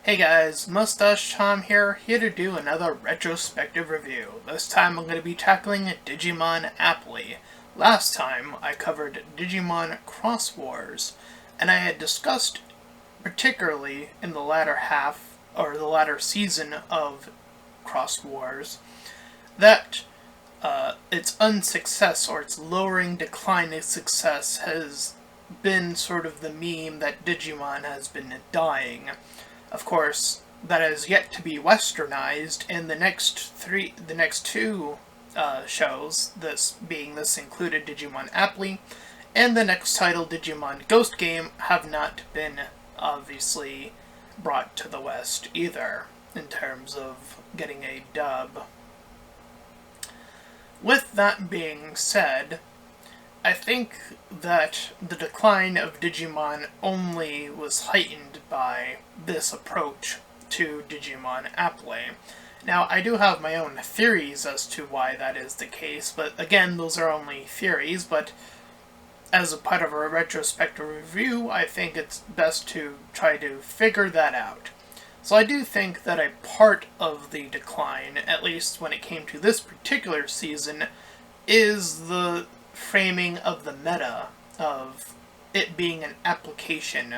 Hey guys, Mustached here to do another retrospective review. This time I'm going to be tackling Digimon Appli. Last time I covered Digimon Cross Wars, and I had discussed, particularly in the latter half, or the latter season of Cross Wars, that its unsuccess, or its lowering decline in success, has been sort of the meme that Digimon has been dying. Of course, that is yet to be westernized in the next two shows, this included Digimon Appli, and the next title, Digimon Ghost Game, have not been obviously brought to the West either, in terms of getting a dub. With that being said, I think that the decline of Digimon only was heightened by this approach to Digimon Appli. Now, I do have my own theories as to why that is the case, but again, those are only theories, but as a part of a retrospective review, I think it's best to try to figure that out. So I do think that a part of the decline, at least when it came to this particular season, is the framing of the meta, of it being an application.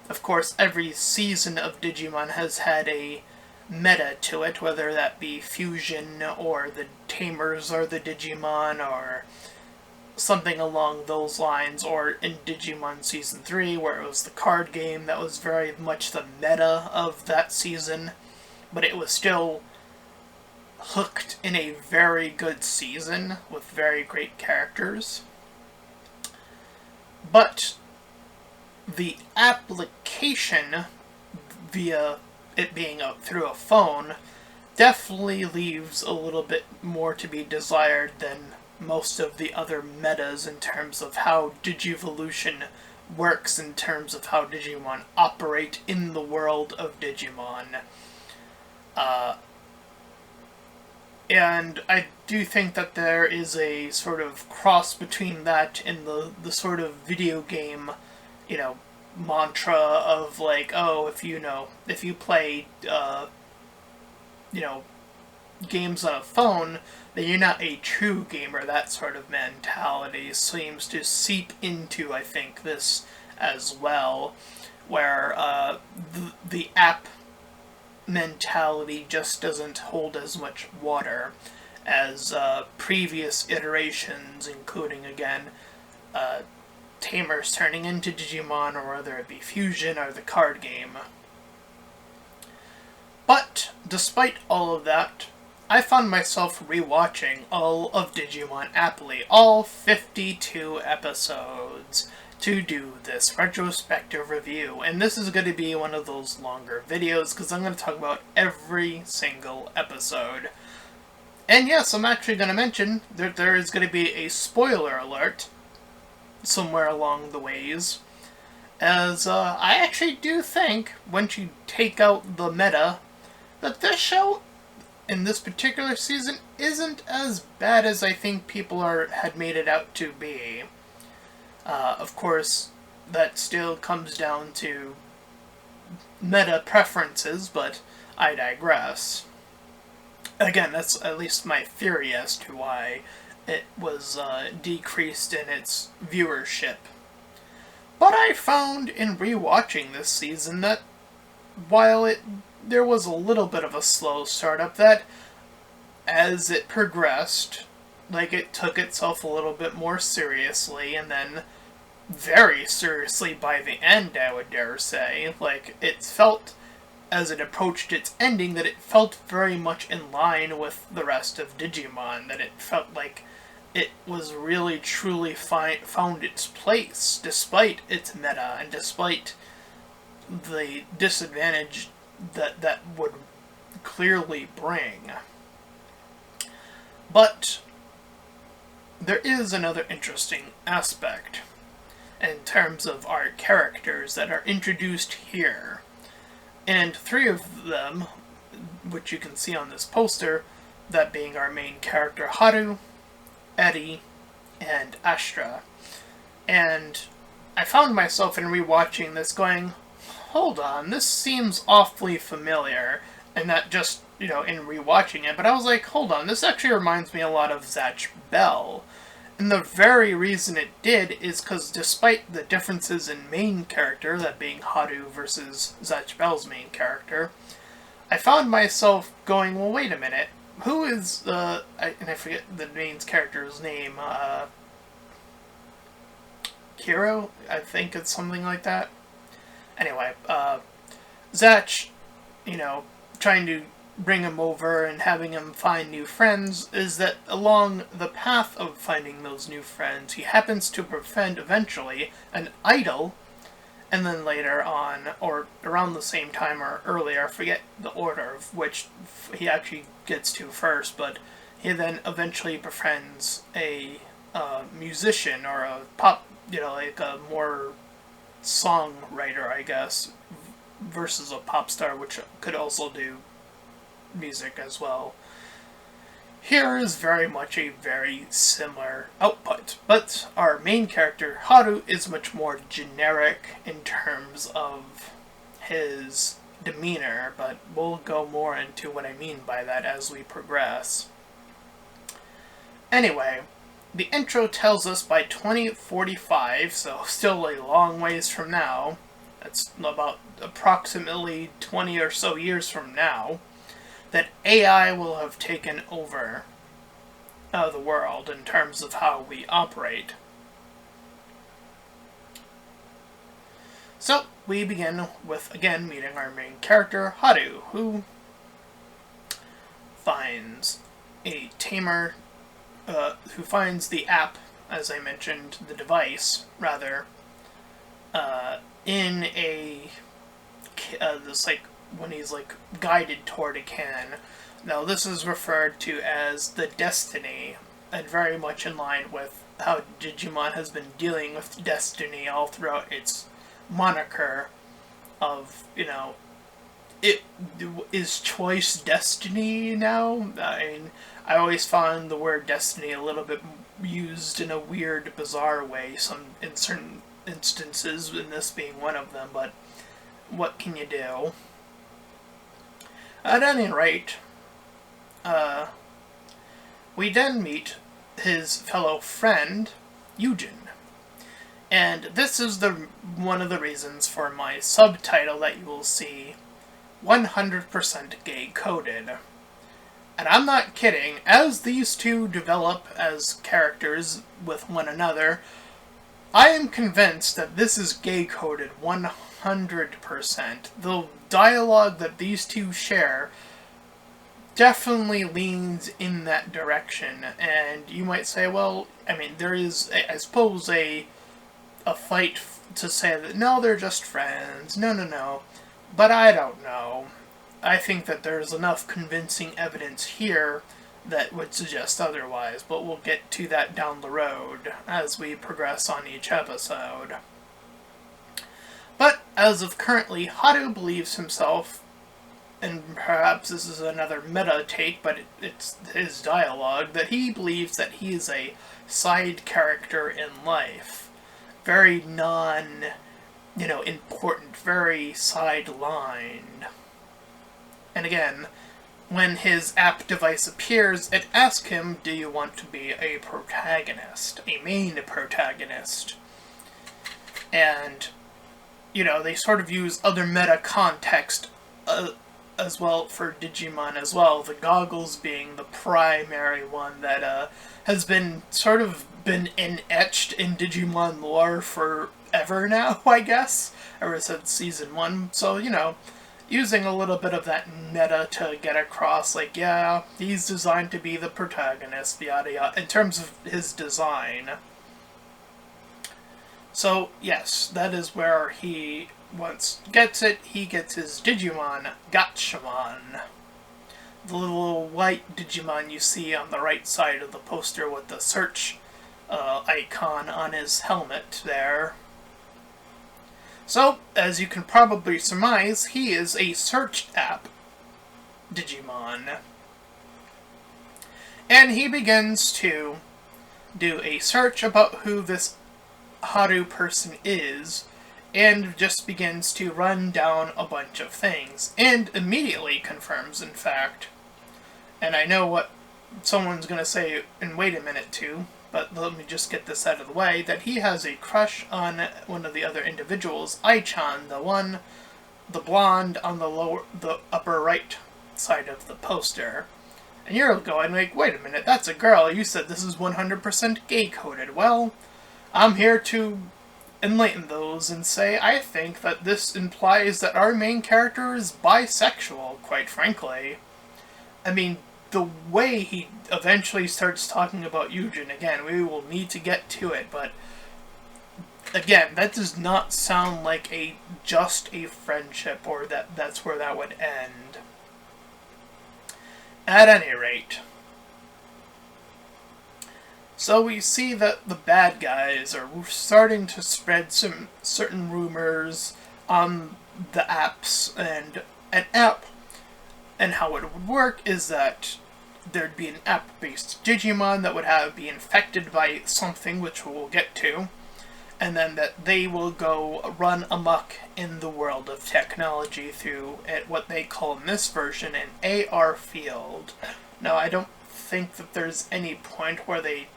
Of course, every season of Digimon has had a meta to it, whether that be fusion, or the tamers are the Digimon, or something along those lines, or in Digimon Season 3, where it was the card game, that was very much the meta of that season, but it was still hooked in a very good season with very great characters. But the application, via it being through a phone, definitely leaves a little bit more to be desired than most of the other metas in terms of how Digivolution works, in terms of how Digimon operate in the world of Digimon. And I do think that there is a sort of cross between that and the sort of video game, mantra of like, oh, if you play, games on a phone, then you're not a true gamer. That sort of mentality seems to seep into, I think, this as well, where the app mentality just doesn't hold as much water as previous iterations, including, again, tamers turning into Digimon, or whether it be fusion or the card game. But despite all of that, I found myself rewatching all of Digimon Appli, all 52 episodes, to do this retrospective review. And this is going to be one of those longer videos, because I'm going to talk about every single episode. And yes, I'm actually going to mention that there is going to be a spoiler alert somewhere along the ways, as I actually do think, once you take out the meta, that this show, in this particular season, isn't as bad as I think people had made it out to be. Of course, that still comes down to meta preferences, but I digress. Again, that's at least my theory as to why it was decreased in its viewership. But I found in rewatching this season that while there was a little bit of a slow startup, that as it progressed, like, it took itself a little bit more seriously, and then very seriously by the end, I would dare say. Like, it felt, as it approached its ending, that it felt very much in line with the rest of Digimon, that it felt like it was really truly found its place, despite its meta, and despite the disadvantage that would clearly bring. But there is another interesting aspect in terms of our characters that are introduced here. And three of them, which you can see on this poster, that being our main character Haru, Eddie, and Astra. And I found myself in rewatching this going, hold on, this seems awfully familiar. And that just, in rewatching it, but I was like, hold on, this actually reminds me a lot of Zatch Bell. And the very reason it did is because despite the differences in main character, that being Haru versus Zatch Bell's main character, I found myself going, well, wait a minute, who is, and I forget the main character's name, Hiro? I think it's something like that. Anyway, Zatch, trying to bring him over and having him find new friends, is that along the path of finding those new friends, he happens to befriend eventually an idol, and then later on, or around the same time or earlier, I forget the order of which he actually gets to first, but he then eventually befriends a musician or a pop, like a more songwriter, I guess, versus a pop star, which could also do music as well. Here is very much a very similar output, but our main character, Haru, is much more generic in terms of his demeanor, but we'll go more into what I mean by that as we progress. Anyway, the intro tells us by 2045, so still a long ways from now, that's about approximately 20 or so years from now, that AI will have taken over the world in terms of how we operate. So, we begin with, again, meeting our main character, Haru, who finds a tamer, who finds the app, as I mentioned, the device, rather, in a, this, like, when he's, like, guided toward a can. Now, this is referred to as the Destiny, and very much in line with how Digimon has been dealing with Destiny all throughout its moniker of, it is choice Destiny now. I mean, I always found the word Destiny a little bit used in a weird, bizarre way, in certain instances, and this being one of them, but what can you do? At any rate, we then meet his fellow friend, Eugen. And this is one of the reasons for my subtitle that you will see 100% gay-coded. And I'm not kidding, as these two develop as characters with one another, I am convinced that this is gay-coded 100%. The dialogue that these two share definitely leans in that direction, and you might say, well, I mean, there is, I suppose, a fight to say that, no, they're just friends, no, but I don't know. I think that there's enough convincing evidence here that would suggest otherwise, but we'll get to that down the road as we progress on each episode. But, as of currently, Haru believes himself, and perhaps this is another meta take, but it's his dialogue, that he believes that he is a side character in life. Very important, very sidelined. And again, when his app device appears, it asks him, do you want to be a protagonist, a main protagonist? And, they sort of use other meta context as well for Digimon as well, the goggles being the primary one that has been etched in Digimon lore forever now, I guess, ever since Season 1, so, using a little bit of that meta to get across, like, yeah, he's designed to be the protagonist, yada yada, in terms of his design. So, yes, that is where he gets it. He gets his Digimon Gatchaman. The little white Digimon you see on the right side of the poster with the search icon on his helmet there. So, as you can probably surmise, he is a search app Digimon. And he begins to do a search about who this Haru person is and just begins to run down a bunch of things, and immediately confirms, in fact, and I know what someone's going to say, and wait a minute too, but let me just get this out of the way, that he has a crush on one of the other individuals, Ai-chan, the blonde on the upper right side of the poster. And you're going like, wait a minute, that's a girl, you said this is 100% gay-coded. Well, I'm here to enlighten those and say I think that this implies that our main character is bisexual, quite frankly. I mean, the way he eventually starts talking about Eugen, again, we will need to get to it, but again, that does not sound like just a friendship, or that's where that would end. At any rate, so we see that the bad guys are starting to spread some certain rumors on the apps, and an app, and how it would work is that there'd be an app-based Digimon that would be infected by something, which we'll get to, and then that they will go run amok in the world of technology through what they call in this version an AR field. Now, I don't think that there's any point where they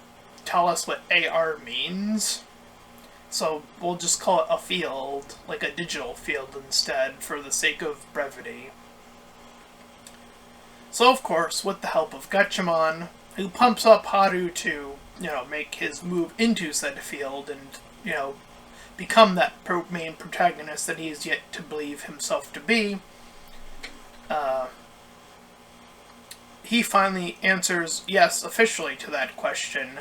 tell us what AR means, so we'll just call it a field, like a digital field instead, for the sake of brevity. So of course, with the help of Gatchamon, who pumps up Haru to, make his move into said field and, become that main protagonist that he is yet to believe himself to be, he finally answers yes officially to that question,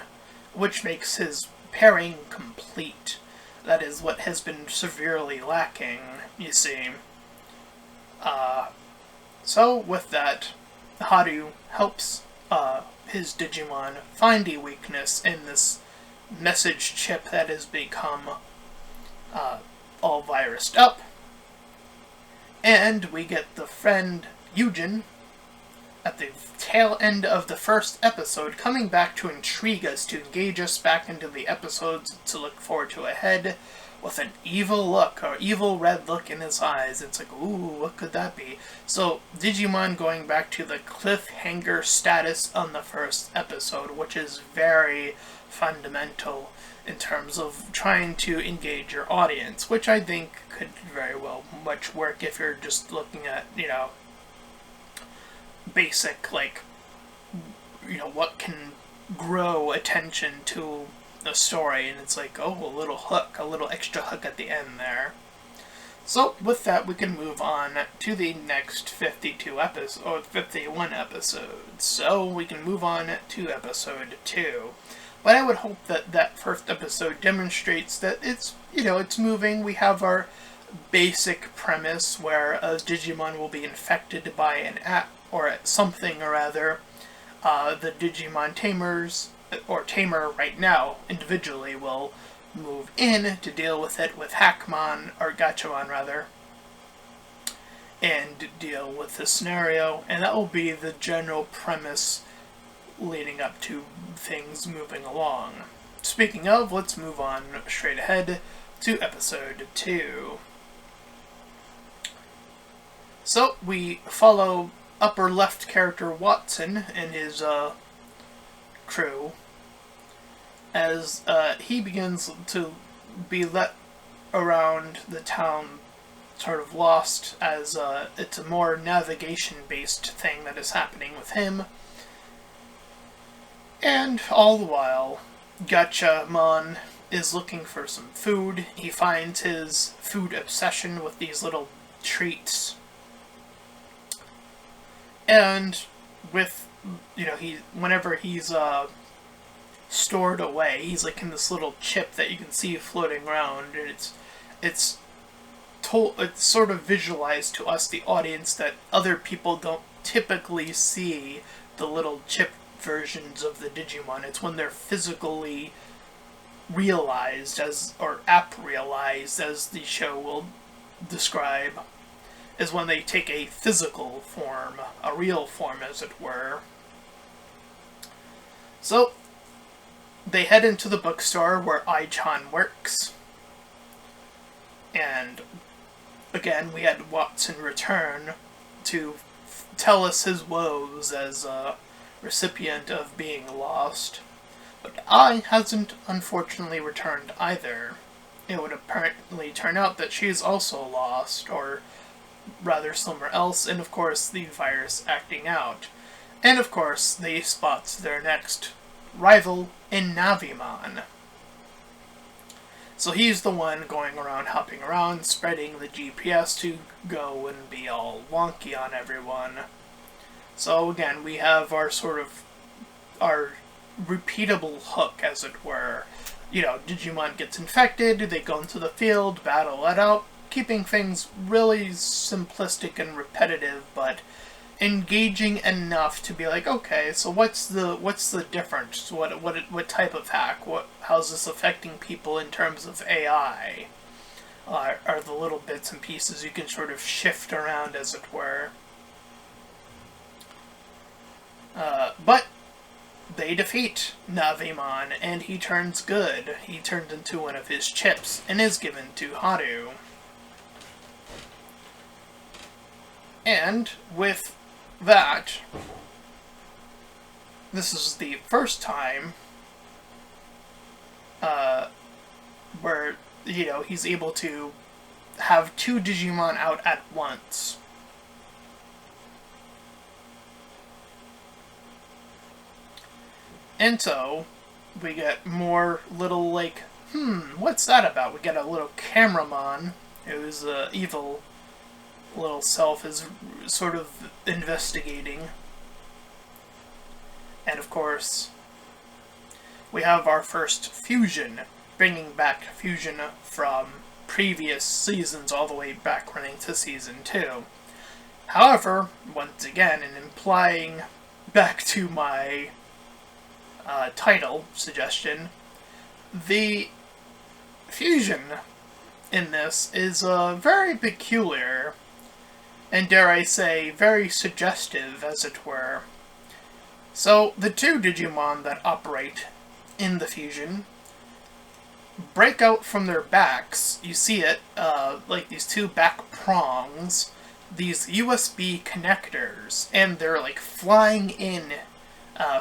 which makes his pairing complete. That is what has been severely lacking, you see. So with that, Haru helps his Digimon find a weakness in this message chip that has become all virused up. And we get the friend Eugen at the tail end of the first episode coming back to intrigue us, to engage us back into the episodes to look forward to ahead, with an evil look, or evil red look in his eyes. It's like, ooh, what could that be? So, Digimon going back to the cliffhanger status on the first episode, which is very fundamental in terms of trying to engage your audience, which I think could very well much work if you're just looking at, basic, what can grow attention to a story, and it's like, oh, a little extra hook at the end there. So, with that, we can move on to the next 51 episodes. So, we can move on to episode 2. But I would hope that that first episode demonstrates that it's moving. We have our basic premise where a Digimon will be infected by an app, or something or other. The Digimon tamers, or tamer right now, individually, will move in to deal with it with Hackmon, or Gatchamon rather, and deal with the scenario, and that will be the general premise leading up to things moving along. Speaking of, let's move on straight ahead to episode 2. So, we follow upper left character Watson and his crew as he begins to be let around the town, sort of lost, as it's a more navigation-based thing that is happening with him. And all the while, Gatchamon is looking for some food. He finds his food obsession with these little treats. And with, whenever he's stored away, he's like in this little chip that you can see floating around, and it's sort of visualized to us, the audience, that other people don't typically see the little chip versions of the Digimon. It's when they're physically realized, or app realized, as the show will describe, is when they take a physical form, a real form as it were. So, they head into the bookstore where Ai-chan works. And again, we had Watson return to tell us his woes as a recipient of being lost. But Ai hasn't unfortunately returned either. It would apparently turn out that she's also lost, or rather somewhere else, and of course the virus acting out. And of course they spot their next rival in Navimon. So he's the one going around, hopping around, spreading the GPS to go and be all wonky on everyone. So again, we have our repeatable hook, as it were. You know, Digimon gets infected, they go into the field, battle it out, keeping things really simplistic and repetitive, but engaging enough to be like, okay, so what's the difference? What type of hack? How's this affecting people in terms of AI? Are the little bits and pieces you can sort of shift around, as it were. But they defeat Navimon, and he turns good. He turns into one of his chips, and is given to Haru. And with that, this is the first time where, you know, he's able to have two Digimon out at once. And so, we get more little, like, what's that about? We get a little cameraman who's evil little self is sort of investigating. And of course, we have our first fusion, bringing back fusion from previous seasons all the way back running to season 2. However, once again, in implying back to my title suggestion, the fusion in this is very peculiar, and dare I say, very suggestive, as it were. So, the two Digimon that operate in the fusion break out from their backs. You see it, like these two back prongs, these USB connectors, and they're like flying in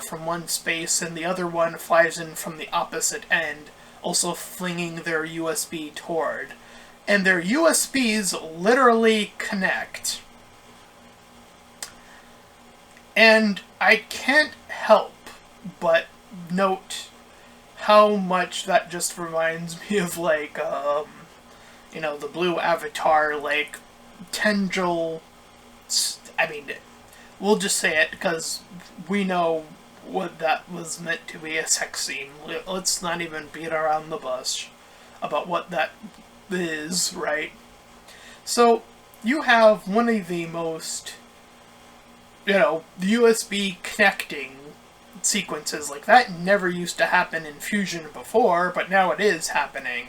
from one space, and the other one flies in from the opposite end, also flinging their USB toward. And their USBs literally connect. And I can't help but note how much that just reminds me of, like, you know, the blue Avatar, like, tendril. I mean, we'll just say it because we know what that was meant to be, a sex scene. Let's not even beat around the bush about what that is, right? So, you have one of the most, you know, USB connecting sequences. Like, that never used to happen in Fusion before, but now it is happening.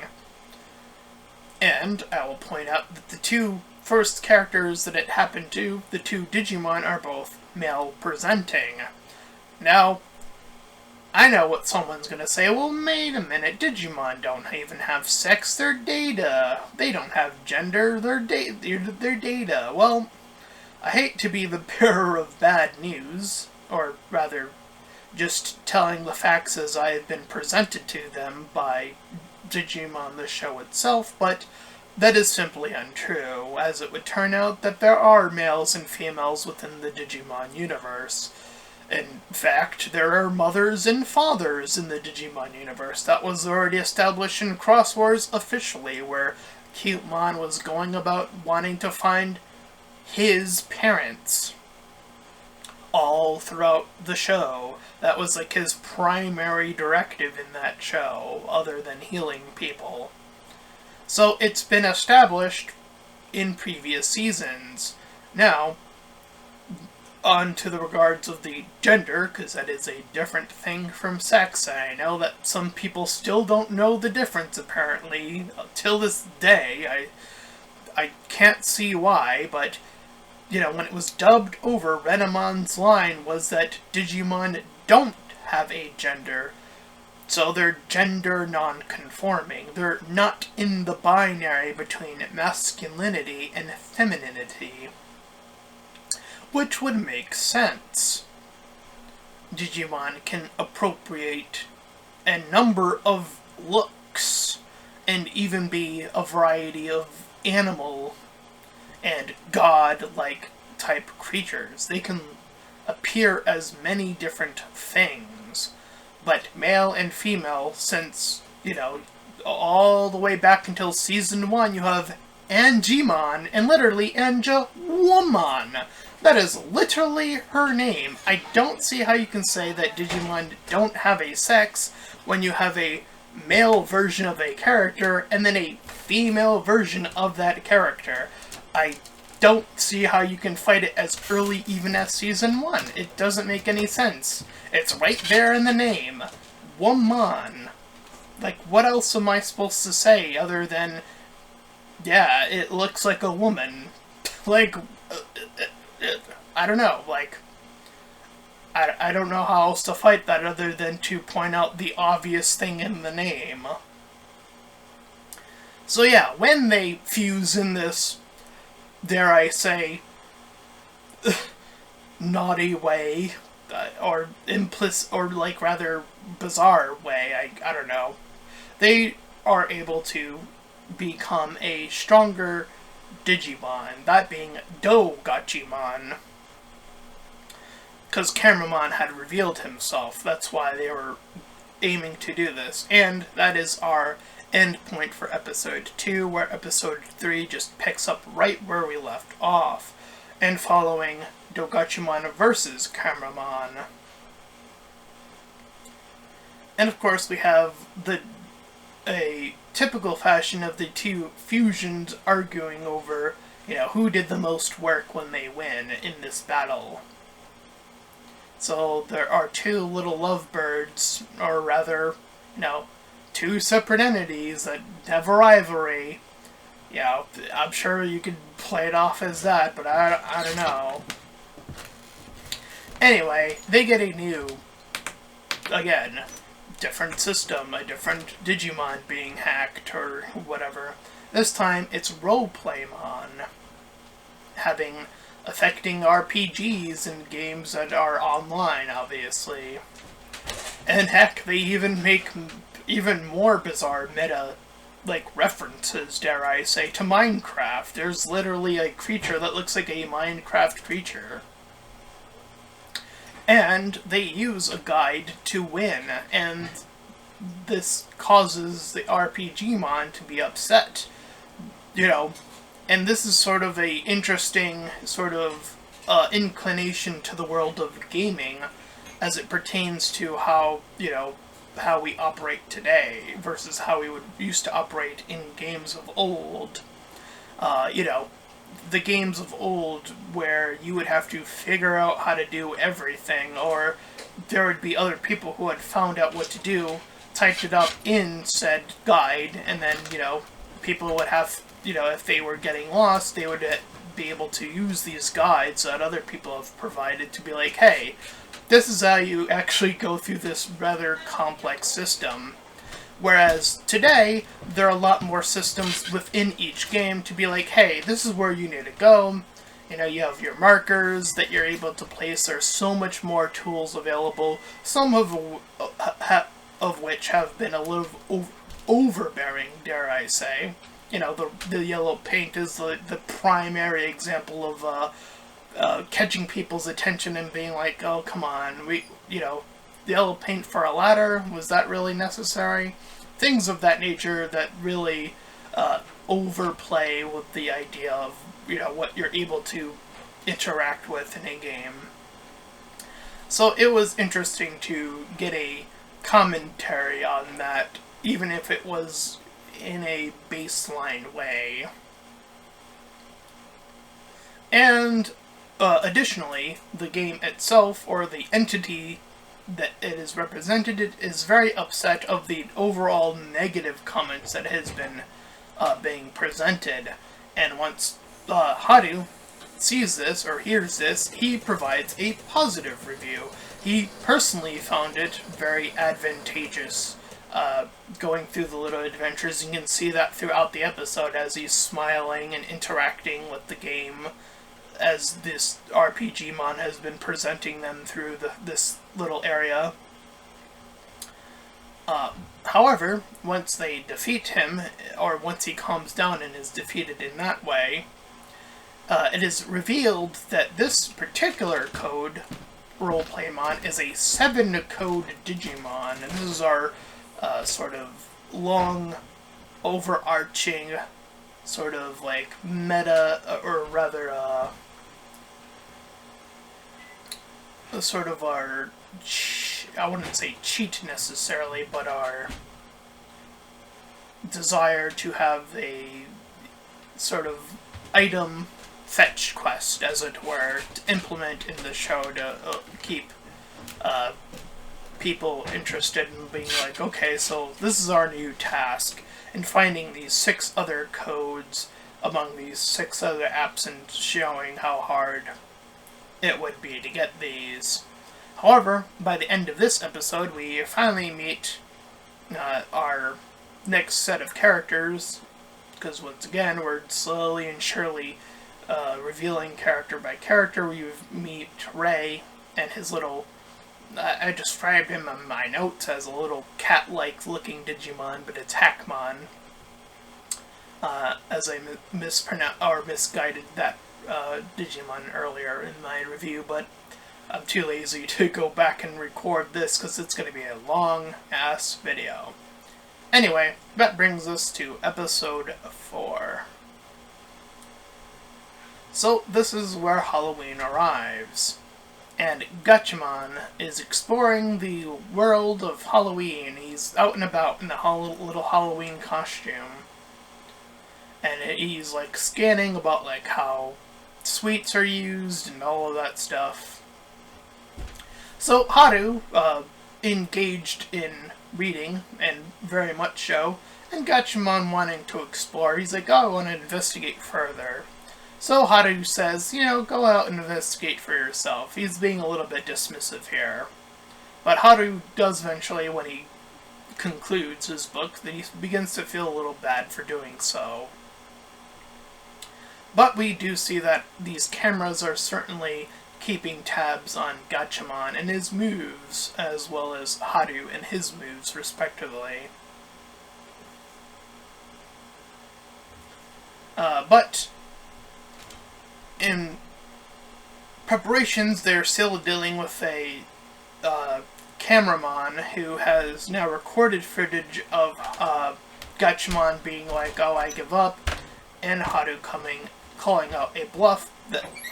And I will point out that the two first characters that it happened to, the two Digimon, are both male presenting. Now, I know what someone's gonna say, well, wait a minute, Digimon don't even have sex, they're data. They don't have gender, they're data. Well, I hate to be the bearer of bad news, or rather, just telling the facts as I have been presented to them by Digimon the show itself, but that is simply untrue, as it would turn out that there are males and females within the Digimon universe. In fact, there are mothers and fathers in the Digimon universe. That was already established in Cross Wars officially, where Cutemon was going about wanting to find his parents all throughout the show. That was like his primary directive in that show, other than healing people. So it's been established in previous seasons. Now, on to the regards of the gender, because that is a different thing from sex. I know that some people still don't know the difference, apparently, till this day. I can't see why, but, you know, when it was dubbed over, Renamon's line was that Digimon don't have a gender. So they're gender non-conforming. They're not in the binary between masculinity and femininity, which would make sense. Digimon can appropriate a number of looks and even be a variety of animal and god-like type creatures. They can appear as many different things, but male and female, since, all the way back until Season 1, you have Angemon, and literally Angewoman. That is literally her name. I don't see how you can say that Digimon don't have a sex when you have a male version of a character and then a female version of that character. I don't see how you can fight it as early even as Season 1. It doesn't make any sense. It's right there in the name. Woman. Like, what else am I supposed to say other than, yeah, it looks like a woman. Like, I don't know, like, I don't know how else to fight that other than to point out the obvious thing in the name. So yeah, when they fuse in this, dare I say, naughty way, or implicit, or like rather bizarre way, I don't know, they are able to become a stronger Digimon, that being Dogachimon. Because Cameramon had revealed himself, that's why they were aiming to do this. And that is our end point for episode 2, where episode 3 just picks up right where we left off, and following Dogachimon versus Cameramon. And of course we have a typical fashion of the two fusions arguing over, who did the most work when they win in this battle. So there are two little lovebirds, or rather, two separate entities that have a rivalry. I'm sure you could play it off as that, but I don't know. Anyway, they get a new, again, different system, a different Digimon being hacked or whatever. This time it's Roleplaymon, affecting RPGs and games that are online, obviously. And heck, they even make even more bizarre meta, references, dare I say, to Minecraft. There's literally a creature that looks like a Minecraft creature. And they use a guide to win, and this causes the RPGmon to be upset. And this is sort of a interesting inclination to the world of gaming as it pertains to how we operate today versus how we used to operate in games of old. The games of old where you would have to figure out how to do everything, or there would be other people who had found out what to do, typed it up in said guide, and then, people would have, if they were getting lost, they would be able to use these guides that other people have provided to be like, hey, this is how you actually go through this rather complex system. Whereas today, there are a lot more systems within each game to be like, hey, this is where you need to go. You have your markers that you're able to place. There's so much more tools available, some of which have been a little overbearing, dare I say. The yellow paint is the primary example of catching people's attention and being like, oh, come on, the yellow paint for a ladder, was that really necessary? Things of that nature that really overplay with the idea of, what you're able to interact with in a game. So it was interesting to get a commentary on that, even if it was in a baseline way. And additionally, the game itself, or the entity that it is represented, is very upset of the overall negative comments that has been being presented. And once Haru sees this, or hears this, he provides a positive review, he personally found it very advantageous going through the little adventures. You can see that throughout the episode as he's smiling and interacting with the game as this RPGmon has been presenting them through this little area. However, once they defeat him, or once he calms down and is defeated in that way, it is revealed that this particular code roleplaymon is a 7-code Digimon, and this is our sort of long, overarching, sort of like meta, or rather, sort of our, I wouldn't say cheat necessarily, but our desire to have a sort of item fetch quest, as it were, to implement in the show to keep people interested in being like, okay, so this is our new task, and finding these 6 other codes among these 6 other apps and showing how hard it would be to get these. However, by the end of this episode, we finally meet our next set of characters, because once again, we're slowly and surely revealing character by character. We meet Ray and his little, I described him in my notes as a little cat-like looking Digimon, but it's Hackmon, as I misguided that Digimon earlier in my review, but I'm too lazy to go back and record this because it's going to be a long-ass video. Anyway, that brings us to episode 4. So, this is where Halloween arrives, and Gatchaman is exploring the world of Halloween. He's out and about in a little Halloween costume, and he's like scanning about like how sweets are used and all of that stuff. So Haru engaged in reading, and very much so, and Gatchaman wanting to explore. He's like, oh, I want to investigate further. So Haru says, go out and investigate for yourself. He's being a little bit dismissive here. But Haru does eventually, when he concludes his book, that he begins to feel a little bad for doing so. But we do see that these cameras are certainly keeping tabs on Gatchaman and his moves, as well as Haru and his moves, respectively. But in preparations, they're still dealing with a cameraman who has now recorded footage of Gatchaman being like, oh, I give up, and Haru calling out a bluff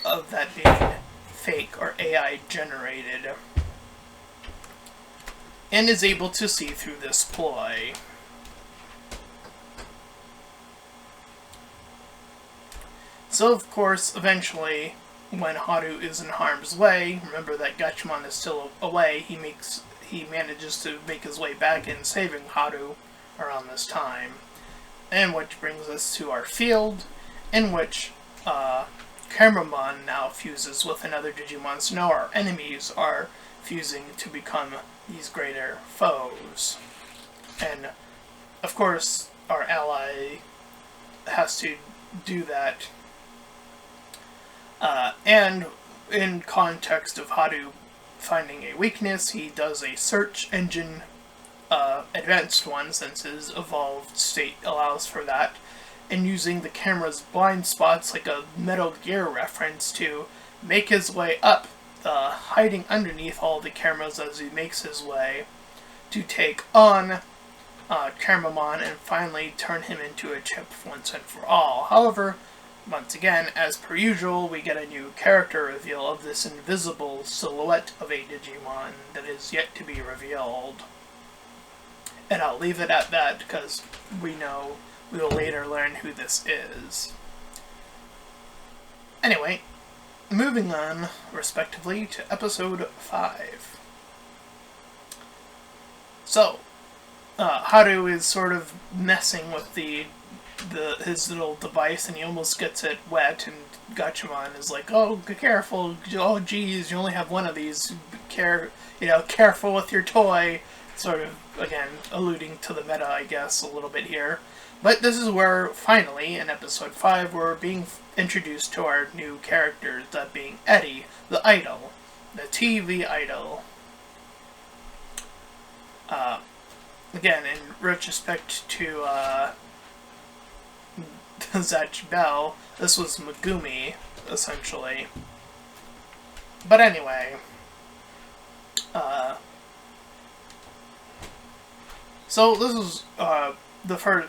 of that being fake or AI generated, and is able to see through this ploy. So of course, eventually, when Haru is in harm's way, remember that Gatchaman is still away, he manages to make his way back in, saving Haru around this time. And which brings us to our field, in which Cameramon now fuses with another Digimon, so now our enemies are fusing to become these greater foes. And, of course, our ally has to do that. And in context of Haru finding a weakness, he does a search engine, advanced one, since his evolved state allows for that, and using the camera's blind spots like a Metal Gear reference to make his way up, hiding underneath all the cameras as he makes his way to take on Cameramon and finally turn him into a chip once and for all. However, once again, as per usual, we get a new character reveal of this invisible silhouette of a Digimon that is yet to be revealed. And I'll leave it at that because we know we will later learn who this is. Anyway, moving on, respectively, to episode 5. So, Haru is sort of messing with the his little device, and he almost gets it wet, and Gatchaman is like, "Oh, be careful! Oh, geez, you only have one of these. Careful with your toy." Sort of again alluding to the meta, I guess, a little bit here. But this is where finally, in episode 5, we're being introduced to our new characters, that being Eddie, the idol, the TV idol. Again, in retrospect to Zatch Bell, this was Megumi, essentially. But anyway, so this is the first,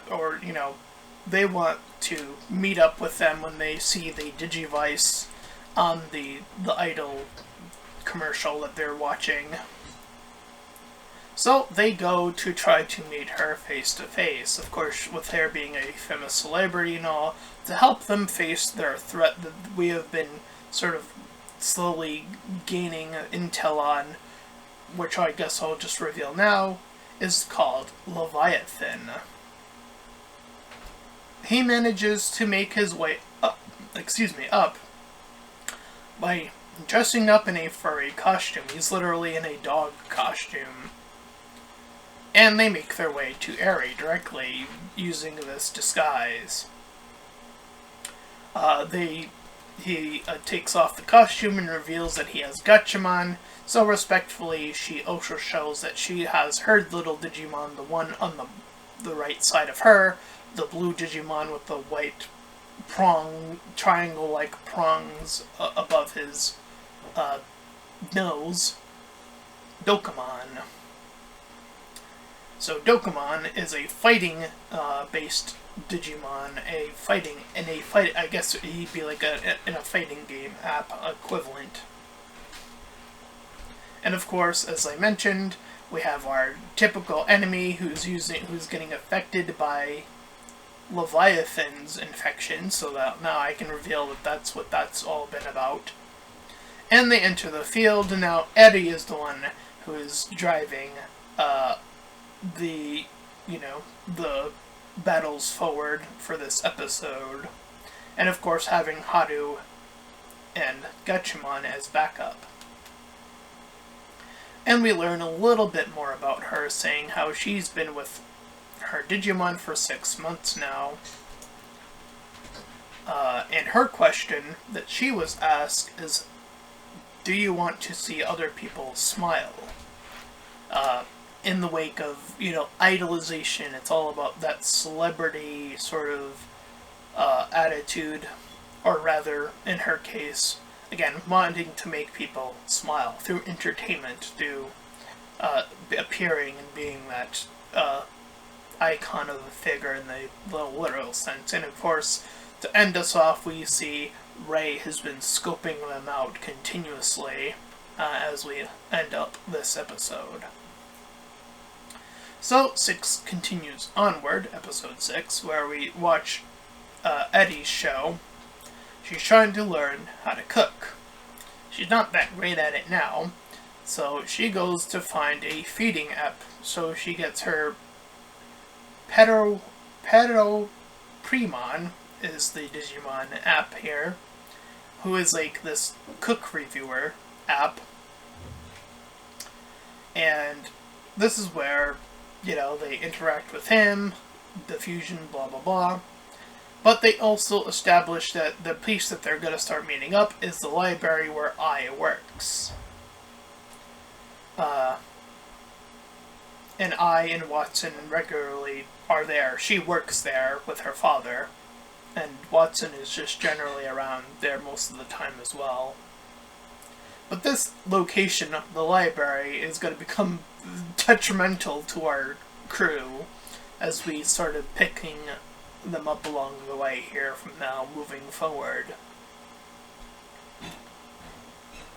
they want to meet up with them when they see the Digivice on the idol commercial that they're watching. So they go to try to meet her face to face, of course, with her being a famous celebrity and all, to help them face their threat that we have been sort of slowly gaining intel on, which I guess I'll just reveal now, is called Leviathan. He manages to make his way up by dressing up in a furry costume. He's literally in a dog costume. And they make their way to Eri directly, using this disguise. He takes off the costume and reveals that he has Gatchaman, so respectfully she also shows that she has her little Digimon, the one on the right side of her, the blue Digimon with the white triangle-like prongs above his nose, Dokkamon. So Dokkamon is a fighting based Digimon, I guess he'd be like in a fighting game app equivalent. And of course, as I mentioned, we have our typical enemy who's getting affected by Leviathan's infection, so that now I can reveal that that's what that's all been about. And they enter the field, and now Eddie is the one who is driving the battles forward for this episode. And of course having Haru and Gatchaman as backup. And we learn a little bit more about her, saying how she's been with her Digimon for 6 months now. And her question that she was asked is, do you want to see other people smile? In the wake of, idolization, it's all about that celebrity sort of attitude, or rather, in her case, again, wanting to make people smile through entertainment, through appearing and being that icon of a figure in the literal sense. And of course, to end us off, we see Ray has been scoping them out continuously as we end up this episode. So, 6 continues onward, episode 6, where we watch Eddie's show. She's trying to learn how to cook. She's not that great at it now, so she goes to find a feeding app. So she gets her Pedro Primon, is the Digimon app here, who is like this cook reviewer app. And this is where they interact with him, the fusion, blah blah blah. But they also establish that the place that they're going to start meeting up is the library where I works. And I and Watson regularly are there. She works there with her father, and Watson is just generally around there most of the time as well. But this location of the library is going to become detrimental to our crew as we started picking them up along the way here from now moving forward.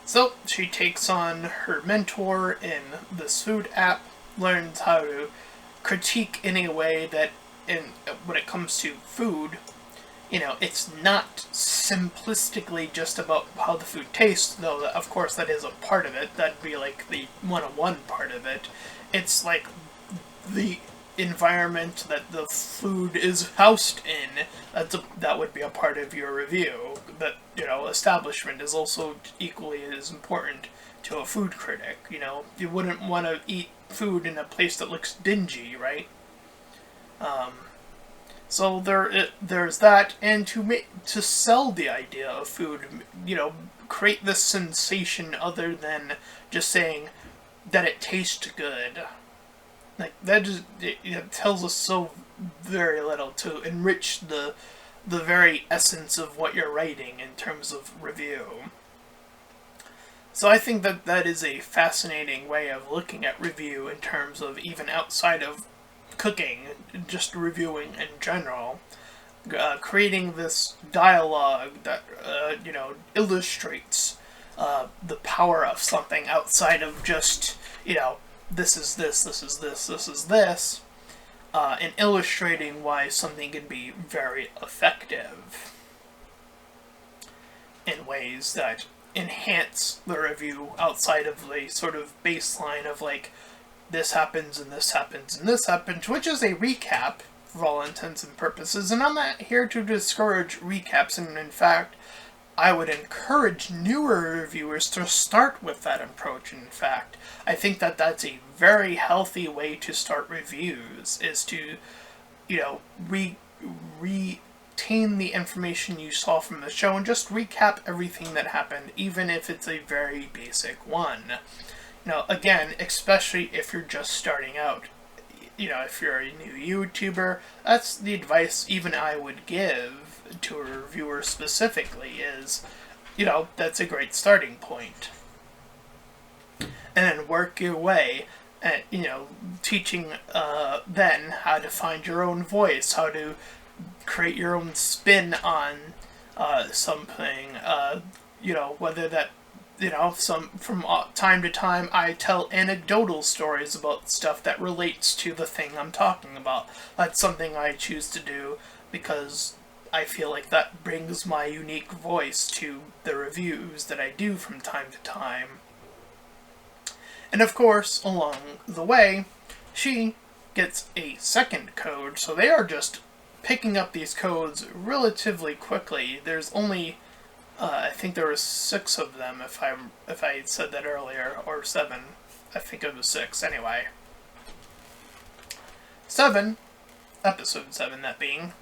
So she takes on her mentor in this food app, learns how to critique in a way that when it comes to food, it's not simplistically just about how the food tastes, though of course that is a part of it. That'd be like the 101 part of it. It's like the environment that the food is housed in, that would be a part of your review. That, establishment is also equally as important to a food critic. You wouldn't want to eat food in a place that looks dingy, right? So there's that, and to sell the idea of food, create this sensation other than just saying that it tastes good. Like that just it tells us so very little to enrich the very essence of what you're writing in terms of review. So I think that is a fascinating way of looking at review in terms of even outside of cooking, just reviewing in general. Creating this dialogue that illustrates the power of something outside of just this is this, this is this, this is this, and illustrating why something can be very effective in ways that enhance the review outside of the sort of baseline of like, this happens and this happens and this happens, which is a recap for all intents and purposes. And I'm not here to discourage recaps, and in fact, I would encourage newer reviewers to start with that approach. In fact, I think that that's a very healthy way to start reviews, is to, retain the information you saw from the show and just recap everything that happened, even if it's a very basic one. Again, especially if you're just starting out, if you're a new YouTuber, that's the advice even I would give to a reviewer specifically is, that's a great starting point. And then work your way at, teaching then how to find your own voice, how to create your own spin on something, whether that, from time to time I tell anecdotal stories about stuff that relates to the thing I'm talking about. That's something I choose to do because I feel like that brings my unique voice to the reviews that I do from time to time. And of course, along the way, she gets a second code, so they are just picking up these codes relatively quickly. There's only I think there were 6 of them, if I said that earlier, or 7. I think it was 6. Anyway, 7, episode 7, that being,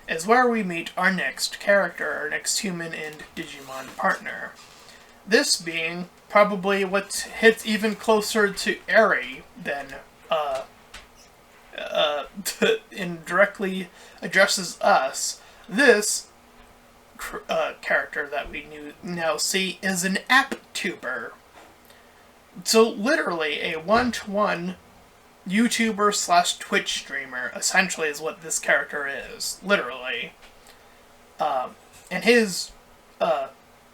is where we meet our next character, our next human and Digimon partner. This being probably what hits even closer to Eri than and directly addresses us. This character that we now see is an app tuber. So literally a one-to-one YouTuber / Twitch streamer, essentially, is what this character is. Literally. And his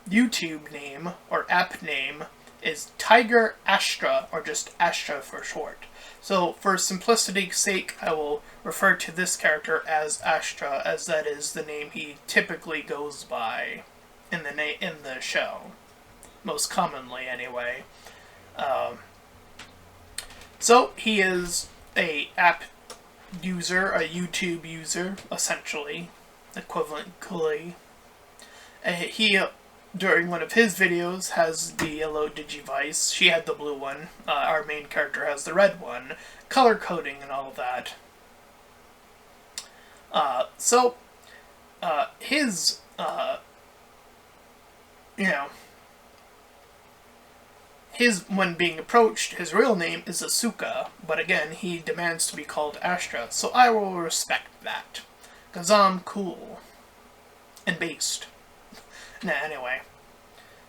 YouTube name, or app name, is Tiger Astra, or just Astra for short. So, for simplicity's sake, I will refer to this character as Astra, as that is the name he typically goes by in the show. Most commonly, anyway. So, he is a app user, a YouTube user, essentially, equivalently. He, during one of his videos, has the yellow Digivice. She had the blue one. Our main character has the red one. Color coding and all of that. His, when being approached, his real name is Asuka, but again, he demands to be called Astra, so I will respect that, because I'm cool. And based. Anyway.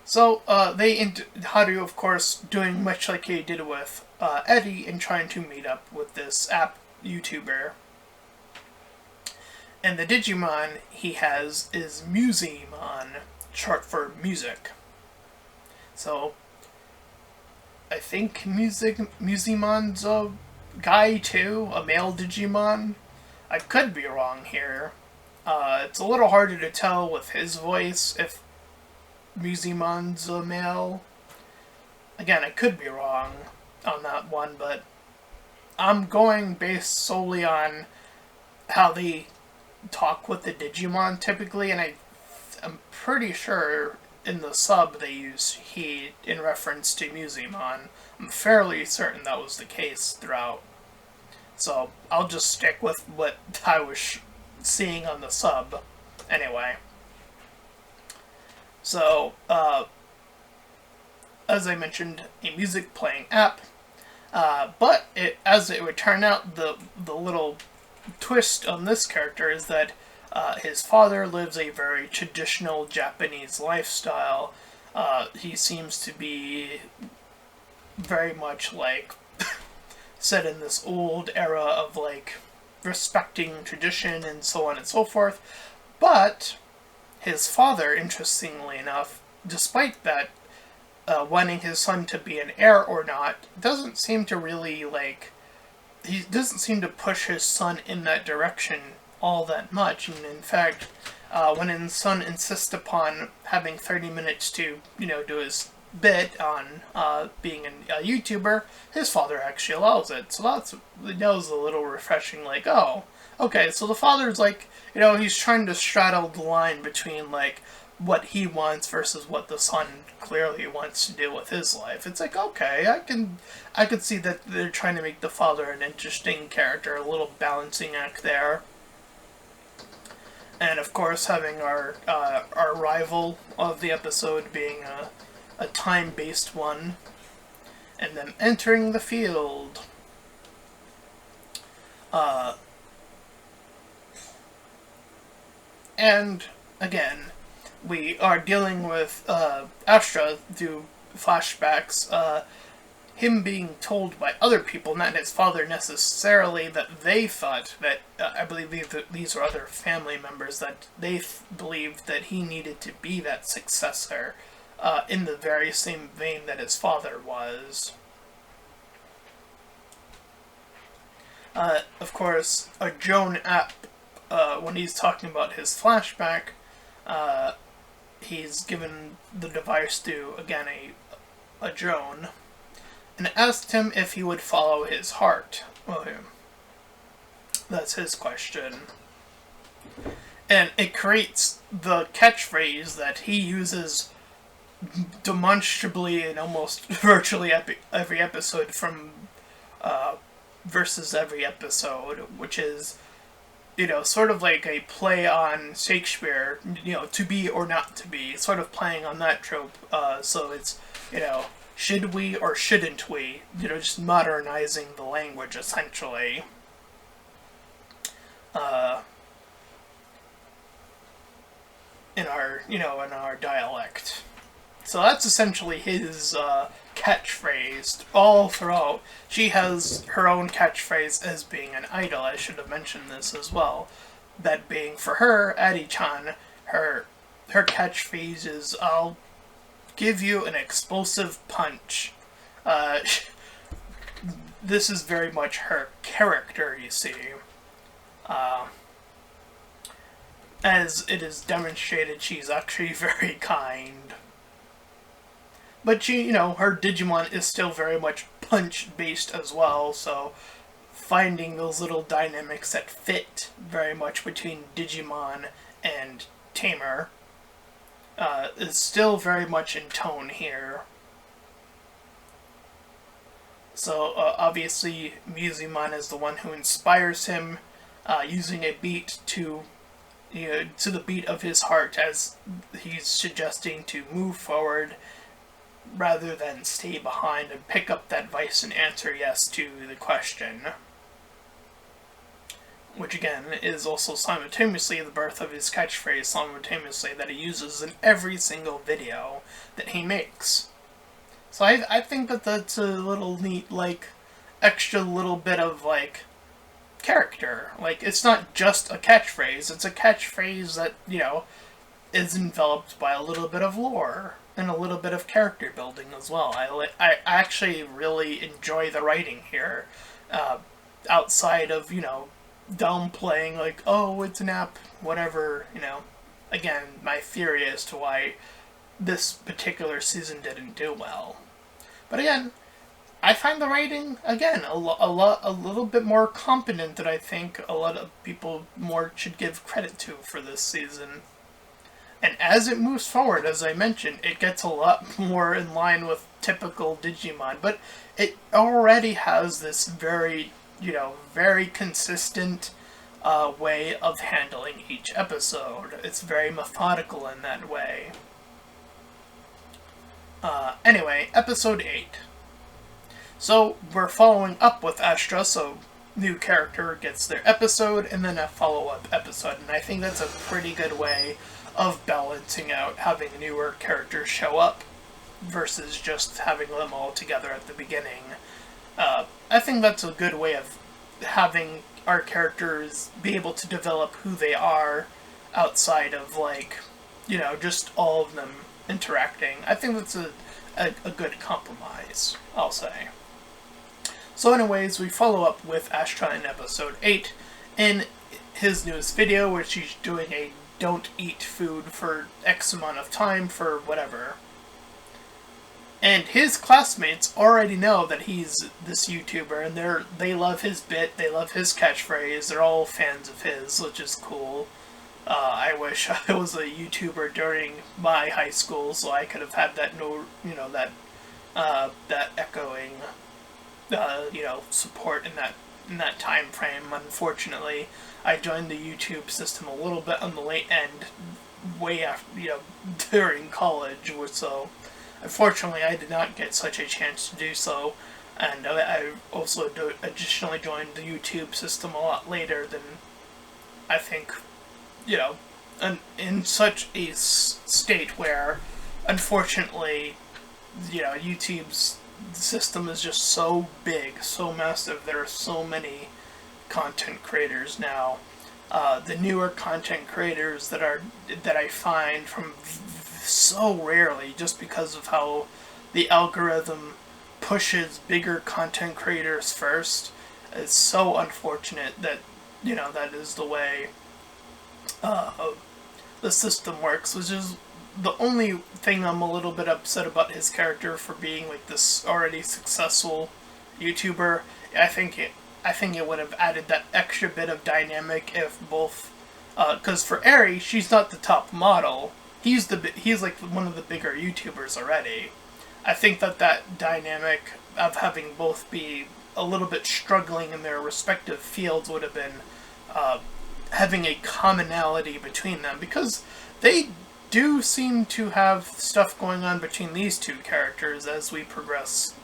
So, Haru, of course, doing much like he did with Eddie, and trying to meet up with this app YouTuber. And the Digimon he has is Musimon, short for music. So, I think Musimon's a guy too, a male Digimon. I could be wrong here. It's a little harder to tell with his voice if Musimon's a male. Again, I could be wrong on that one, but I'm going based solely on how they talk with the Digimon typically, and I'm pretty sure in the sub they use he in reference to Musimon. I'm fairly certain that was the case throughout. So I'll just stick with what I was seeing on the sub anyway. So, as I mentioned, a music playing app. But as it would turn out, the little twist on this character is that his father lives a very traditional Japanese lifestyle. He seems to be very much like set in this old era of like respecting tradition and so on and so forth. But his father, interestingly enough, despite that, wanting his son to be an heir or not, doesn't seem to really like. He doesn't seem to push his son in that direction all that much. And in fact, when his son insists upon having 30 minutes to, do his bit on being a YouTuber, his father actually allows it. So that was a little refreshing, like, oh, okay, so the father's like, he's trying to straddle the line between, like, what he wants versus what the son clearly wants to do with his life. It's like, okay, I can see that they're trying to make the father an interesting character, a little balancing act there. And of course, having our rival of the episode being a time-based one, and then entering the field. And again, we are dealing with Astra through flashbacks, him being told by other people, not his father necessarily, that they thought that, I believe these are other family members, that they believed that he needed to be that successor, in the very same vein that his father was. Of course, a drone app, when he's talking about his flashback, he's given the device to, again, a drone, and asked him if he would follow his heart. Well, that's his question. And it creates the catchphrase that he uses demonstrably in almost virtually every episode from versus every episode, which is, sort of like a play on Shakespeare, to be or not to be, sort of playing on that trope. So it's, should we or shouldn't we? Just modernizing the language, essentially. In our dialect. So that's essentially his catchphrase all throughout. She has her own catchphrase as being an idol. I should have mentioned this as well. That being, for her, Adi-chan, her catchphrase is, I'll give you an explosive punch. This is very much her character, you see. As it is demonstrated, she's actually very kind. But she, her Digimon is still very much punch-based as well, so finding those little dynamics that fit very much between Digimon and Tamer is still very much in tone here. So, obviously, Musimon is the one who inspires him, using a beat to the beat of his heart as he's suggesting to move forward rather than stay behind and pick up that vice and answer yes to the question. Which again is also simultaneously the birth of his catchphrase, simultaneously that he uses in every single video that he makes. So I think that that's a little neat, like, extra little bit of, like, character. Like, it's not just a catchphrase, it's a catchphrase that, is enveloped by a little bit of lore and a little bit of character building as well. I actually really enjoy the writing here, outside of, downplaying, like, oh, it's an app, whatever, Again, my theory as to why this particular season didn't do well. But again, I find the writing, again, a little bit more competent than I think a lot of people more should give credit to for this season. And as it moves forward, as I mentioned, it gets a lot more in line with typical Digimon. But it already has this very, very consistent way of handling each episode. It's very methodical in that way. Anyway, episode 8. So we're following up with Astra, so new character gets their episode and then a follow-up episode. And I think that's a pretty good way of balancing out having newer characters show up versus just having them all together at the beginning. I think that's a good way of having our characters be able to develop who they are outside of, just all of them interacting. I think that's a good compromise, I'll say. So anyways, we follow up with Astra in episode 8 in his newest video, where she's doing a don't eat food for X amount of time for whatever. And his classmates already know that he's this YouTuber, and they love his bit, they love his catchphrase, they're all fans of his, which is cool. I wish I was a YouTuber during my high school, so I could have had that that echoing, support in that time frame. Unfortunately, I joined the YouTube system a little bit on the late end, way after, during college, so unfortunately I did not get such a chance to do so, and I also additionally joined the YouTube system a lot later than I think, in such a state where, unfortunately, YouTube's system is just so big, so massive. There are so many content creators now. The newer content creators that I find from so rarely, just because of how the algorithm pushes bigger content creators first. It's so unfortunate that that is the way the system works, which is the only thing I'm a little bit upset about his character for being this already successful YouTuber. I think it would have added that extra bit of dynamic if both, because for Eri, she's not the top model. He's one of the bigger YouTubers already. I think that dynamic of having both be a little bit struggling in their respective fields would have been having a commonality between them, because they do seem to have stuff going on between these two characters as we progress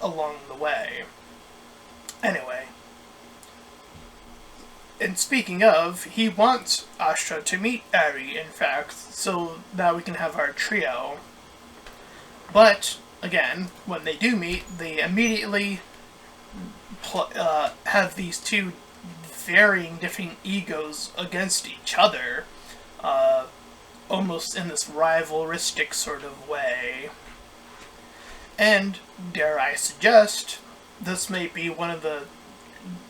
along the way. Anyway. And speaking of, he wants Astra to meet Eri, in fact, so that we can have our trio. But, again, when they do meet, they immediately have these two varying different egos against each other, almost in this rivalristic sort of way. And, dare I suggest, this may be one of the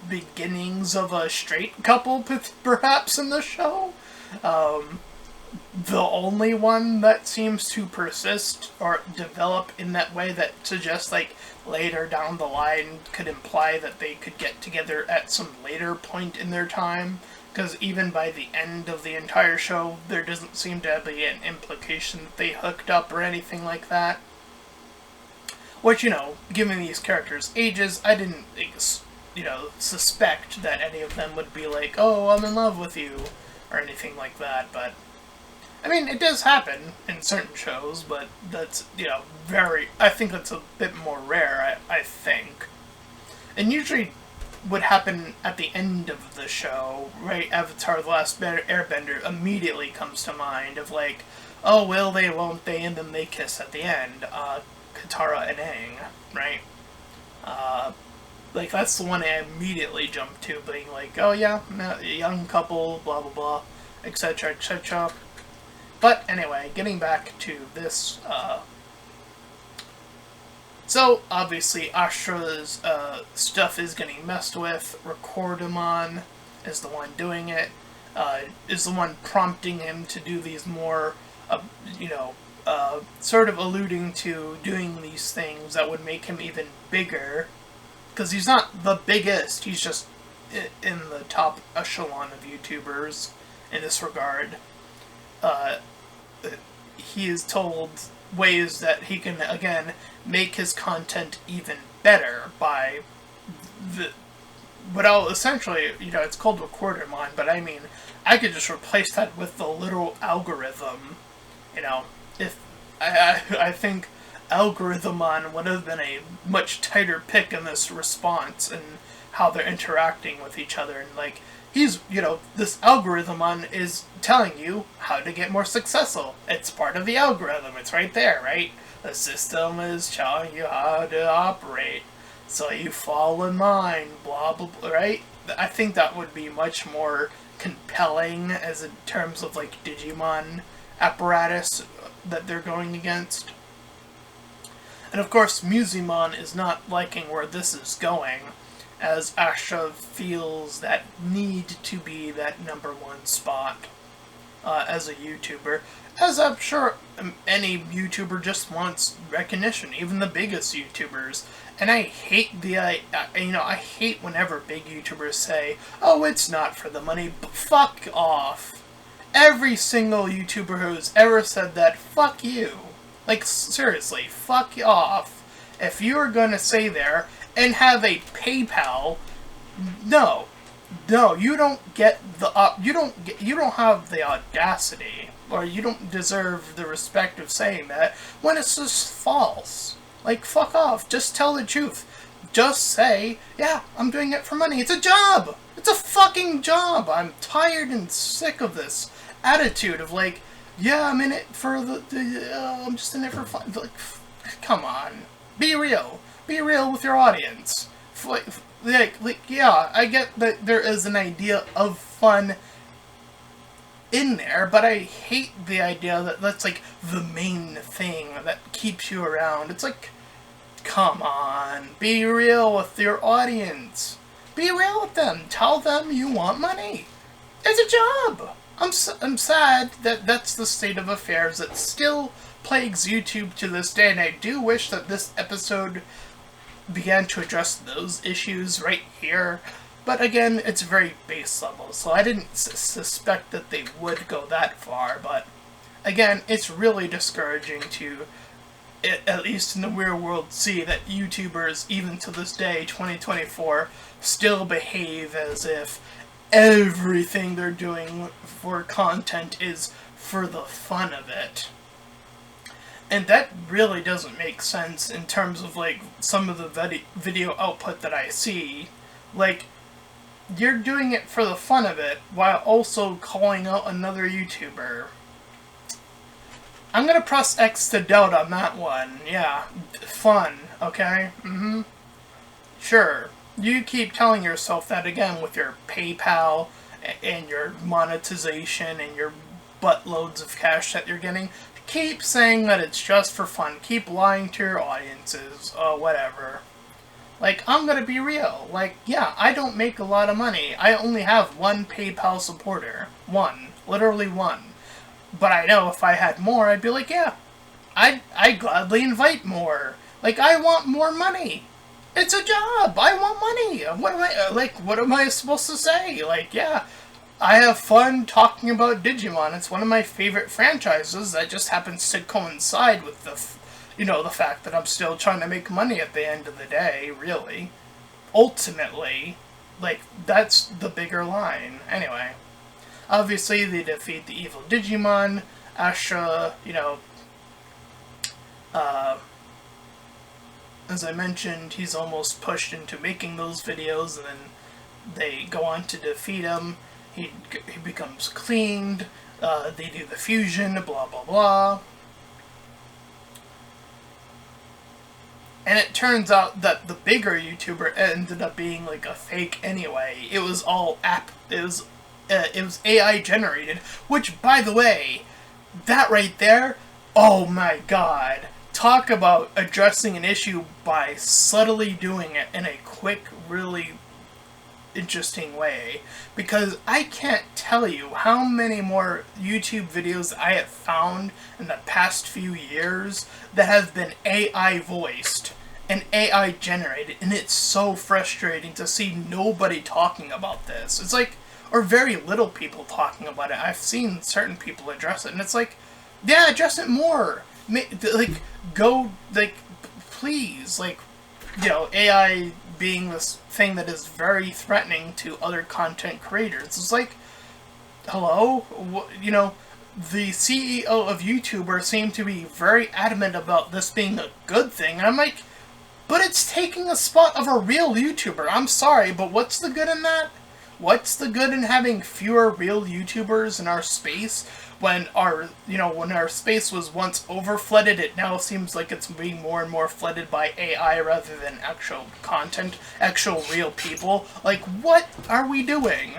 beginnings of a straight couple, perhaps, in the show. The only one that seems to persist or develop in that way that suggests, later down the line could imply that they could get together at some later point in their time, because even by the end of the entire show, there doesn't seem to be an implication that they hooked up or anything like that. Which, given these characters' ages, I didn't, suspect that any of them would be like, oh, I'm in love with you, or anything like that, but I mean, it does happen in certain shows, but that's, I think that's a bit more rare, I think. And usually would happen at the end of the show, right? Avatar The Last Airbender immediately comes to mind of oh, will they, won't they, and then they kiss at the end. Katara and Aang, right? That's the one I immediately jump to, being oh yeah, young couple, blah blah blah, etc, etc. But anyway, getting back to this, so obviously Astra's stuff is getting messed with. Recordamon is the one doing it, is the one prompting him to do these more, sort of alluding to doing these things that would make him even bigger, because he's not the biggest, he's just in the top echelon of YouTubers in this regard. He is told ways that he can, again, make his content even better by but I'll essentially, it's called recorded line, but I mean, I could just replace that with the literal algorithm. If I think Algorithmon would have been a much tighter pick in this response and how they're interacting with each other. And, like, he's, this Algorithmon is telling you how to get more successful. It's part of the algorithm. It's right there, right? The system is telling you how to operate. So you fall in line, blah, blah, blah, right? I think that would be much more compelling as in terms of, like, Digimon apparatus that they're going against. And of course, Musimon is not liking where this is going, as Asha feels that need to be that #1 spot as a YouTuber, as I'm sure any YouTuber just wants recognition, even the biggest YouTubers. And I hate I hate whenever big YouTubers say, "Oh, it's not for the money." Fuck off. Every single YouTuber who's ever said that, fuck you. Like, seriously, fuck off. If you're gonna say there and have a PayPal, no, you don't get the you don't have the audacity, or you don't deserve the respect of saying that when it's just false. Like, fuck off. Just tell the truth. Just say, yeah, I'm doing it for money. It's a job. It's a fucking job. I'm tired and sick of this attitude of, like, yeah, I'm in it for I'm just in it for fun. Like, come on. Be real. Be real with your audience. Yeah, I get that there is an idea of fun in there, but I hate the idea that that's, like, the main thing that keeps you around. It's like, come on. Be real with your audience. Be real with them. Tell them you want money. It's a job. I'm sad that that's the state of affairs that still plagues YouTube to this day, and I do wish that this episode began to address those issues right here. But again, it's very base level, so I didn't suspect that they would go that far. But again, it's really discouraging to, at least in the real world, see that YouTubers, even to this day, 2024, still behave as if everything they're doing for content is for the fun of it. And that really doesn't make sense in terms of, like, some of the video output that I see. Like, you're doing it for the fun of it while also calling out another YouTuber. I'm gonna press X to doubt on that one. Yeah, fun, okay? Sure. You keep telling yourself that again with your PayPal and your monetization and your buttloads of cash that you're getting. Keep saying that it's just for fun. Keep lying to your audiences. Whatever. Like, I'm gonna be real. Like, yeah, I don't make a lot of money. I only have one PayPal supporter. One. Literally one. But I know if I had more, I'd be like, yeah, I'd gladly invite more. Like, I want more money. It's a job. I want money. What am I supposed to say? Like, yeah, I have fun talking about Digimon. It's one of my favorite franchises that just happens to coincide with the fact that I'm still trying to make money at the end of the day, really. Ultimately, like, that's the bigger line. Anyway, obviously they defeat the evil Digimon. Asha, as I mentioned, he's almost pushed into making those videos, and then they go on to defeat him. He becomes cleaned. They do the fusion, blah, blah, blah. And it turns out that the bigger YouTuber ended up being, like, a fake anyway. It was all it was AI generated, which, by the way, that right there, oh my god. Talk about addressing an issue by subtly doing it in a quick, really interesting way, because I can't tell you how many more YouTube videos I have found in the past few years that have been AI voiced and AI generated, and it's so frustrating to see nobody talking about this. It's like, or very little people talking about it. I've seen certain people address it, and it's like, yeah, address it more. Like, go, like, please, like, you know, AI being this thing that is very threatening to other content creators. It's like, hello? You know, the CEO of YouTuber seemed to be very adamant about this being a good thing, and I'm like, but it's taking a spot of a real YouTuber. I'm sorry, but what's the good in that? What's the good in having fewer real YouTubers in our space when our space was once overflooded? It now seems like it's being more and more flooded by AI rather than actual content, actual real people. Like, what are we doing?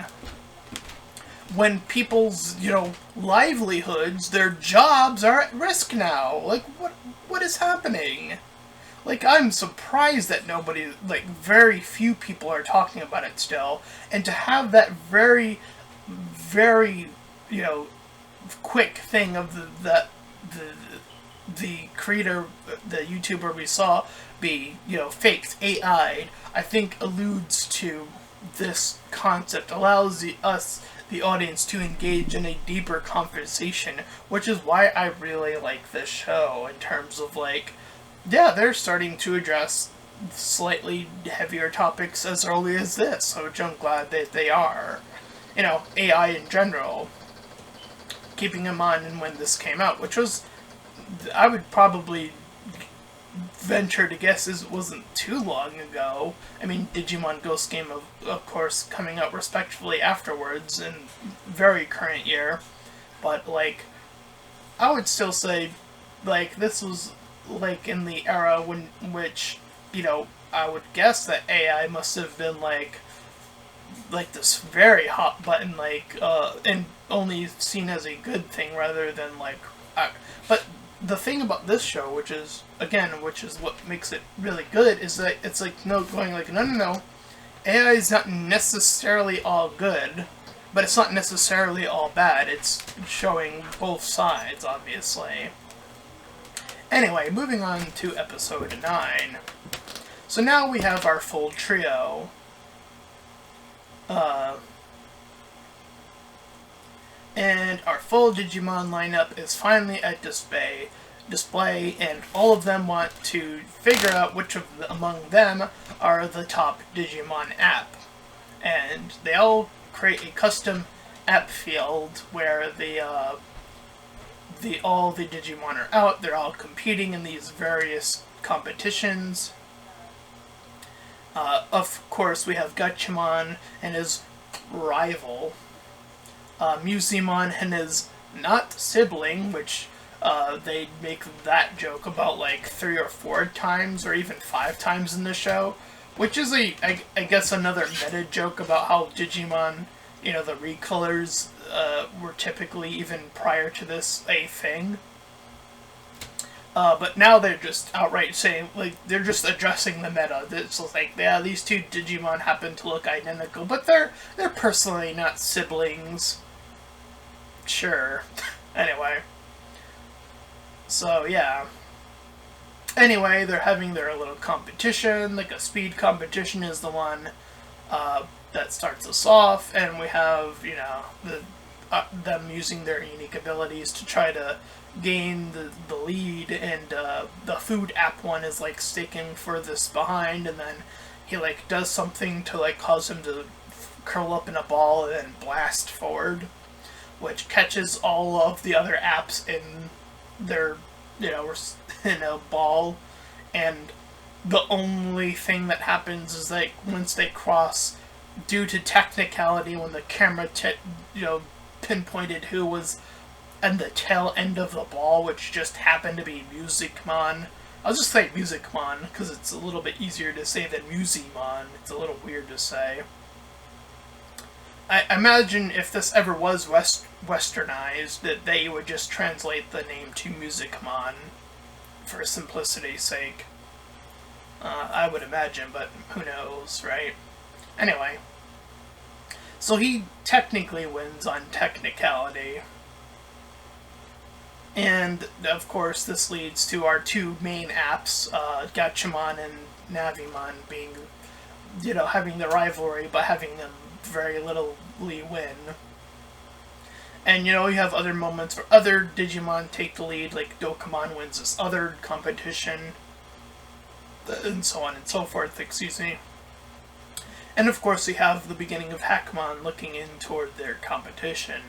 When people's, livelihoods, their jobs are at risk now. Like, what is happening? Like, I'm surprised that nobody, like, very few people are talking about it still. And to have that very, very, quick thing of the creator, the YouTuber we saw, be, faked, AI'd, I think alludes to this concept, allows the audience, to engage in a deeper conversation, which is why I really like this show in terms of, like, yeah, they're starting to address slightly heavier topics as early as this, which I'm glad that they are. AI in general, keeping in mind when this came out, which was, I would probably venture to guess, it wasn't too long ago. I mean, Digimon Ghost Game, of course, coming out respectively afterwards in very current year, but, like, I would still say, like, this was, like, in the era which, I would guess that AI must have been, like this very hot button, and only seen as a good thing rather than, like, but the thing about this show, which is what makes it really good, is that it's, like, no, AI is not necessarily all good, but it's not necessarily all bad. It's showing both sides, obviously. Anyway, moving on to episode 9. So now we have our full trio. And our full Digimon lineup is finally at display, and all of them want to figure out which among them are the top Digimon app. And they all create a custom app field where all the Digimon are out. They're all competing in these various competitions. Of course, we have Gatchimon and his rival, Musimon and his not sibling, which they make that joke about, like, 3 or 4 times, or even 5 times in the show, which is I guess another meta joke about how Digimon, the recolors were typically, even prior to this, a thing. But now they're just outright saying, like, they're just addressing the meta. It's like, yeah, these two Digimon happen to look identical, but they're personally not siblings. Sure. Anyway. So, yeah. Anyway, they're having their little competition. Like, a speed competition is the one that starts us off, and we have, them using their unique abilities to try to gain the lead, and the food app one is, like, staking furthest behind, and then he, like, does something to, like, cause him to curl up in a ball and then blast forward, which catches all of the other apps in their, in a ball, and the only thing that happens is, like, once they cross, due to technicality, when the camera pinpointed who was and the tail end of the ball, which just happened to be Musicmon. I'll just say Musicmon, because it's a little bit easier to say than Musimon. It's a little weird to say. I imagine if this ever was westernized, that they would just translate the name to Musicmon, for simplicity's sake. I would imagine, but who knows, right? Anyway. So he technically wins on technicality. And, of course, this leads to our two main apps, Gatchaman and Navimon, being, having the rivalry, but having them very little win. And, you have other moments where other Digimon take the lead, like Dokamon wins this other competition, and so on and so forth, excuse me. And, of course, we have the beginning of Hackmon looking in toward their competition.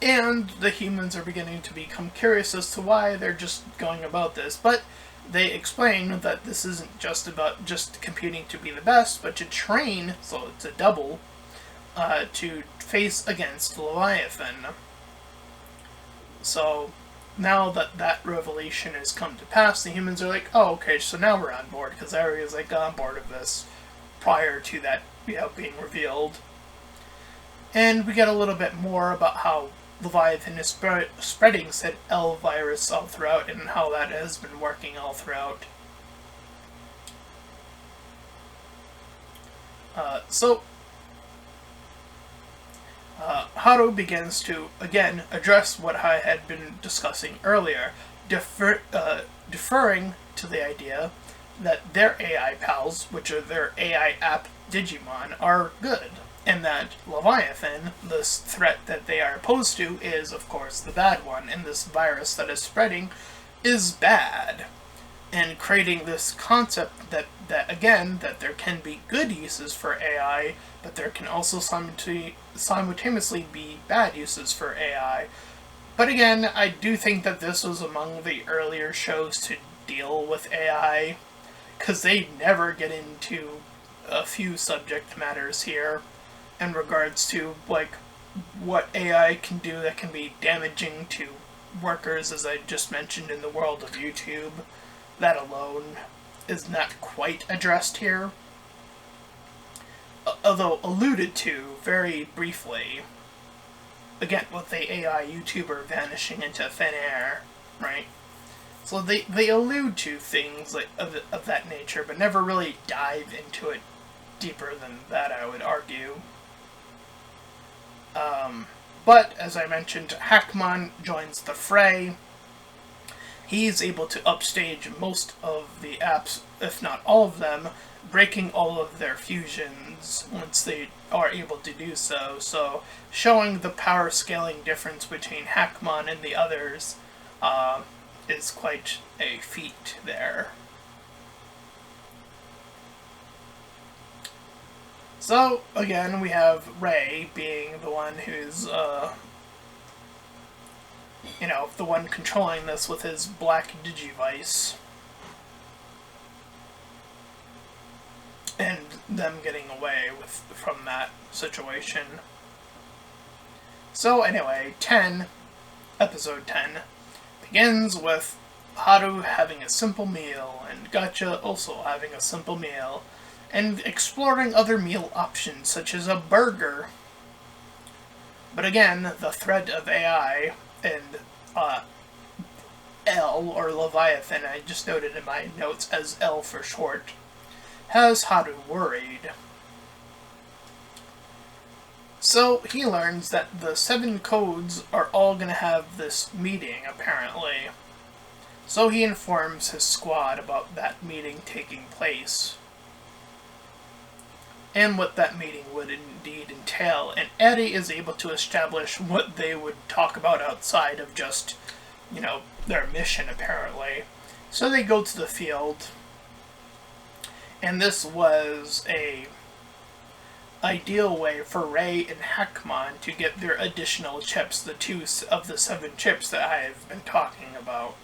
And the humans are beginning to become curious as to why they're just going about this. But they explain that this isn't just about just competing to be the best, but to train, so it's a double, to face against Leviathan. So now that that revelation has come to pass, the humans are like, oh, okay, so now we're on board, because everybody's like on board of this prior to that being revealed. And we get a little bit more about how Leviathan is spreading said L virus all throughout, and how that has been working all throughout. Haru begins to, again, address what I had been discussing earlier, deferring to the idea that their AI pals, which are their AI app Digimon, are good. And that Leviathan, this threat that they are opposed to, is, of course, the bad one, and this virus that is spreading is bad. And creating this concept that there can be good uses for AI, but there can also simultaneously be bad uses for AI. But again, I do think that this was among the earlier shows to deal with AI, because they never get into a few subject matters here in regards to, like, what AI can do that can be damaging to workers, as I just mentioned in the world of YouTube. That alone is not quite addressed here, although alluded to very briefly. Again, with the AI YouTuber vanishing into thin air, right? So they allude to things like of that nature, but never really dive into it deeper than that, I would argue. But, as I mentioned, Hackmon joins the fray. He's able to upstage most of the apps, if not all of them, breaking all of their fusions once they are able to do so. So, showing the power scaling difference between Hackmon and the others is quite a feat there. So, again, we have Ray being the one who's, the one controlling this with his black digivice. And them getting away from that situation. So, anyway, episode 10, begins with Haru having a simple meal, and Gotcha also having a simple meal, and exploring other meal options, such as a burger. But again, the threat of AI and L, or Leviathan, I just noted in my notes as L for short, has Haru worried. So he learns that the 7 codes are all going to have this meeting, apparently. So he informs his squad about that meeting taking place, and what that meeting would indeed entail, and Eddie is able to establish what they would talk about outside of just, their mission, apparently. So they go to the field, and this was a ideal way for Ray and Hackmon to get their additional chips, the 2 of the 7 chips that I have been talking about.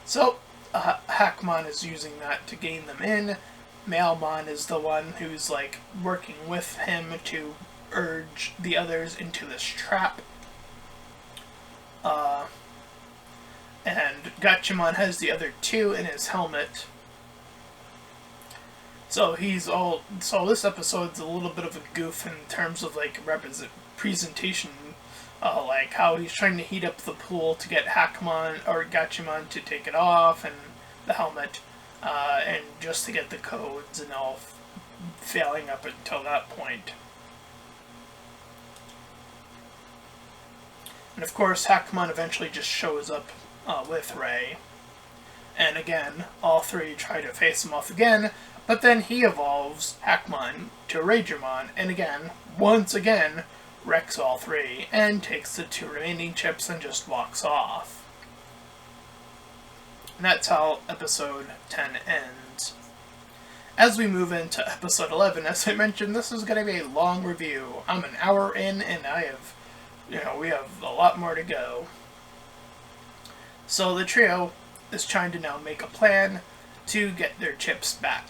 So, Hackmon is using that to gain them in. Mailmon is the one who's, working with him to urge the others into this trap. And Gatchaman has the other 2 in his helmet. So so this episode's a little bit of a goof in terms of, presentation. How he's trying to heat up the pool to get Hackmon, or Gatchaman, to take it off, and the helmet. And just to get the codes and all failing up until that point. And of course, Hackmon eventually just shows up with Ray. And again, all three try to face him off again, but then he evolves Hackmon to Ragermon, and again, once again, wrecks all three, and takes the 2 remaining chips and just walks off. And that's how episode 10 ends. As we move into episode 11, as I mentioned, this is going to be a long review. I'm an hour in, and we have a lot more to go. So the trio is trying to now make a plan to get their chips back,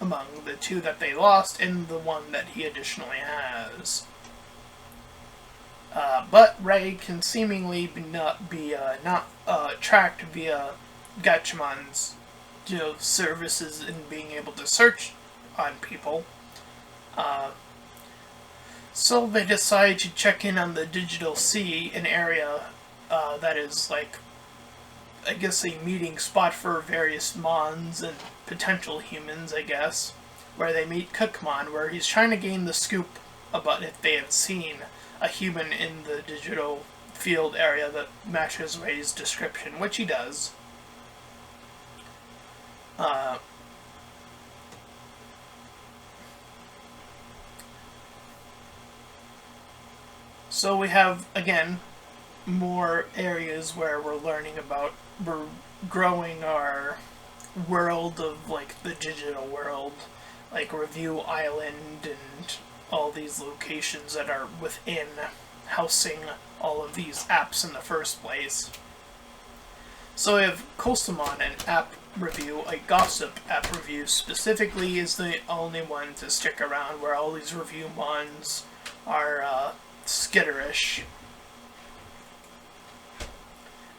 among the 2 that they lost and the 1 that he additionally has. But Ray can seemingly not be tracked via Gatchamon's services in being able to search on people. So they decide to check in on the Digital Sea, an area that is like, I guess, a meeting spot for various Mons and potential humans, I guess, where they meet Cookmon, where he's trying to gain the scoop about if they have seen a human in the digital field area that matches Ray's description, which he does. So we have, again, more areas where we're growing our world of, like, the digital world, like Review Island and all these locations that are within housing all of these apps in the first place. So we have Kosamon, an app review, a gossip app review specifically, is the only one to stick around, where all these review mons are skitterish.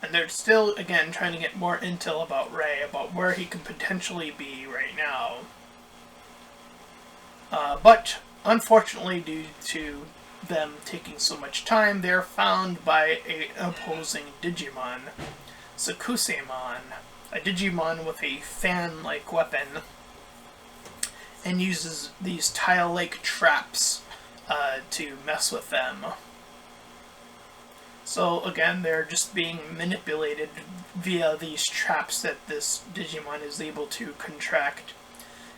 And they're still, again, trying to get more intel about Ray, about where he could potentially be right now. But, unfortunately, due to them taking so much time, they're found by an opposing Digimon, Sakuseimon, a Digimon with a fan-like weapon, and uses these tile-like traps to mess with them. So again, they're just being manipulated via these traps that this Digimon is able to contract.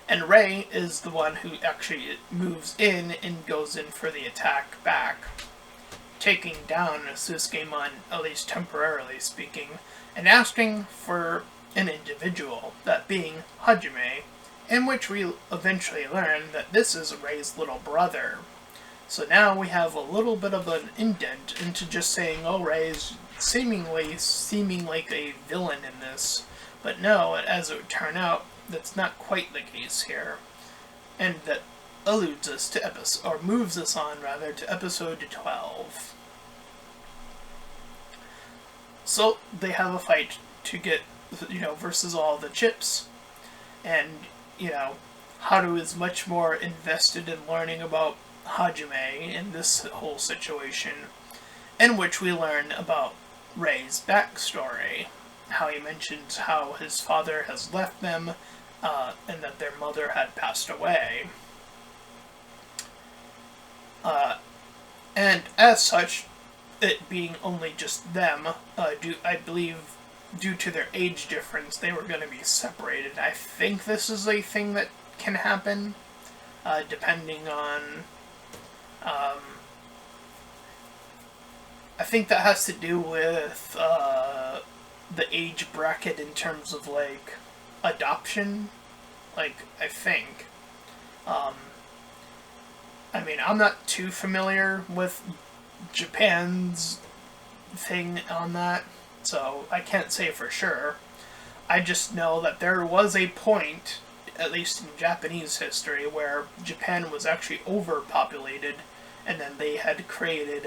And Ray is the one who actually moves in and goes in for the attack back, taking down Susukeimon, at least temporarily speaking, and asking for an individual, that being Hajime, in which we eventually learn that this is Ray's little brother. So now we have a little bit of an indent into just saying, oh, Ray is seeming like a villain in this. But no, as it would turn out, that's not quite the case here. And that alludes us to moves us on, rather, to episode 12. So they have a fight to get, versus all the chips. And, Haru is much more invested in learning about Hajime in this whole situation, in which we learn about Ray's backstory. How he mentions how his father has left them, and that their mother had passed away. And as such, it being only just them, I believe due to their age difference, they were going to be separated. I think this is a thing that can happen, depending on... I think that has to do with the age bracket in terms of, like, adoption. I think. I'm not too familiar with Japan's thing on that, so I can't say for sure. I just know that there was a point, at least in Japanese history, where Japan was actually overpopulated, and then they had created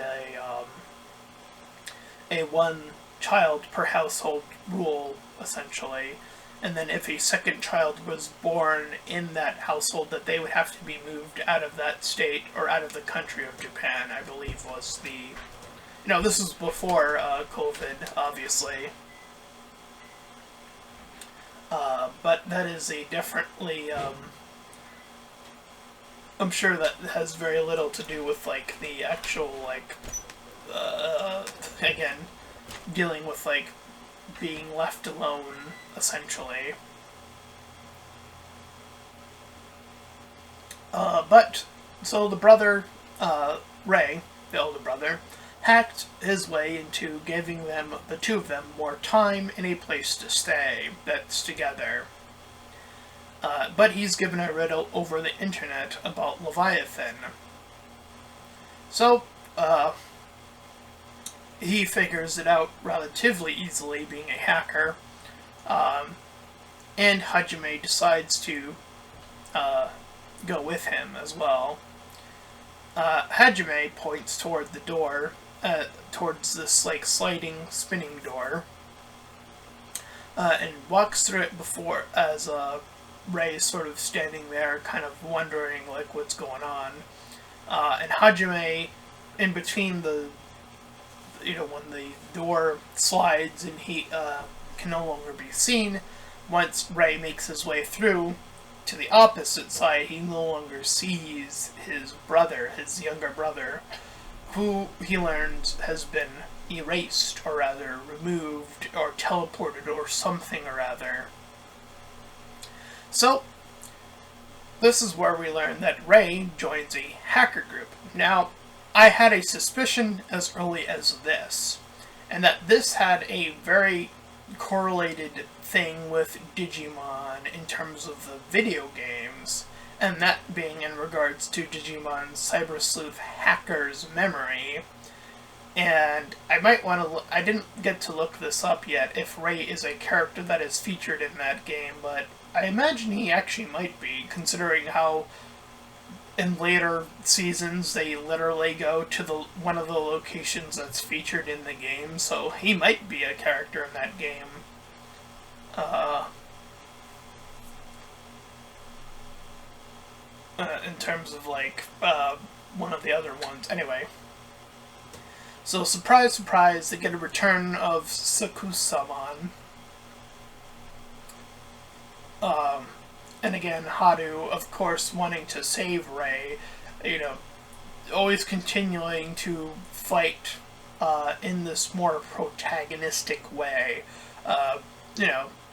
a one child per household rule, essentially. And then if a second child was born in that household, that they would have to be moved out of that state, or out of the country of Japan, I believe was the... this is before COVID, obviously. But that is a definitely I'm sure that has very little to do with, like, the actual, like, again, dealing with, like, being left alone, essentially. But, so the brother, Ray, the older brother, hacked his way into giving them, the two of them, more time and a place to stay that's together. But he's given a riddle over the internet about Leviathan. So, he figures it out relatively easily, being a hacker, and Hajime decides to go with him as well. Hajime points toward the door, towards this, like, sliding, spinning door, and walks through it before, as Ray's sort of standing there, kind of wondering, like, what's going on. And Hajime, in between the, when the door slides and he can no longer be seen, once Ray makes his way through to the opposite side, he no longer sees his brother, his younger brother, who he learns has been erased, or rather removed, or teleported, or something or other. So, this is where we learn that Ray joins a hacker group. Now, I had a suspicion as early as this, and that this had a very correlated thing with Digimon in terms of the video games, and that being in regards to Digimon's Cyber Sleuth hacker's memory. And I might want to I didn't get to look this up yet, if Ray is a character that is featured in that game, but I imagine he actually might be, considering how in later seasons they literally go to one of the locations that's featured in the game, so he might be a character in that game. In terms of, like, one of the other ones. Anyway. So, surprise, surprise, they get a return of Sakusaman. And again, Haru, of course, wanting to save Ray, always continuing to fight in this more protagonistic way,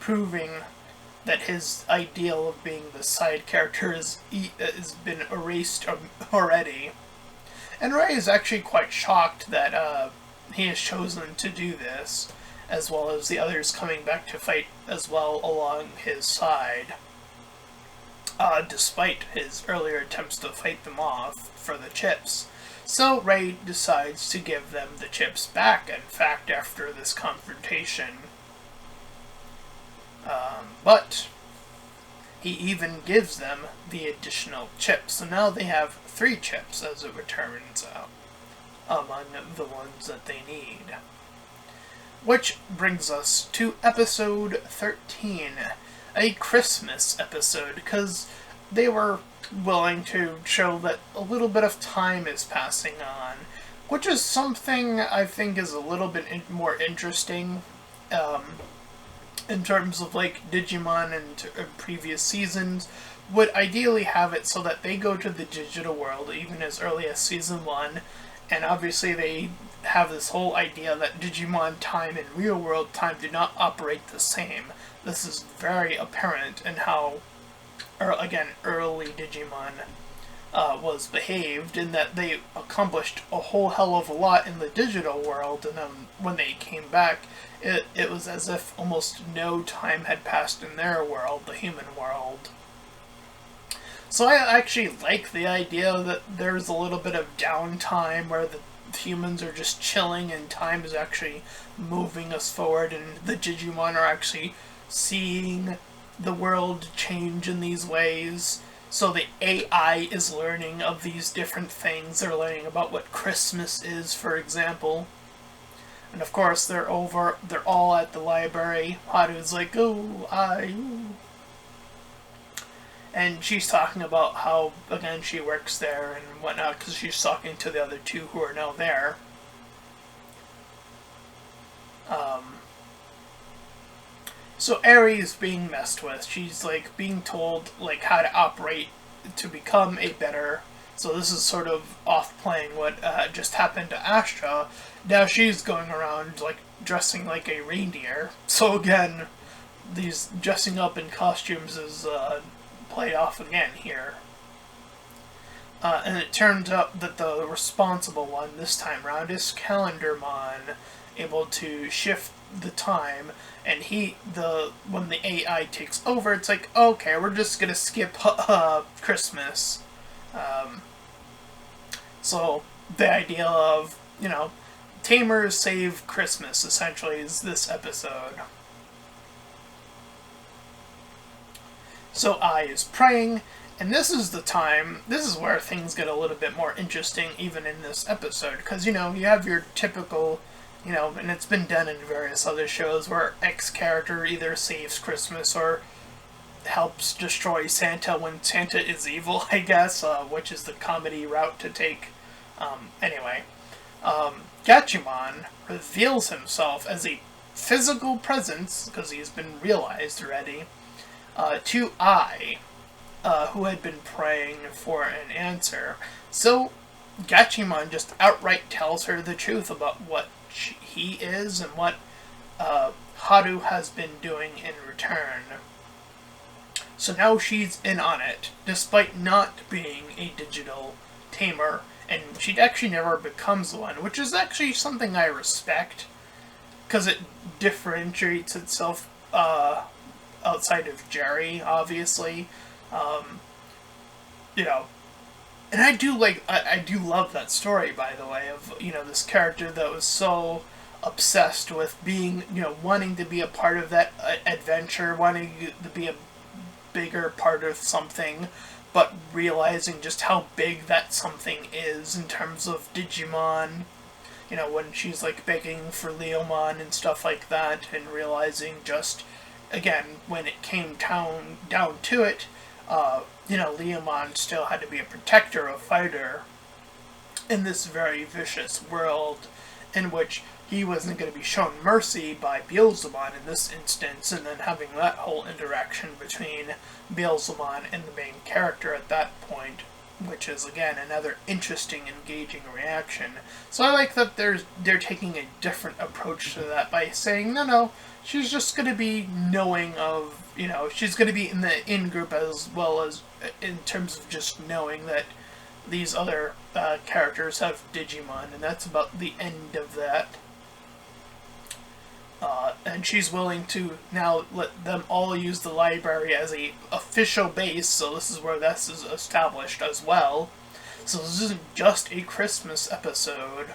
proving that his ideal of being the side character has been erased already. And Ray is actually quite shocked that he has chosen to do this, as well as the others coming back to fight as well along his side, despite his earlier attempts to fight them off for the chips. So Ray decides to give them the chips back, in fact, after this confrontation. But he even gives them the additional chips, so now they have 3 chips, as it turns out, among the ones that they need. Which brings us to episode 13, a Christmas episode, because they were willing to show that a little bit of time is passing on, which is something I think is a little bit more interesting, in terms of, like, Digimon and previous seasons would ideally have it so that they go to the digital world even as early as season 1, and obviously they have this whole idea that Digimon time and real world time do not operate the same. This is very apparent in how, early Digimon was behaved, in that they accomplished a whole hell of a lot in the digital world, and then when they came back, it was as if almost no time had passed in their world, the human world. So I actually like the idea that there's a little bit of downtime where the humans are just chilling and time is actually moving us forward, and the Digimon are actually seeing the world change in these ways. So the AI is learning of these different things. They're learning about what Christmas is, for example. And of course, they're all at the library. Haru's like, oh, and she's talking about how, again, she works there and whatnot, because she's talking to the other 2 who are now there. So Aries being messed with. She's, like, being told, like, how to operate to become a better. So this is sort of off-playing what just happened to Astra. Now she's going around like dressing like a reindeer. So again, these dressing up in costumes is played off again here. And it turns out that the responsible one this time around is Calendarmon, able to shift the time, and when the AI takes over, it's like, okay, we're just gonna skip Christmas. So the idea of, Tamers save Christmas, essentially, is this episode. So I is praying, and this is where things get a little bit more interesting even in this episode, because, you have your typical, and it's been done in various other shows where X character either saves Christmas or helps destroy Santa when Santa is evil, I guess, which is the comedy route to take. Anyway, Gachimon reveals himself as a physical presence, because he's been realized already, to I, who had been praying for an answer. So Gachimon just outright tells her the truth about what he is and what Haru has been doing in return. So now she's in on it, despite not being a digital tamer, and she actually never becomes one, which is actually something I respect, because it differentiates itself outside of Jerry, obviously. And I do love that story, by the way, of, this character that was so obsessed with being, wanting to be a part of that adventure, wanting to be a bigger part of something, but realizing just how big that something is in terms of Digimon. When she's, like, begging for Leomon and stuff like that, and realizing just, again, when it came down to it, Leomon still had to be a protector, a fighter, in this very vicious world in which he wasn't going to be shown mercy by Beelzebub in this instance, and then having that whole interaction between Beelzebub and the main character at that point, which is, again, another interesting, engaging reaction. So I like that they're taking a different approach to that by saying, no, she's just going to be knowing of, she's going to be in the in-group as well as in terms of just knowing that these other characters have Digimon, and that's about the end of that. And she's willing to now let them all use the library as a official base, so this is where this is established as well. So this isn't just a Christmas episode.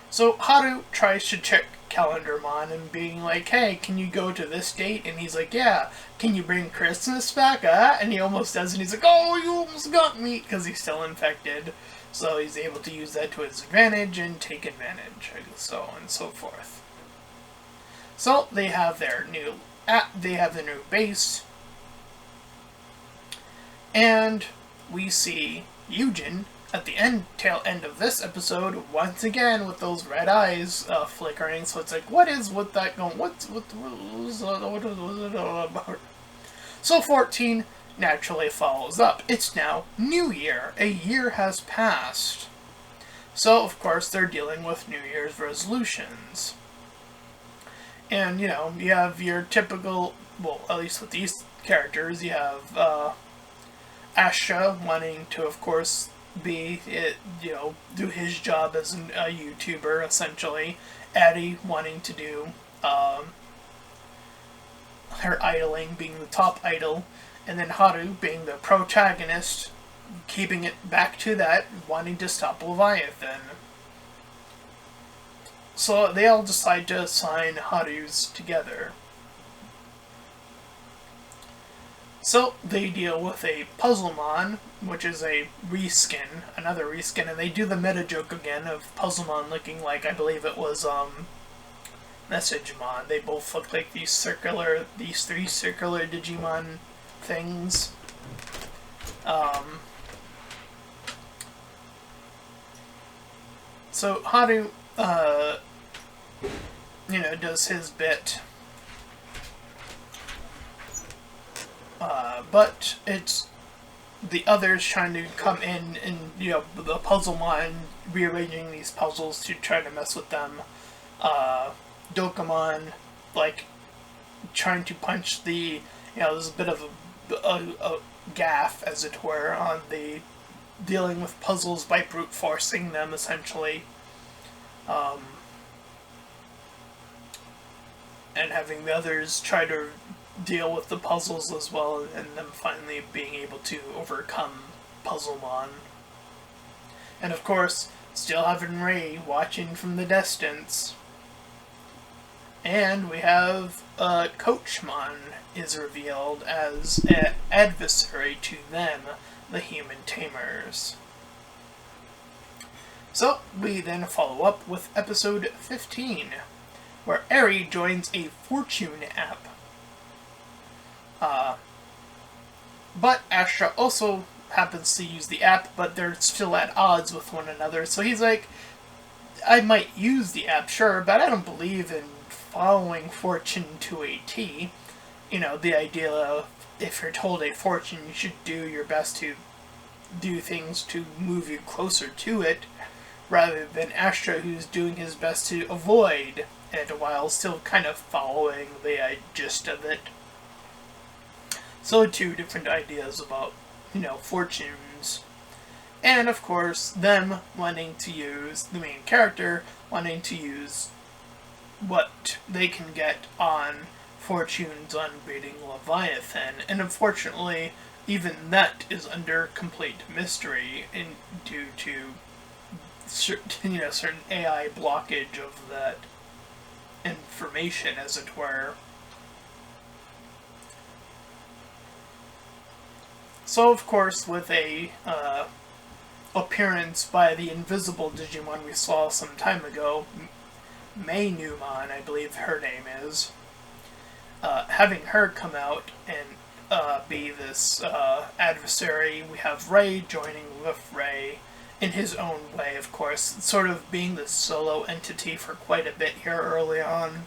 So Haru tries to check Calendarmon and being like, hey, can you go to this date? And he's like, yeah. Can you bring Christmas back? And he almost does, and he's like, oh, you almost got me, because he's still infected. So he's able to use that to his advantage and take advantage, so on and so forth. So they have their new base, and we see Eugen at the tail end of this episode once again with those red eyes flickering. So it's like, what is with that going? What was it all about? So 14 naturally follows up. It's now New Year. A year has passed. So, of course, they're dealing with New Year's resolutions. And, you have your typical, well, at least with these characters, you have Asha wanting to, of course, do his job as a YouTuber, essentially. Addie wanting to do her idling, being the top idol. And then Haru being the protagonist, keeping it back to that, wanting to stop Leviathan. So they all decide to assign Harus together. So they deal with a Puzzlemon, which is a reskin, another reskin, and they do the meta joke again of Puzzlemon looking like, I believe it was, Messagemon. They both look like these three circular Digimon things. So Haru, does his bit But it's the others trying to come in and, the Puzzlemon rearranging these puzzles to try to mess with them. Dokemon, like, trying to punch there's a bit of a gaff, as it were, on the dealing with puzzles by brute forcing them, essentially. And having the others try to deal with the puzzles as well, and them finally being able to overcome Puzzlemon. And of course, still having Ray watching from the distance. And we have Coachmon is revealed as an adversary to them, the Human Tamers. So, we then follow up with episode 15, where Eri joins a fortune app. But Astra also happens to use the app, but they're still at odds with one another, so he's like, I might use the app, sure, but I don't believe in following fortune to a T. The idea of, if you're told a fortune, you should do your best to do things to move you closer to it, rather than Astra, who's doing his best to avoid it while still kind of following the gist of it. So two different ideas about, fortunes. And of course, them wanting to use, the main character, wanting to use what they can get on fortunes on beating Leviathan. And unfortunately, even that is under complete mystery due to certain AI blockage of that information, as it were. So, of course, with a appearance by the invisible Digimon we saw some time ago, Maynumon, I believe her name is, having her come out and be this adversary, we have Ray joining with Ray in his own way, of course, sort of being this solo entity for quite a bit here early on.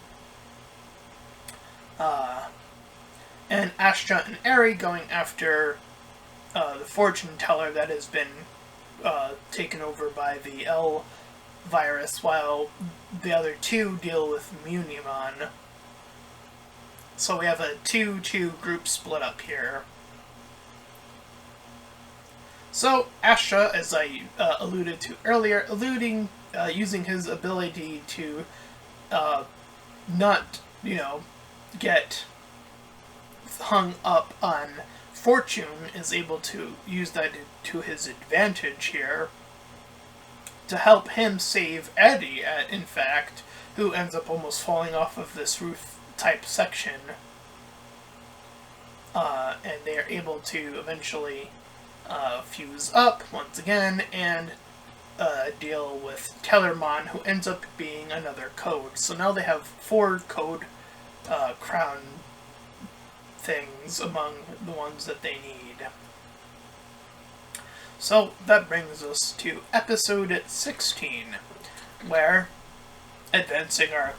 And Astra and Eri going after the fortune teller that has been taken over by the L virus, while the other two deal with Munimon. So we have a 2-2 group split up here. So Astra, as I alluded to earlier, using his ability to not, get hung up on fortune, is able to use that to his advantage here to help him save Eddie, in fact, who ends up almost falling off of this roof-type section. And they are able to eventually fuse up once again and deal with Tellermon, who ends up being another code. So now they have 4 code crown things among the ones that they need. So that brings us to episode 16, where, advancing our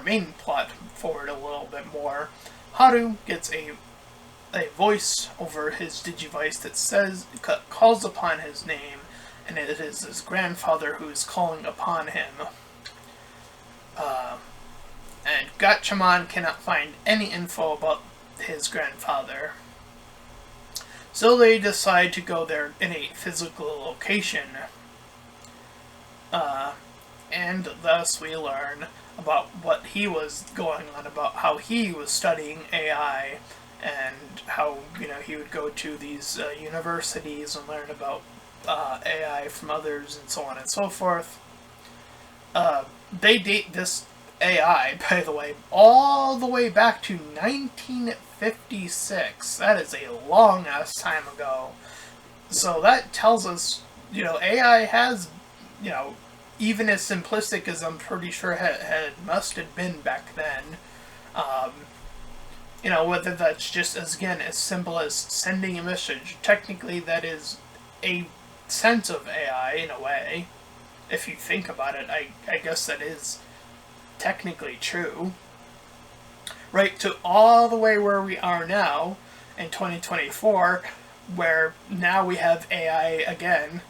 main plot forward a little bit more, Haru gets a voice over his Digivice that calls upon his name, and it is his grandfather who is calling upon him. And Gatchaman cannot find any info about his grandfather. So they decide to go there in a physical location. And thus we learn about what he was going on, about how he was studying AI, and how, he would go to these universities and learn about AI from others, and so on and so forth. They date this AI, by the way, all the way back to 1956. That is a long-ass time ago. So that tells us, AI has, even as simplistic as I'm pretty sure it must have been back then, whether that's just, as simple as sending a message. Technically, that is a sense of AI, in a way. If you think about it, I guess that is technically true. right to all the way where we are now in 2024, where now we have AI again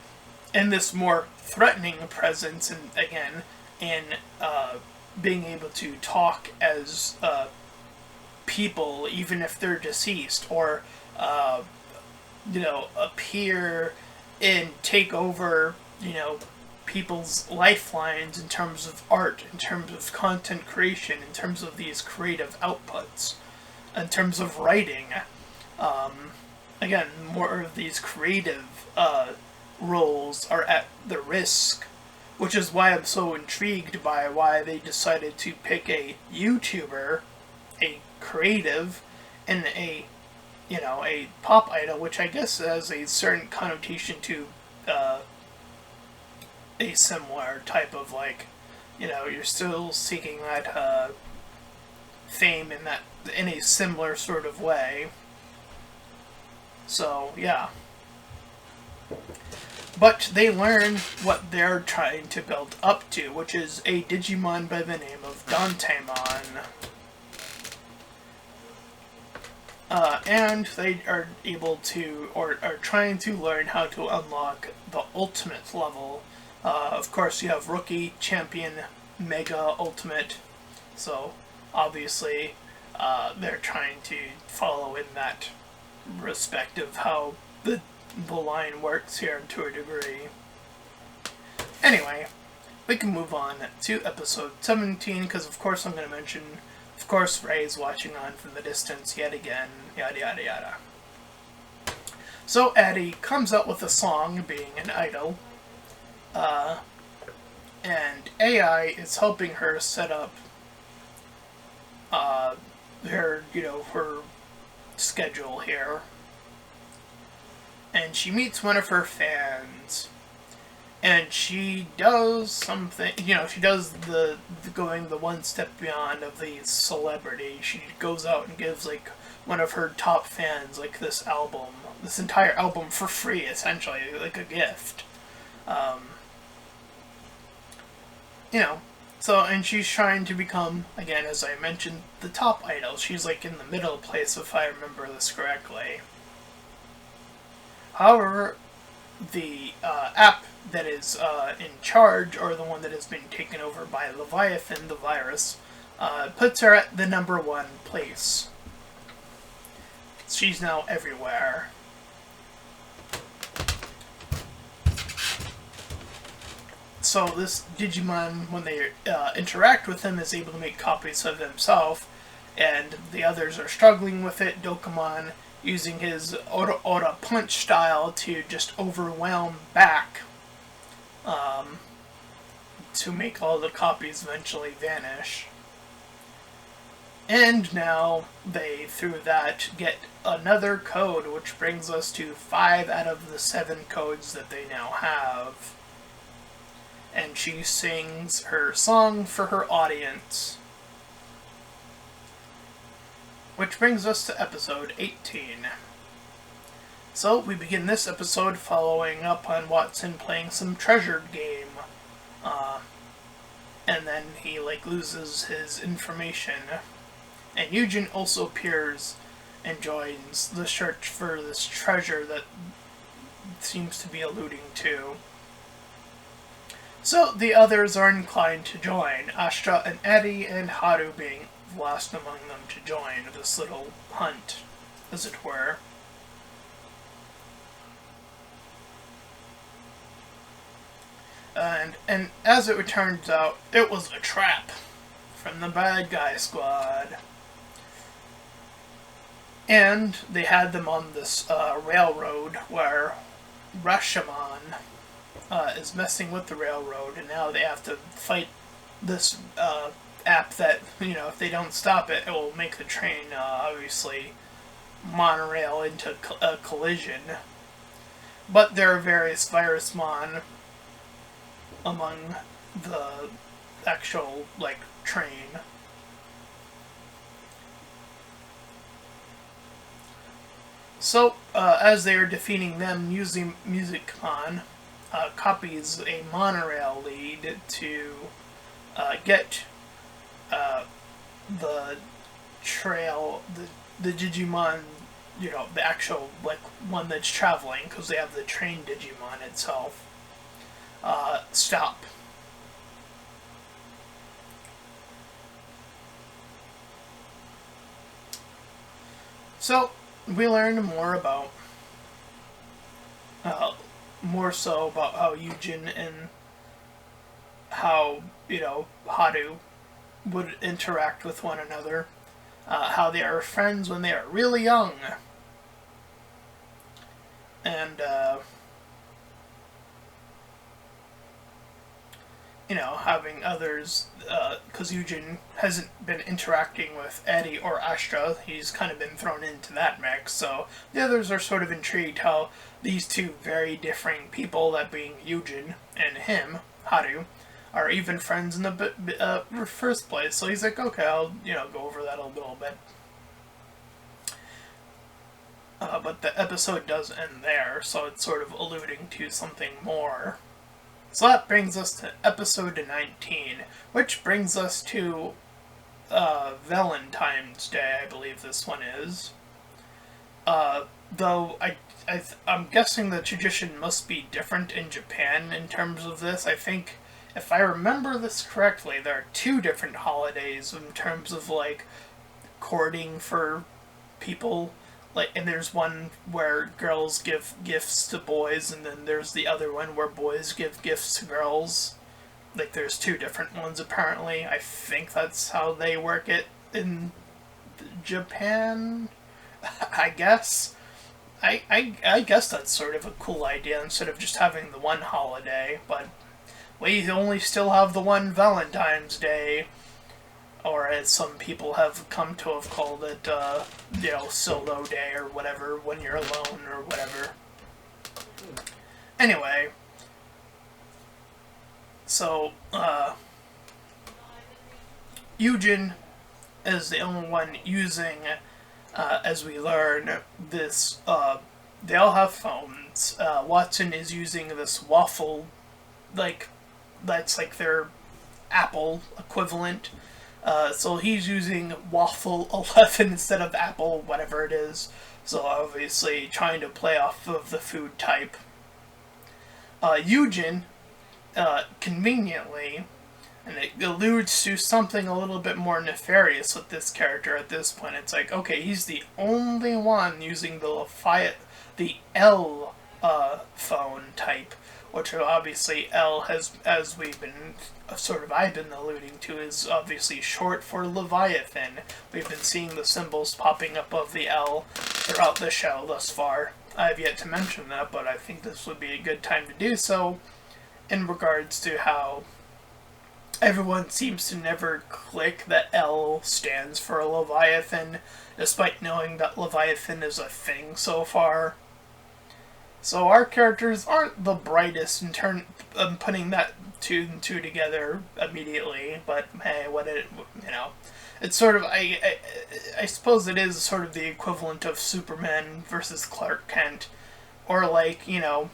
in this more threatening presence, and again in being able to talk as people, even if they're deceased, or appear and take over, people's lifelines in terms of art, in terms of content creation, in terms of these creative outputs, in terms of writing. Again, more of these creative roles are at the risk, which is why I'm so intrigued by why they decided to pick a YouTuber, a creative, and a pop idol, which I guess has a certain connotation to a similar type of, like, you're still seeking that fame in a similar sort of way. So yeah. But they learn what they're trying to build up to, which is a Digimon by the name of Dantemon. And they are able to, or are trying to learn how to unlock the ultimate level. Of course, you have Rookie, Champion, Mega, Ultimate. So, obviously, they're trying to follow in that respective how the line works here to a degree. Anyway, we can move on to episode 17, because of course I'm going to mention, of course, Ray's watching on from the distance yet again, yada yada yada. So Addie comes out with a song, being an idol, and AI is helping her set up her schedule here. And she meets one of her fans, and she does something, she does the going the one step beyond of the celebrity. She goes out and gives, like, one of her top fans, like, this entire album for free, essentially, like a gift. So, and she's trying to become, again, as I mentioned, the top idol. She's, like, in the middle place, if I remember this correctly. However, the app that is in charge, or the one that has been taken over by Leviathan, the virus, puts her at the number 1 place. She's now everywhere. So this Digimon, when they interact with him, is able to make copies of himself, and the others are struggling with it. Dokemon using his Ora punch style to just overwhelm back, to make all the copies eventually vanish. And now they, through that, get another code, which brings us to 5 out of the 7 codes that they now have. And she sings her song for her audience. Which brings us to episode 18. So, we begin this episode following up on Watson playing some treasured game. And then he, loses his information. And Eugen also appears and joins the search for this treasure that seems to be alluding to. So, the others are inclined to join, Astra and Eddie and Haru being last among them to join this little hunt, as it were. And as it turns out, it was a trap from the bad guy squad. And they had them on this railroad where Rashomon is messing with the railroad, and now they have to fight this app that, if they don't stop it, it will make the train, obviously, monorail into a collision. But there are various virusmon among the actual, train. So, as they are defeating them, Musicmon copies a monorail lead to get the trail, the Digimon, the actual, like, one that's traveling, because they have the trained Digimon itself, stop. So, we learned more so about how Yujin and how, Haru would interact with one another, how they are friends when they are really young, and having others, because Eugen hasn't been interacting with Eddie or Astra, he's kind of been thrown into that mix, so the others are sort of intrigued how these two very differing people, that being Eugen and him, Haru, are even friends in the first place. So he's like, okay, I'll go over that a little bit. But the episode does end there, so it's sort of alluding to something more. So that brings us to episode 19, which brings us to Valentine's Day, I believe this one is. Though I'm guessing the tradition must be different in Japan in terms of this. I think, if I remember this correctly, there are two different holidays in terms of, like, courting for people. Like, and there's one where girls give gifts to boys, and then there's the other one where boys give gifts to girls. Like, there's two different ones, apparently. I think that's how they work it in Japan, I guess. I guess that's sort of a cool idea, instead of just having the one holiday, but we only still have the one Valentine's Day, or as some people have come to have called it, solo day or whatever, when you're alone or whatever. Anyway, so, Eugen is the only one using, as we learn, this, they all have phones. Watson is using this waffle, like, that's like their Apple equivalent. So he's using Waffle 11 instead of Apple, whatever it is. So obviously trying to play off of the food type. Eugen, conveniently, and it alludes to something a little bit more nefarious with this character at this point. It's like, okay, he's the only one using the L phone type, which obviously L has, as we've been I've been alluding to, is obviously short for Leviathan. We've been seeing the symbols popping up of the L throughout the show thus far. I have yet to mention that, but I think this would be a good time to do so, in regards to how everyone seems to never click that L stands for Leviathan, despite knowing that Leviathan is a thing so far. So our characters aren't the brightest in putting that two and two together immediately, but hey, it's sort of, I suppose it is sort of the equivalent of Superman versus Clark Kent, or like, in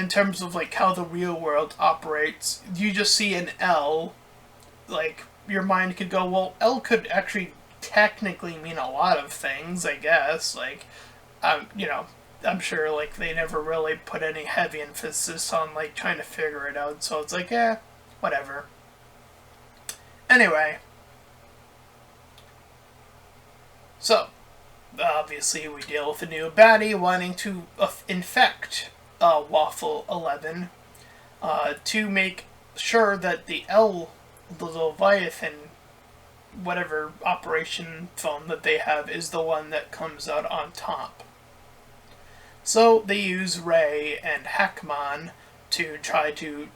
terms of like how the real world operates, you just see an L, like, your mind could go, well, L could actually technically mean a lot of things, I guess, like, I'm sure, like, they never really put any heavy emphasis on, like, trying to figure it out, so it's like, whatever. Anyway. So, obviously we deal with a new baddie wanting to infect Waffle 11 to make sure that the Leviathan, whatever operation phone that they have, is the one that comes out on top. So they use Ray and Hackman to try to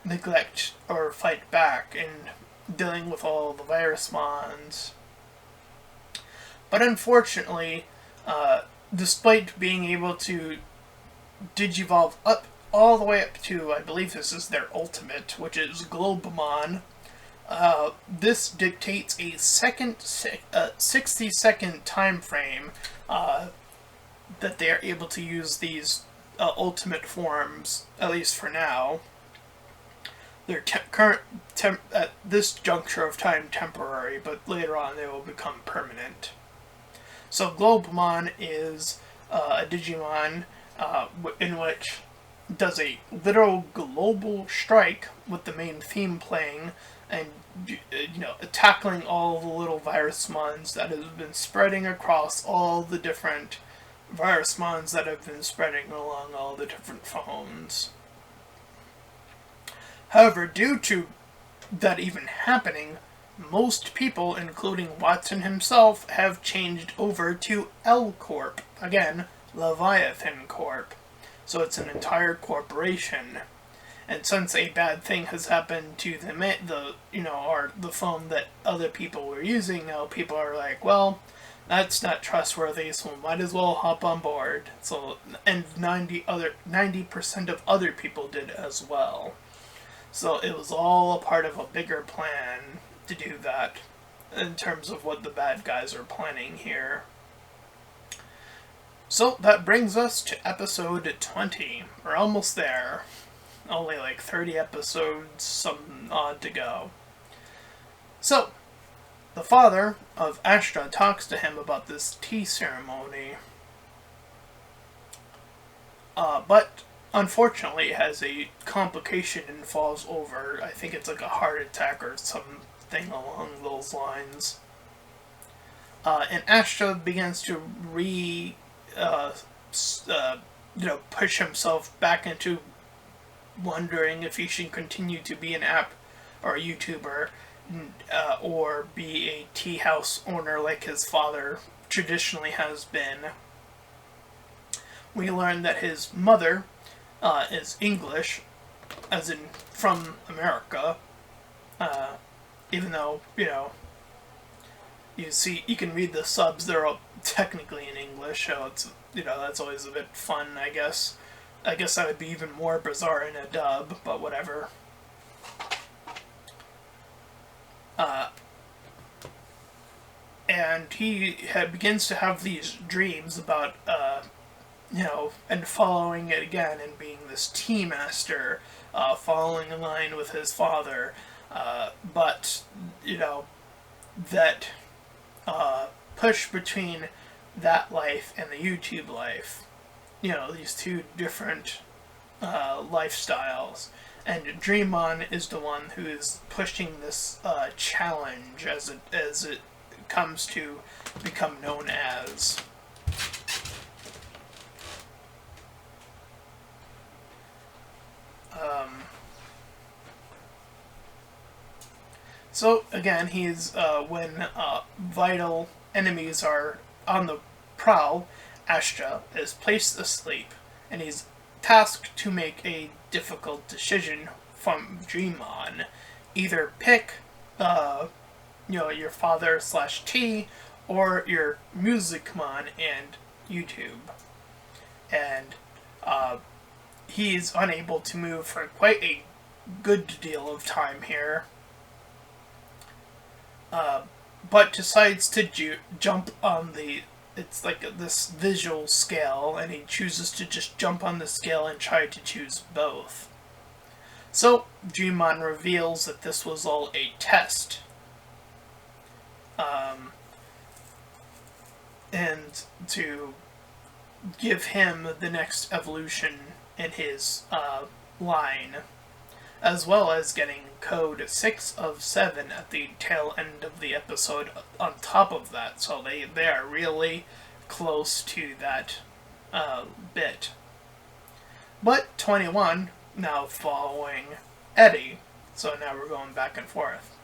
neglect or fight back in dealing with all the virus mons. But unfortunately, despite being able to digivolve up all the way up to, I believe this is their ultimate, which is Globemon, this dictates a 60-second time frame that they are able to use these ultimate forms, at least for now. They're current at this juncture of time temporary, temporary, but later on they will become permanent. So Globemon is a Digimon in which does a literal global strike with the main theme playing and tackling all the little virusmons that have been spreading across all the different virusmons that have been spreading along all the different phones. However, due to that even happening, most people, including Watson himself, have changed over to L Corp. Again, Leviathan Corp. So it's an entire corporation. And since a bad thing has happened to the phone that other people were using, now people are like, well, that's not trustworthy, so we might as well hop on board. So, and 90% of other people did as well. So it was all a part of a bigger plan to do that, in terms of what the bad guys are planning here. So that brings us to episode 20. We're almost there. Only like 30 episodes, some odd to go. So, the father of Ashtra talks to him about this tea ceremony. But unfortunately it has a complication and falls over. I think it's like a heart attack or something along those lines. And Ashtra begins to push himself back into wondering if he should continue to be an app or a YouTuber or be a tea house owner like his father traditionally has been. We learn that his mother is English, as in from America, even though, you can read the subs, they're all technically in English, so it's, that's always a bit fun, I guess. I guess that would be even more bizarre in a dub, but whatever. And he begins to have these dreams about, and following it again and being this tea master, following in line with his father, but, that push between that life and the YouTube life. These two different lifestyles. And Dreamon is the one who is pushing this challenge as it comes to become known as. So again, he's when vital enemies are on the prowl, Ashtra is placed asleep, and he's tasked to make a difficult decision from Dreamon. Either pick, your father / T, or your Musicmon and YouTube. And he's unable to move for quite a good deal of time here. But decides to jump on it's like this visual scale, and he chooses to just jump on the scale and try to choose both. So, Dreamon reveals that this was all a test. And to give him the next evolution in his line, as well as getting code 6 of 7 at the tail end of the episode on top of that, so they are really close to that bit. But 21 now following Eddie, so now we're going back and forth.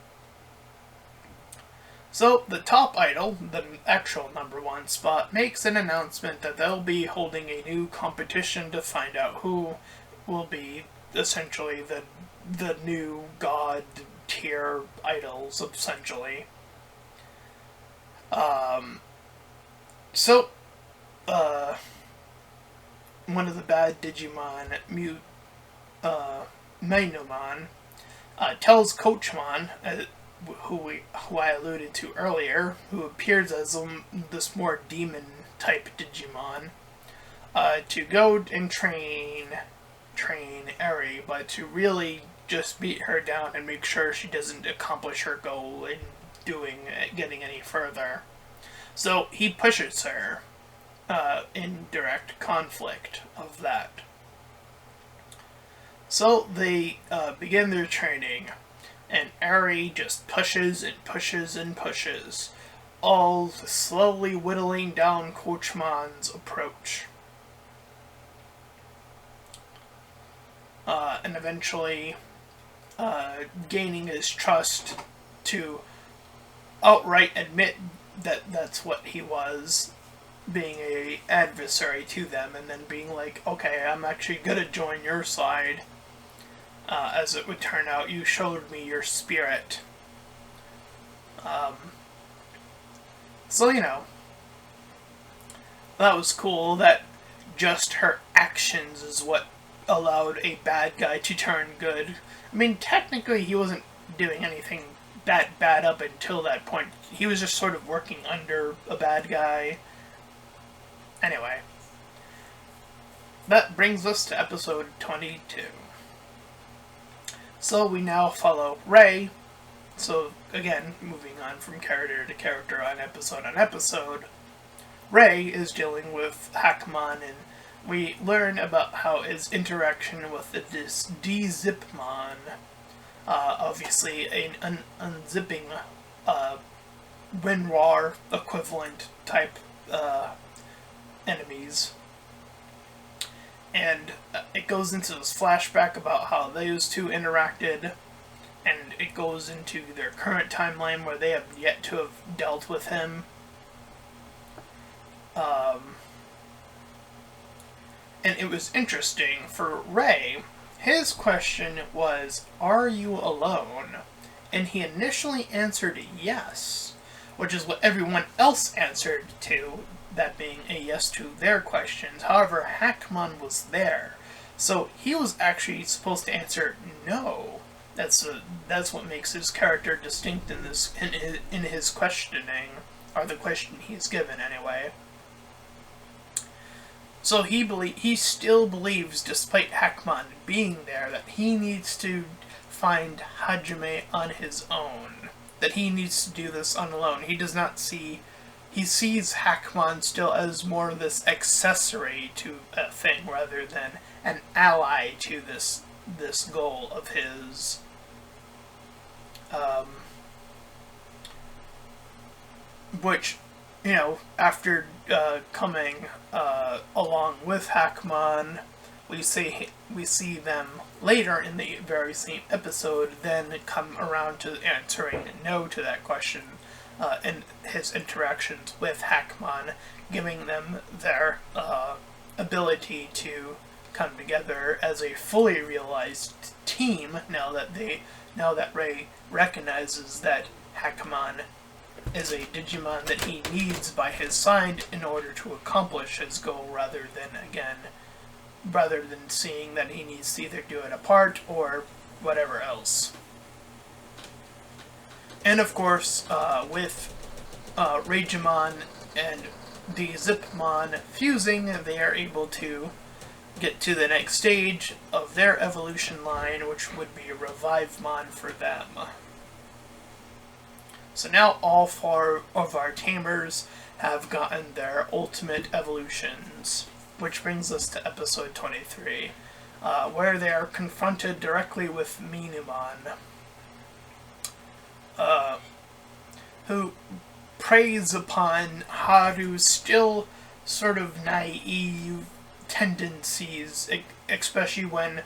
So the top idol, the actual #1 spot, makes an announcement that they'll be holding a new competition to find out who will be essentially the new god tier idols, essentially. One of the bad Digimon, Mainomon, tells Coachmon, who I alluded to earlier, who appears as this more demon-type Digimon, to go and train but to really just beat her down and make sure she doesn't accomplish her goal and getting any further. So he pushes her in direct conflict of that. So they begin their training, and Eri just pushes and pushes and pushes, all slowly whittling down Coachman's approach. And eventually gaining his trust to outright admit that that's what he was, being a adversary to them, and then being like, okay, I'm actually gonna join your side. As it would turn out, you showed me your spirit. So, you know, that was cool that just her actions is what allowed a bad guy to turn good. I mean, technically he wasn't doing anything that bad up until that point. He was just sort of working under a bad guy. Anyway, that brings us to episode 22. So we now follow Rei. So again, moving on from character to character on episode, Rei is dealing with Hackmon, and we learn about how his interaction with this Digimon, obviously an unzipping WinRAR equivalent type enemies. And it goes into this flashback about how those two interacted, and it goes into their current timeline where they have yet to have dealt with him. And it was interesting for Rei. His question was, "Are you alone?" And he initially answered yes, which is what everyone else answered to, that being a yes to their questions. However, Hackmon was there, so he was actually supposed to answer no. That's what makes his character distinct in his questioning, or the question he's given anyway. So he still believes, despite Hackmon being there, that he needs to find Hajime on his own. That he needs to do this on alone. He does not see... He sees Hackmon still as more this accessory to a thing, rather than an ally to this goal of his. Which, you know, after coming along with Hackmon, we see them later in the very same episode then come around to answering no to that question in his interactions with Hackmon, giving them their ability to come together as a fully realized team now that Rei recognizes that Hackmon is a Digimon that he needs by his side in order to accomplish his goal, rather than seeing that he needs to either do it apart or whatever else. And of course, with Regimon and Digimon fusing, they are able to get to the next stage of their evolution line, which would be Revivemon for them. So now all 4 of our tamers have gotten their ultimate evolutions, which brings us to episode 23, where they are confronted directly with Minumon, who preys upon Haru's still sort of naive tendencies, especially when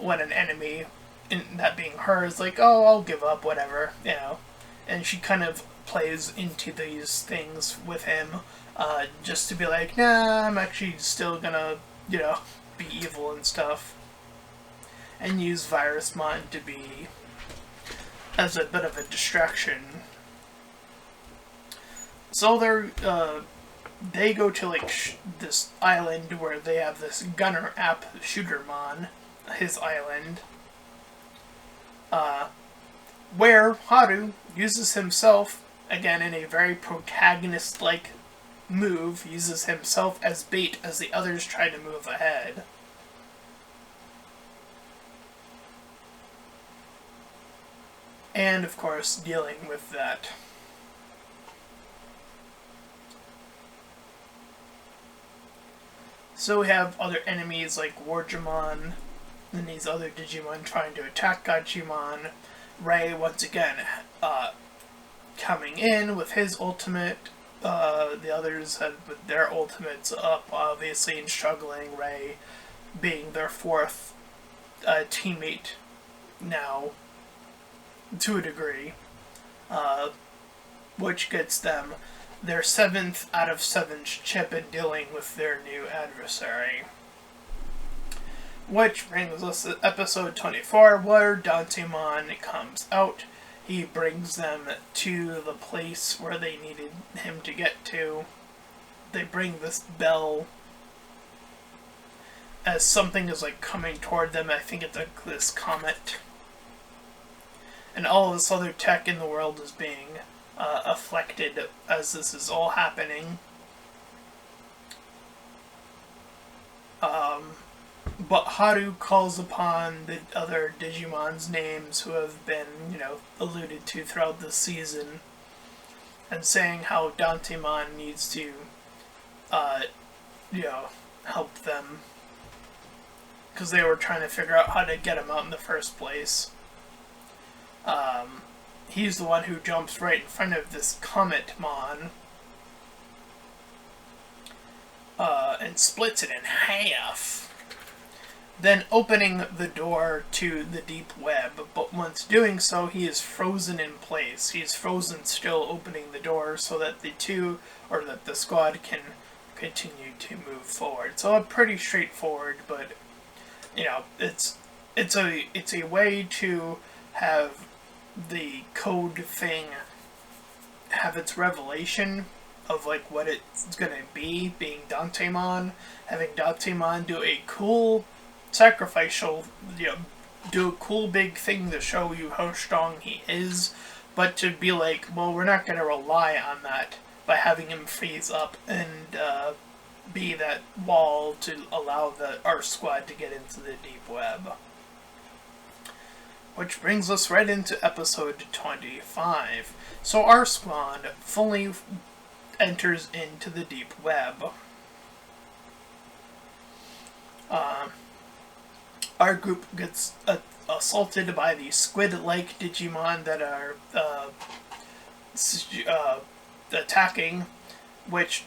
an enemy, that being her, is like, oh, I'll give up, whatever, you know. And she kind of plays into these things with him, just to be like, nah, I'm actually still gonna, you know, be evil and stuff. And use Virusmon to be as a bit of a distraction. So they go to this island where they have this Gunner App Shootermon, his island, where Haru uses himself, again in a very protagonist-like move, uses himself as bait as the others try to move ahead. and of course dealing with that. So we have other enemies like Warjamon and these other Digimon trying to attack Gachimon. Ray once again coming in with his ultimate. The others had with their ultimates up, obviously, and struggling. Ray being their fourth teammate now, to a degree, which gets them their 7th out of 7 chip in dealing with their new adversary. Which brings us to episode 24, where Dantemon comes out. He brings them to the place where they needed him to get to. They bring this bell as something is like coming toward them. I think it's like this comet. And all this other tech in the world is being afflicted as this is all happening. But Haru calls upon the other Digimon's names who have been, alluded to throughout the season, and saying how Dantemon needs to, help them, because they were trying to figure out how to get him out in the first place. He's the one who jumps right in front of this Cometmon, and splits it in half. Then opening the door to the deep web, but once doing so, he is frozen in place. He is frozen still, opening the door so that the squad can continue to move forward. So pretty straightforward, but it's a way to have the code thing have its revelation of like what it's gonna be, being Dantemon, having Dantemon do a cool sacrificial, do a cool big thing to show you how strong he is, but to be like, well, we're not going to rely on that by having him freeze up and be that wall to allow our squad to get into the deep web. Which brings us right into episode 25. So our squad fully enters into the deep web. Our group gets assaulted by the squid-like Digimon that are attacking, which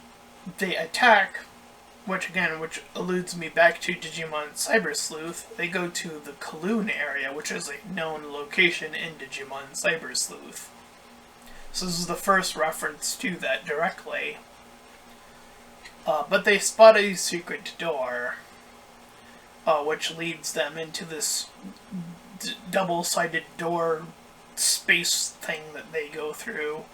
they attack, which alludes me back to Digimon Cyber Sleuth. They go to the Kowloon area, which is a known location in Digimon Cyber Sleuth. So this is the first reference to that directly. But they spot a secret door, which leads them into this double-sided door space thing that they go through,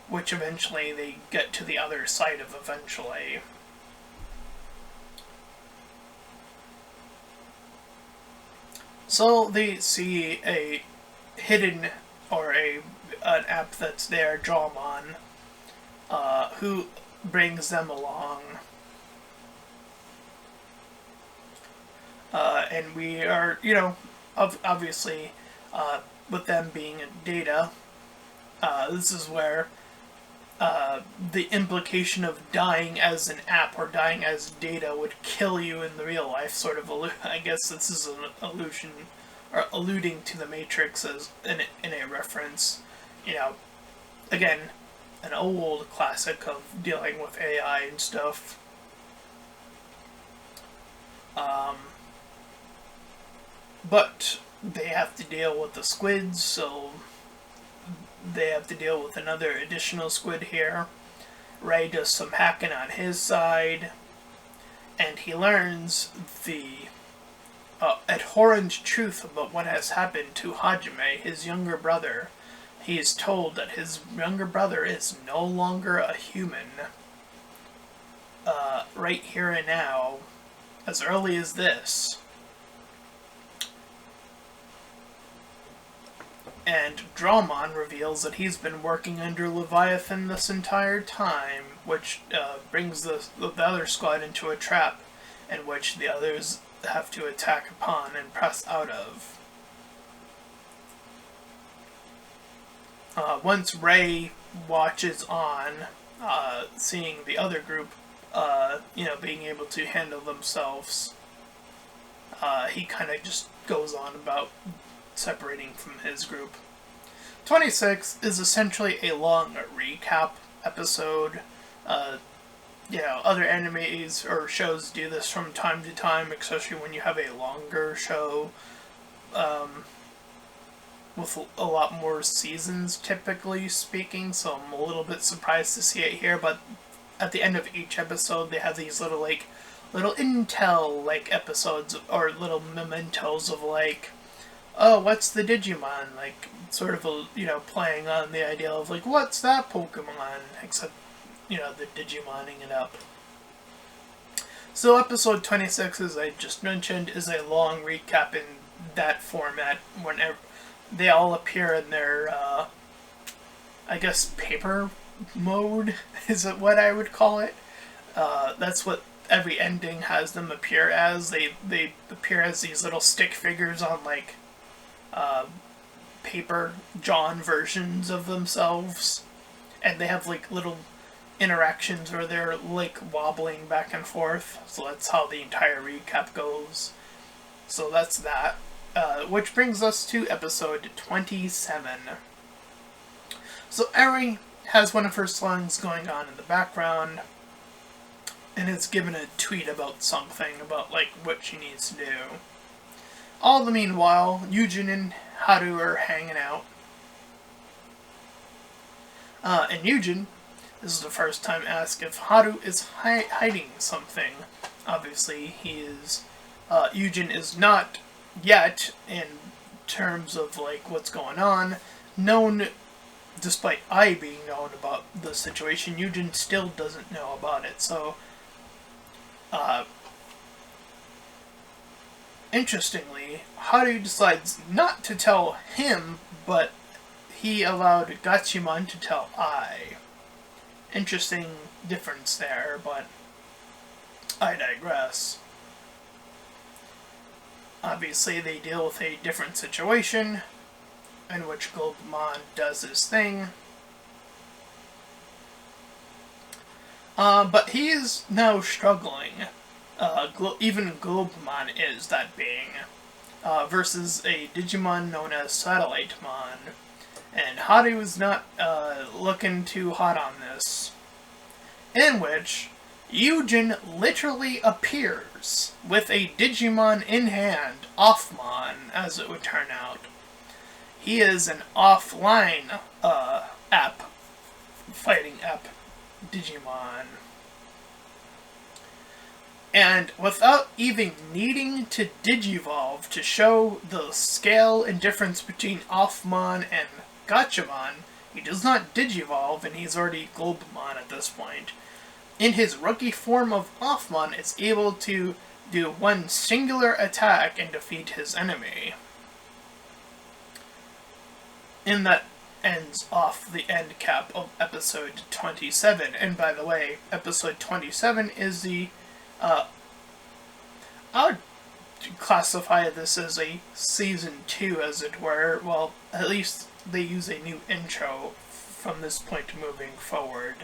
which eventually they get to the other side of eventually. So they see a hidden, or an app that's there, Jawmon, who brings them along. And we are, obviously, with them being in data, this is where the implication of dying as an app or dying as data would kill you in the real life, sort of, I guess this is an allusion, or alluding to the Matrix as in a reference, again, an old classic of dealing with AI and stuff. But they have to deal with the squids, so they have to deal with another additional squid here. Ray does some hacking on his side, and he learns the abhorrent truth about what has happened to Hajime, his younger brother. He is told that his younger brother is no longer a human. Right here and now, as early as this. And Dramon reveals that he's been working under Leviathan this entire time, which brings the other squad into a trap in which the others have to attack upon and press out of. Once Ray watches on, seeing the other group, being able to handle themselves, he kind of just goes on about separating from his group. 26 is essentially a long recap episode. Other animes or shows do this from time to time, especially when you have a longer show with a lot more seasons, typically speaking, so I'm a little bit surprised to see it here, but at the end of each episode, they have these little intel, episodes, or little mementos of, oh, what's the Digimon? Sort of, playing on the idea of, what's that Pokemon? Except, they're Digimoning it up. So episode 26, as I just mentioned, is a long recap in that format, whenever they all appear in their, paper mode, is it what I would call it? That's what every ending has them appear as. They appear as these little stick figures on, paper John versions of themselves. And they have, little interactions where they're, wobbling back and forth. So that's how the entire recap goes. So that's that. Which brings us to episode 27. So Eri has one of her songs going on in the background, and it's given a tweet about something, about what she needs to do. All the meanwhile, Yujin and Haru are hanging out. And Yujin, this is the first time asked if Haru is hiding something. Obviously, Yujin is not yet, in terms of what's going on, known. Despite I being known about the situation, Yujin still doesn't know about it. So, interestingly, Haru decides not to tell him, but he allowed Gachimon to tell I. Interesting difference there, but I digress. Obviously, they deal with a different situation, in which Globemon does his thing. But he is now struggling. Even Globemon is that being. Versus a Digimon known as Satellite-mon. And Haru is not looking too hot on this. In which Yujin literally appears with a Digimon in hand, Offmon, as it would turn out. He is an offline fighting app Digimon. And without even needing to Digivolve to show the scale and difference between Offmon and Gachimon, he does not Digivolve, and he's already Globemon at this point. In his rookie form of Offmon, it's able to do one singular attack and defeat his enemy. And that ends off the end cap of episode 27. And by the way, episode 27 is the, I would classify this as a season 2, as it were. Well, at least they use a new intro from this point moving forward.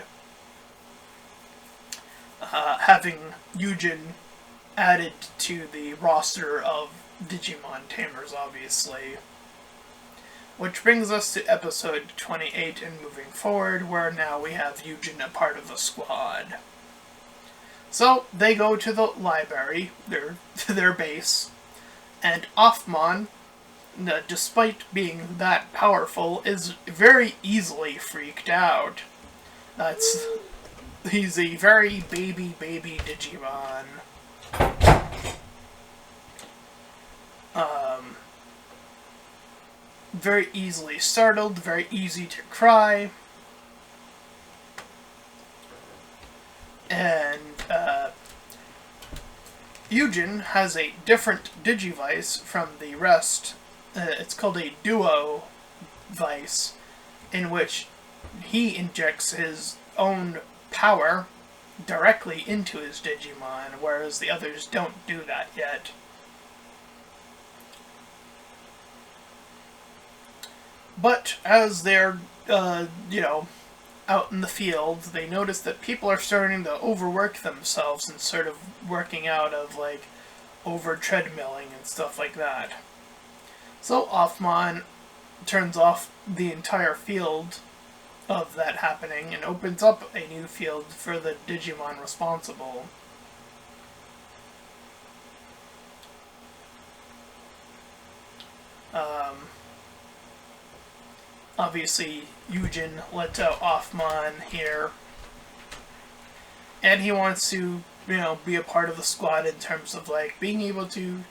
Having Yujin added to the roster of Digimon Tamers, obviously. Which brings us to episode 28 and moving forward, where now we have Yujin a part of the squad. So, they go to the library, their base, and Offmon, despite being that powerful, is very easily freaked out. He's a very baby Digimon. Very easily startled, very easy to cry. And, Yujin has a different Digivice from the rest. It's called a Duo Vice, in which he injects his own power directly into his Digimon, whereas the others don't do that yet. But as they're you know, out in the field, they notice that people are starting to overwork themselves and sort of working out of, like, over treadmilling and stuff like that. So Offmon turns off the entire field of that happening and opens up a new field for the Digimon responsible. Obviously, Eugen lets out Offmon here, and he wants to, be a part of the squad in terms of, like, being able to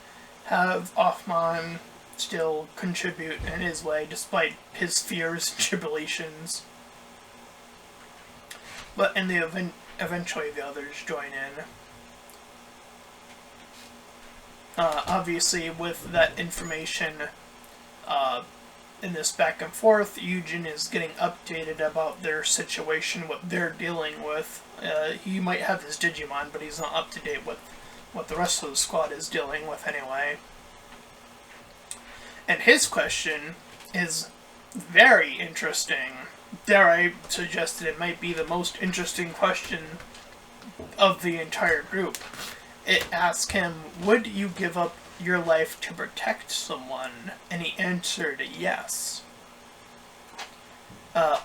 have Offmon still contribute in his way despite his fears and tribulations. But in the event, eventually the others join in. Obviously, with that information in this back and forth, Eugen is getting updated about their situation, what they're dealing with. He might have his Digimon, but he's not up to date with what the rest of the squad is dealing with anyway. And his question is very interesting. Dare I suggest that it might be the most interesting question of the entire group. It asks him, would you give up your life to protect someone? And he answered yes.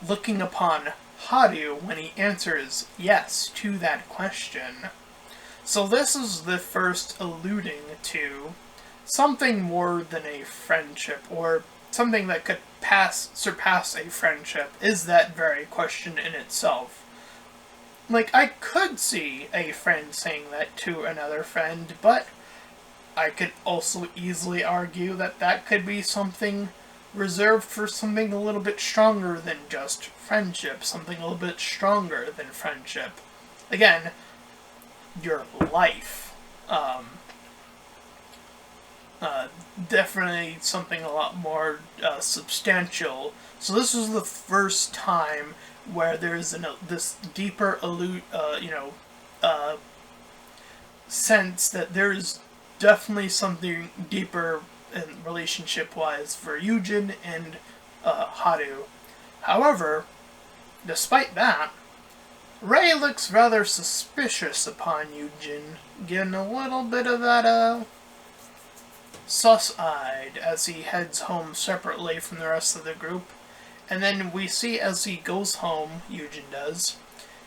Looking upon Haru when he answers yes to that question. So this is the first alluding to something more than a friendship, or something that could surpass a friendship, is that very question in itself. Like, I could see a friend saying that to another friend, but I could also easily argue that that could be something reserved for something a little bit stronger than just friendship, something a little bit stronger than friendship. Again, your life. Definitely something a lot more substantial. So this was the first time where there's this deeper sense that there's definitely something deeper in relationship-wise for Eugen and Haru. However, despite that, Rei looks rather suspicious upon Eugen, getting a little bit of that sus-eyed as he heads home separately from the rest of the group. And then we see as he goes home, Eugen does,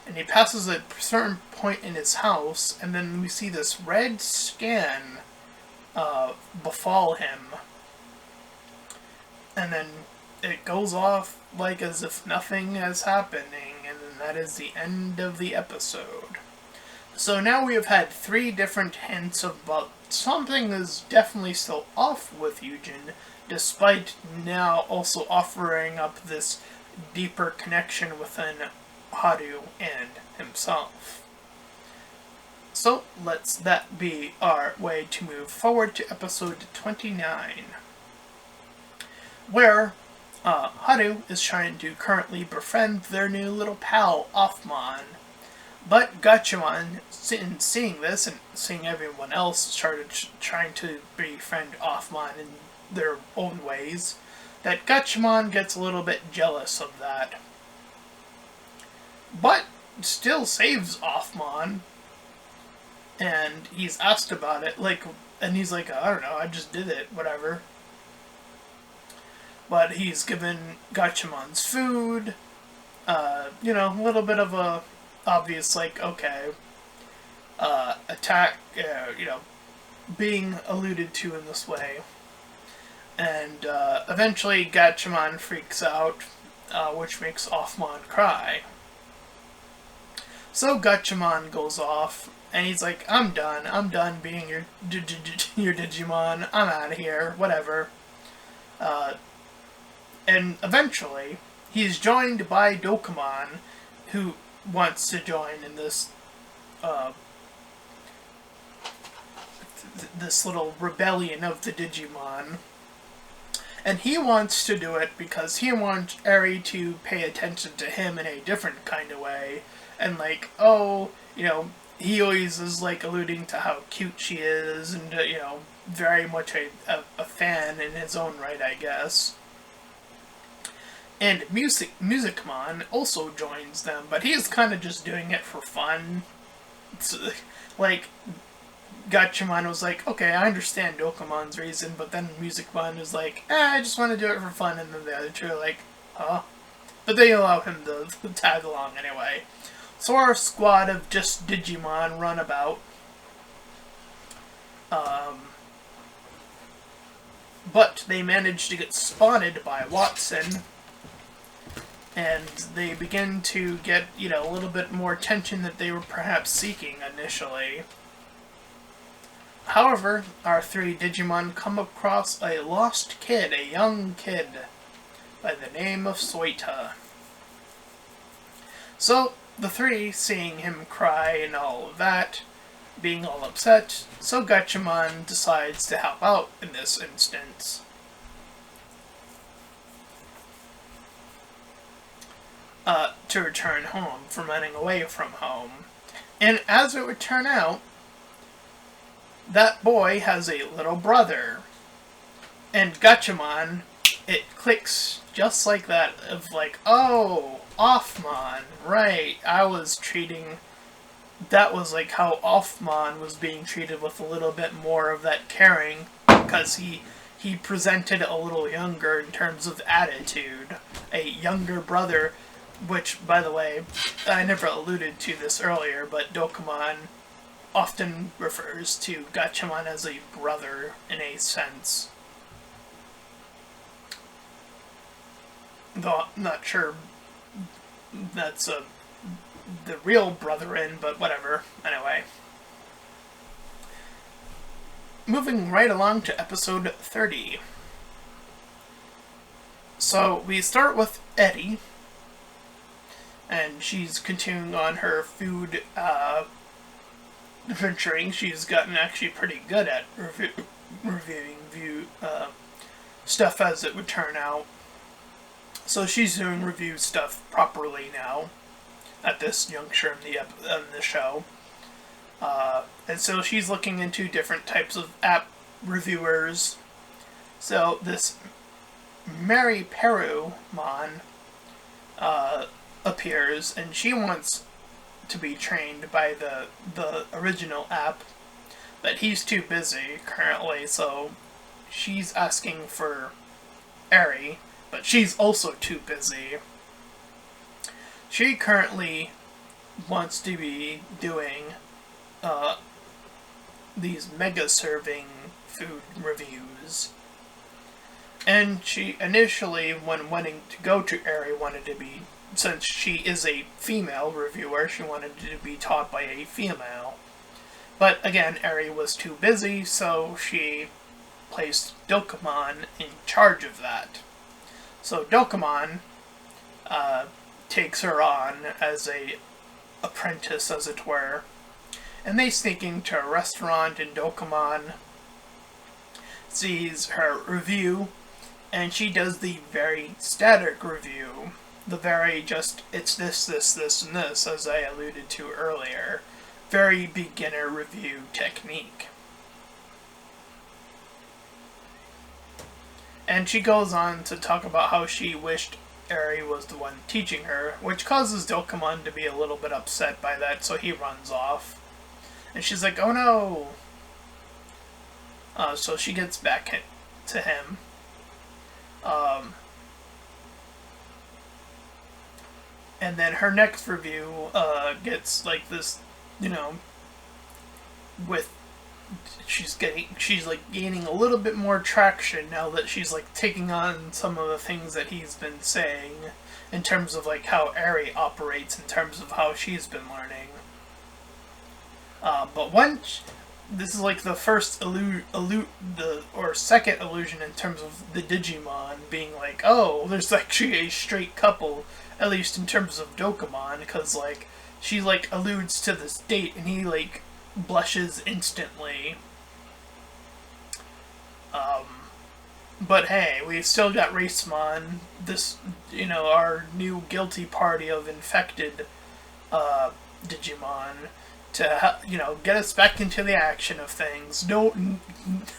and he passes a certain point in his house, and then we see this red scan befall him. And then it goes off like as if nothing is happening, and then that is the end of the episode. So now we have had 3 different hints about something is definitely still off with Eugen, despite now also offering up this deeper connection within Haru and himself. So let's that be our way to move forward to episode 29, where Haru is trying to currently befriend their new little pal, Offmon. But Gatchaman, seeing this and seeing everyone else started trying to befriend Offmon in their own ways, that Gatchaman gets a little bit jealous of that. But still saves Offmon, and he's asked about it, and he's like, I don't know, I just did it, whatever. But he's given Gatchaman's food, a little bit of a obvious, okay, attack, being alluded to in this way. And eventually Gatchaman freaks out, which makes Offmon cry. So Gatchaman goes off, and he's like, I'm done being your Digimon, I'm out of here, whatever. And eventually, he's joined by Dokamon, who wants to join in this this little rebellion of the Digimon. And he wants to do it because he wants Eri to pay attention to him in a different kind of way. And he always is alluding to how cute she is, and very much a fan in his own right, I guess. And Musicmon also joins them, but he's kind of just doing it for fun. It's, like, Gatchaman was like, okay, I understand Dokumon's reason, but then Musicmon was like, I just want to do it for fun, and then the other two are like, huh? But they allow him to tag along anyway. So our squad of just Digimon run about. But they manage to get spotted by Watson, and they begin to get, a little bit more attention that they were perhaps seeking initially. However, our three Digimon come across a lost kid, a young kid, by the name of Soita. So, the three, seeing him cry and all of that, being all upset, so Gatchaman decides to help out in this instance. To return home from running away from home. And as it would turn out, that boy has a little brother. And Gatchaman, it clicks just like that, of like, oh, Offmon, right, that was like how Offmon was being treated, with a little bit more of that caring, because he presented a little younger in terms of attitude. A younger brother, which, by the way, I never alluded to this earlier, but Dokkamon often refers to Gatchaman as a brother in a sense. Though I'm not sure that's the real brother-in, but whatever. Anyway. Moving right along to episode 30. So, we start with Eddie, and she's continuing on her food venturing. She's gotten actually pretty good at reviewing stuff as it would turn out. So she's doing review stuff properly now, at this juncture in the show. And so she's looking into different types of app reviewers. So this Mary Perumon appears, and she wants to be trained by the original app, but he's too busy currently, so she's asking for Eri, but she's also too busy. She currently wants to be doing these mega serving food reviews. And she initially, when wanting to go to Eri, wanted to be, since she is a female reviewer, she wanted to be taught by a female. But again, Eri was too busy, so she placed Dokkamon in charge of that. So Dokkamon takes her on as a apprentice, as it were, and they sneak into a restaurant, and Dokkamon sees her review, and she does the very static review. The very just, it's this, and this, as I alluded to earlier. Very beginner review technique. And she goes on to talk about how she wished Eri was the one teaching her, which causes Dokkamon to be a little bit upset by that, so he runs off. And she's like, oh no! So she gets back to him. And then her next review gets like this, with she's like gaining a little bit more traction now that she's like taking on some of the things that he's been saying in terms of like how Eri operates, in terms of how she's been learning. But once this is like the first second illusion in terms of the Digimon being like, oh, there's actually a straight couple, at least in terms of Dokkamon, because like she like alludes to this date and he like blushes instantly. But hey, we've still got Racemon, this, our new guilty party of infected Digimon, to get us back into the action of things. No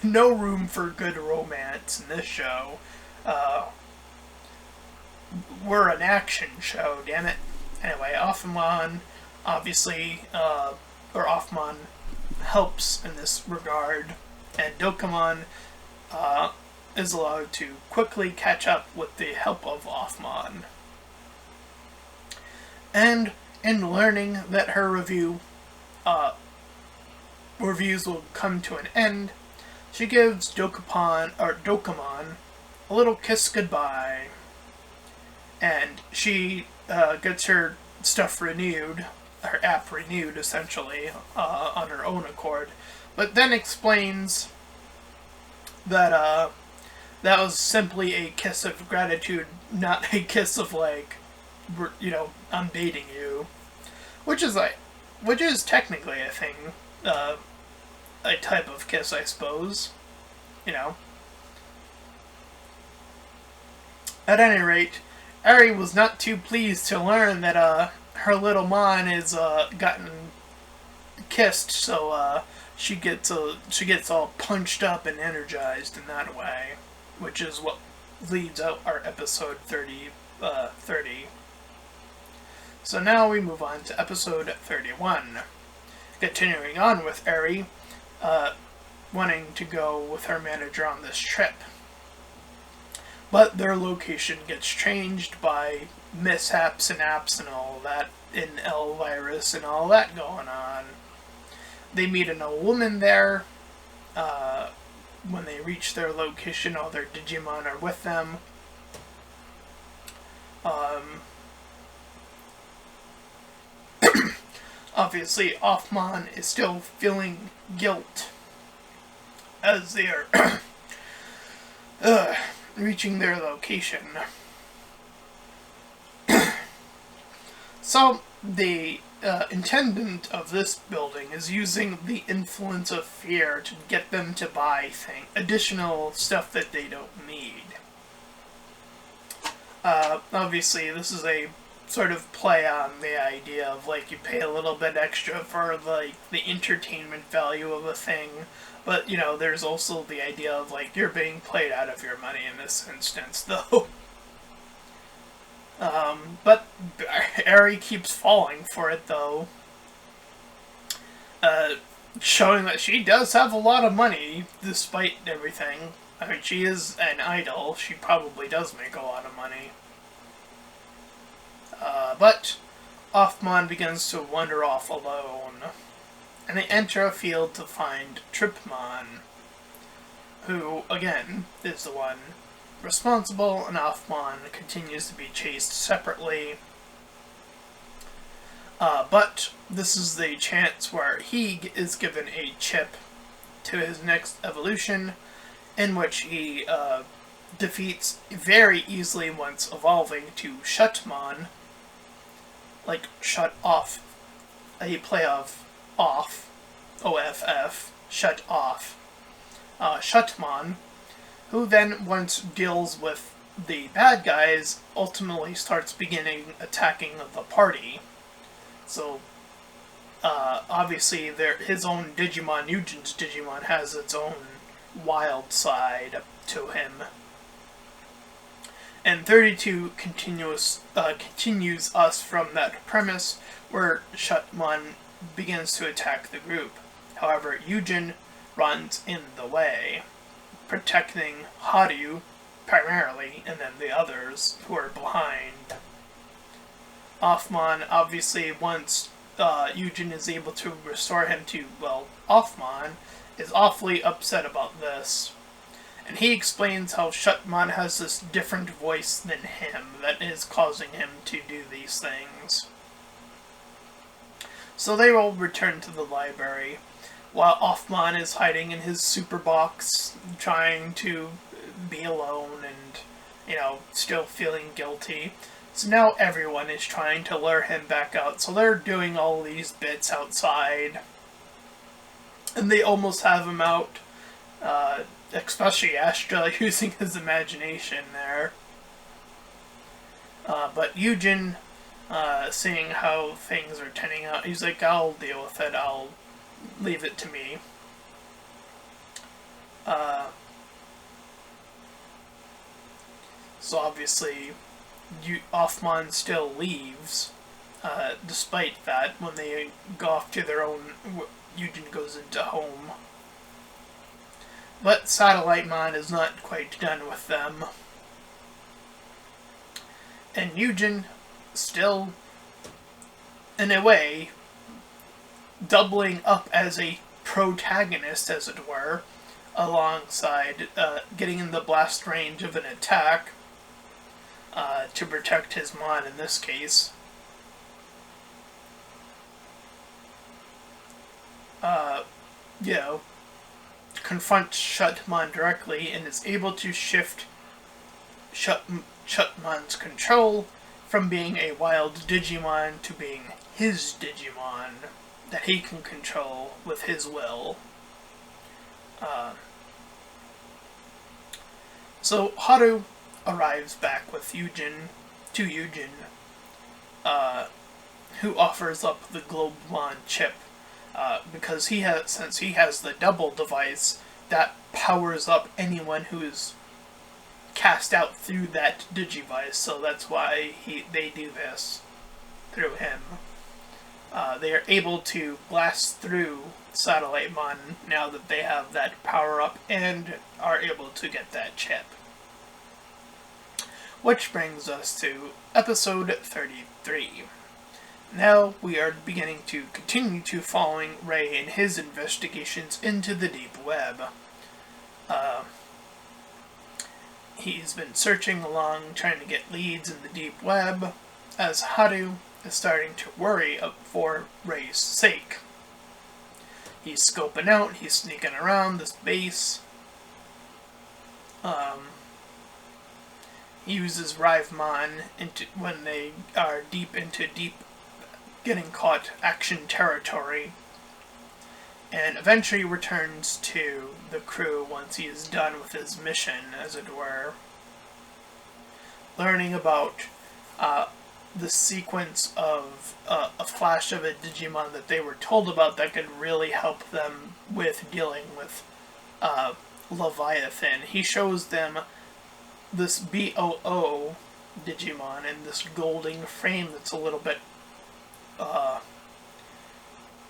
room for good romance in this show. we're an action show, damn it. Anyway, Offman obviously, or Offman helps in this regard, and Dokimon is allowed to quickly catch up with the help of Offman. And in learning that her reviews will come to an end, she gives Dokimon a little kiss goodbye, and she gets her stuff renewed, her app renewed essentially, on her own accord, but then explains that that was simply a kiss of gratitude, not a kiss of like, I'm dating you, which is technically a thing, a type of kiss, I suppose, you know. At any rate, Ari was not too pleased to learn that her little mon is gotten kissed, so she gets all punched up and energized in that way, which is what leads out our episode 30. So now we move on to episode 31. Continuing on with Ari wanting to go with her manager on this trip. But their location gets changed by mishaps and apps and all that, in L-Virus and all that going on. They meet an old woman there. When they reach their location, all their Digimon are with them. Obviously, Offman is still feeling guilt as they are reaching their location. So, the intendant of this building is using the influence of fear to get them to buy additional stuff that they don't need. Obviously, this is a sort of play on the idea of, like, you pay a little bit extra for, like, the entertainment value of a thing, but, there's also the idea of, like, you're being played out of your money in this instance, though. But Ari keeps falling for it, though, showing that she does have a lot of money, despite everything. I mean, she is an idol, she probably does make a lot of money. But Offman begins to wander off alone, and they enter a field to find Tripmon, who, again, is the one responsible, and Offman continues to be chased separately. But this is the chance where he is given a chip to his next evolution, in which he defeats very easily once evolving to Shutmon, like shut off, a play of off, OFF, shut off, Shutmon, who then, once deals with the bad guys, ultimately starts attacking the party. So, obviously, his own Digimon, Eugen's Digimon, has its own wild side to him. And 32 continues us from that premise, where Shutmon begins to attack the group. However, Eugen runs in the way, protecting Haryu primarily, and then the others who are behind. Offman, obviously, once Eugen is able to restore him to, Offman, is awfully upset about this. And he explains how Shutmon has this different voice than him that is causing him to do these things. So they will return to the library, while Offman is hiding in his super box, trying to be alone and, still feeling guilty. So now everyone is trying to lure him back out, so they're doing all these bits outside. And they almost have him out, especially Astra using his imagination there. But Eugen, seeing how things are turning out, he's like, I'll deal with it, I'll leave it to me. So obviously, Offmon still leaves, despite that, when they go off to their own, Eugen goes into home. But Satellite Mon is not quite done with them. And Eugen, still, in a way, doubling up as a protagonist, as it were, alongside getting in the blast range of an attack to protect his Mon in this case. You know, confronts Shutmon directly and is able to shift Shutmon's control from being a wild Digimon to being his Digimon that he can control with his will. So Haru arrives back with Eugen, who offers up the Globemon chip, because since he has the double device that powers up anyone who is cast out through that Digivice, so that's why they do this through him. They are able to blast through Satellite Mon now that they have that power up and are able to get that chip. Which brings us to episode 33. Now we are beginning to continue to following Ray in his investigations into the deep web. He's been searching along, trying to get leads in the deep web, as Haru is starting to worry for Ray's sake. He's scoping out, he's sneaking around this base. He uses Rivemon when they are deep getting caught action territory, and eventually returns to the crew once he is done with his mission, as it were. Learning about the sequence of a flash of a Digimon that they were told about that could really help them with dealing with Leviathan. He shows them this BOO Digimon in this golden frame that's a little bit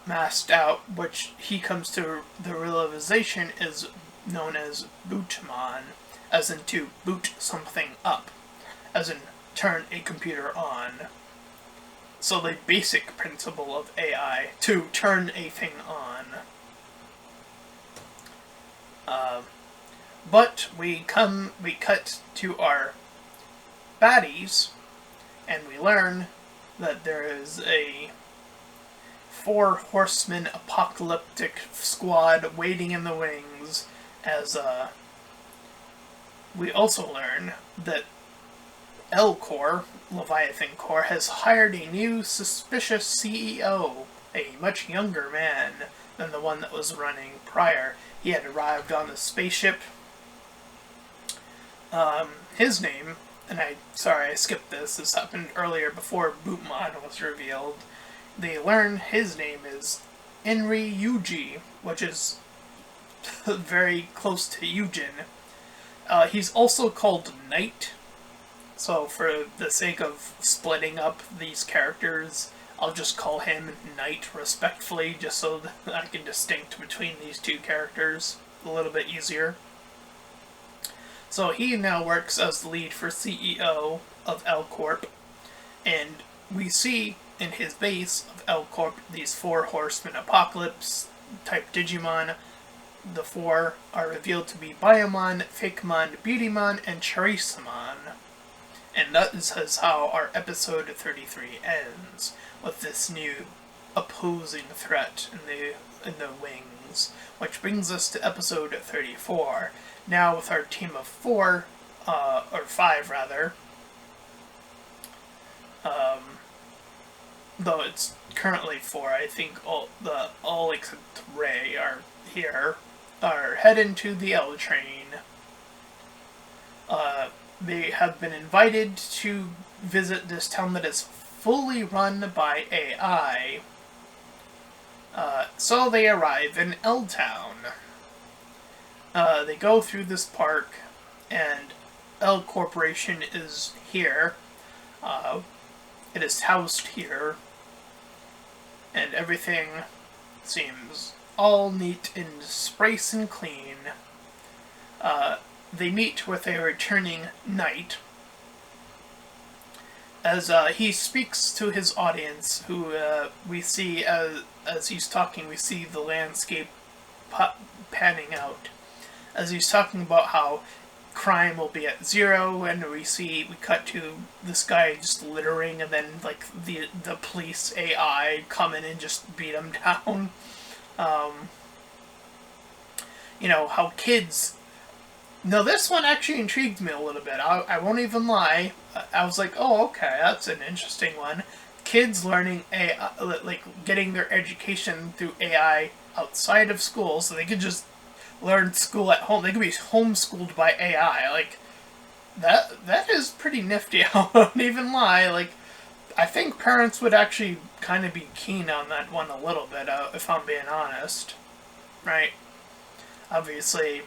masked out, which he comes to the realization is known as Bootmon, as in to boot something up, as in turn a computer on. So the basic principle of AI, to turn a thing on. But we cut to our baddies, and we learn that there is a 4 horsemen apocalyptic squad waiting in the wings, as we also learn that L-Corps, Leviathan Corps, has hired a new suspicious CEO, a much younger man than the one that was running prior. He had arrived on the spaceship. His name, and I skipped this happened earlier before Bootmon was revealed. They learn his name is Enri Yuji, which is very close to Eugen. He's also called Knight, so for the sake of splitting up these characters, I'll just call him Knight respectfully, just so that I can distinct between these two characters a little bit easier. So he now works as the lead for CEO of L-Corp, and we see in his base of L-Corp these 4 Horsemen Apocalypse type Digimon. The 4 are revealed to be Biomon, Fakemon, Beautymon, and Charisamon. And that is how our episode 33 ends, with this new opposing threat in the wings, which brings us to episode 34. Now with our team of 4, or 5 rather, though it's currently 4, I think all except Ray are here, are heading to the L train. They have been invited to visit this town that is fully run by AI. So they arrive in L-Town. They go through this park, and L Corporation is here. It is housed here, and everything seems all neat and sprace and clean. They meet with a returning knight as he speaks to his audience, who we see as he's talking, we see the landscape panning out. As he's talking about how crime will be at zero, and we cut to this guy just littering, and then like the police AI come in and just beat him down. How kids. No, this one actually intrigued me a little bit. I won't even lie. I was like, oh, okay, that's an interesting one. Kids learning AI, like getting their education through AI outside of school, so they could just learn school at home. They could be homeschooled by AI. Like, that is pretty nifty. I won't even lie. Like, I think parents would actually kind of be keen on that one a little bit, if I'm being honest. Right? Obviously,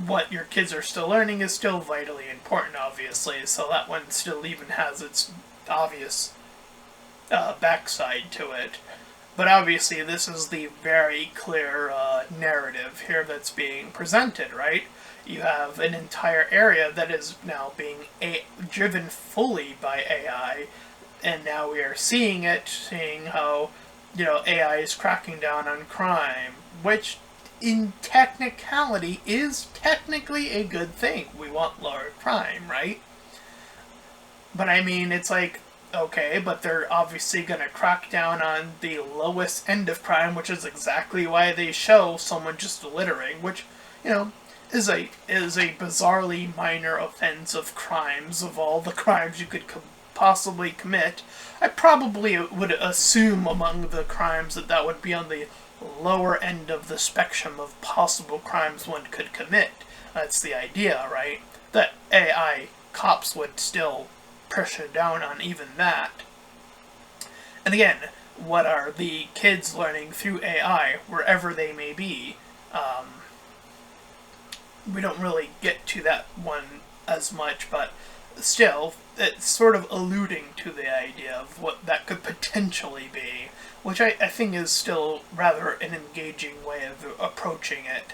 what your kids are still learning is still vitally important, obviously, so that one still even has its obvious backside to it. But obviously, this is the very clear narrative here that's being presented, right? You have an entire area that is now being driven fully by AI, and now we are seeing how, AI is cracking down on crime, which in technicality is technically a good thing. We want lower crime, right? But I mean, it's like, okay, but they're obviously going to crack down on the lowest end of crime, which is exactly why they show someone just littering, which, is a bizarrely minor offense of crimes, of all the crimes you could possibly commit. I probably would assume among the crimes that would be on the lower end of the spectrum of possible crimes one could commit. That's the idea, right? That AI cops would still pressure down on even that. And again, what are the kids learning through AI, wherever they may be? We don't really get to that one as much, but still, it's sort of alluding to the idea of what that could potentially be, which I think is still rather an engaging way of approaching it.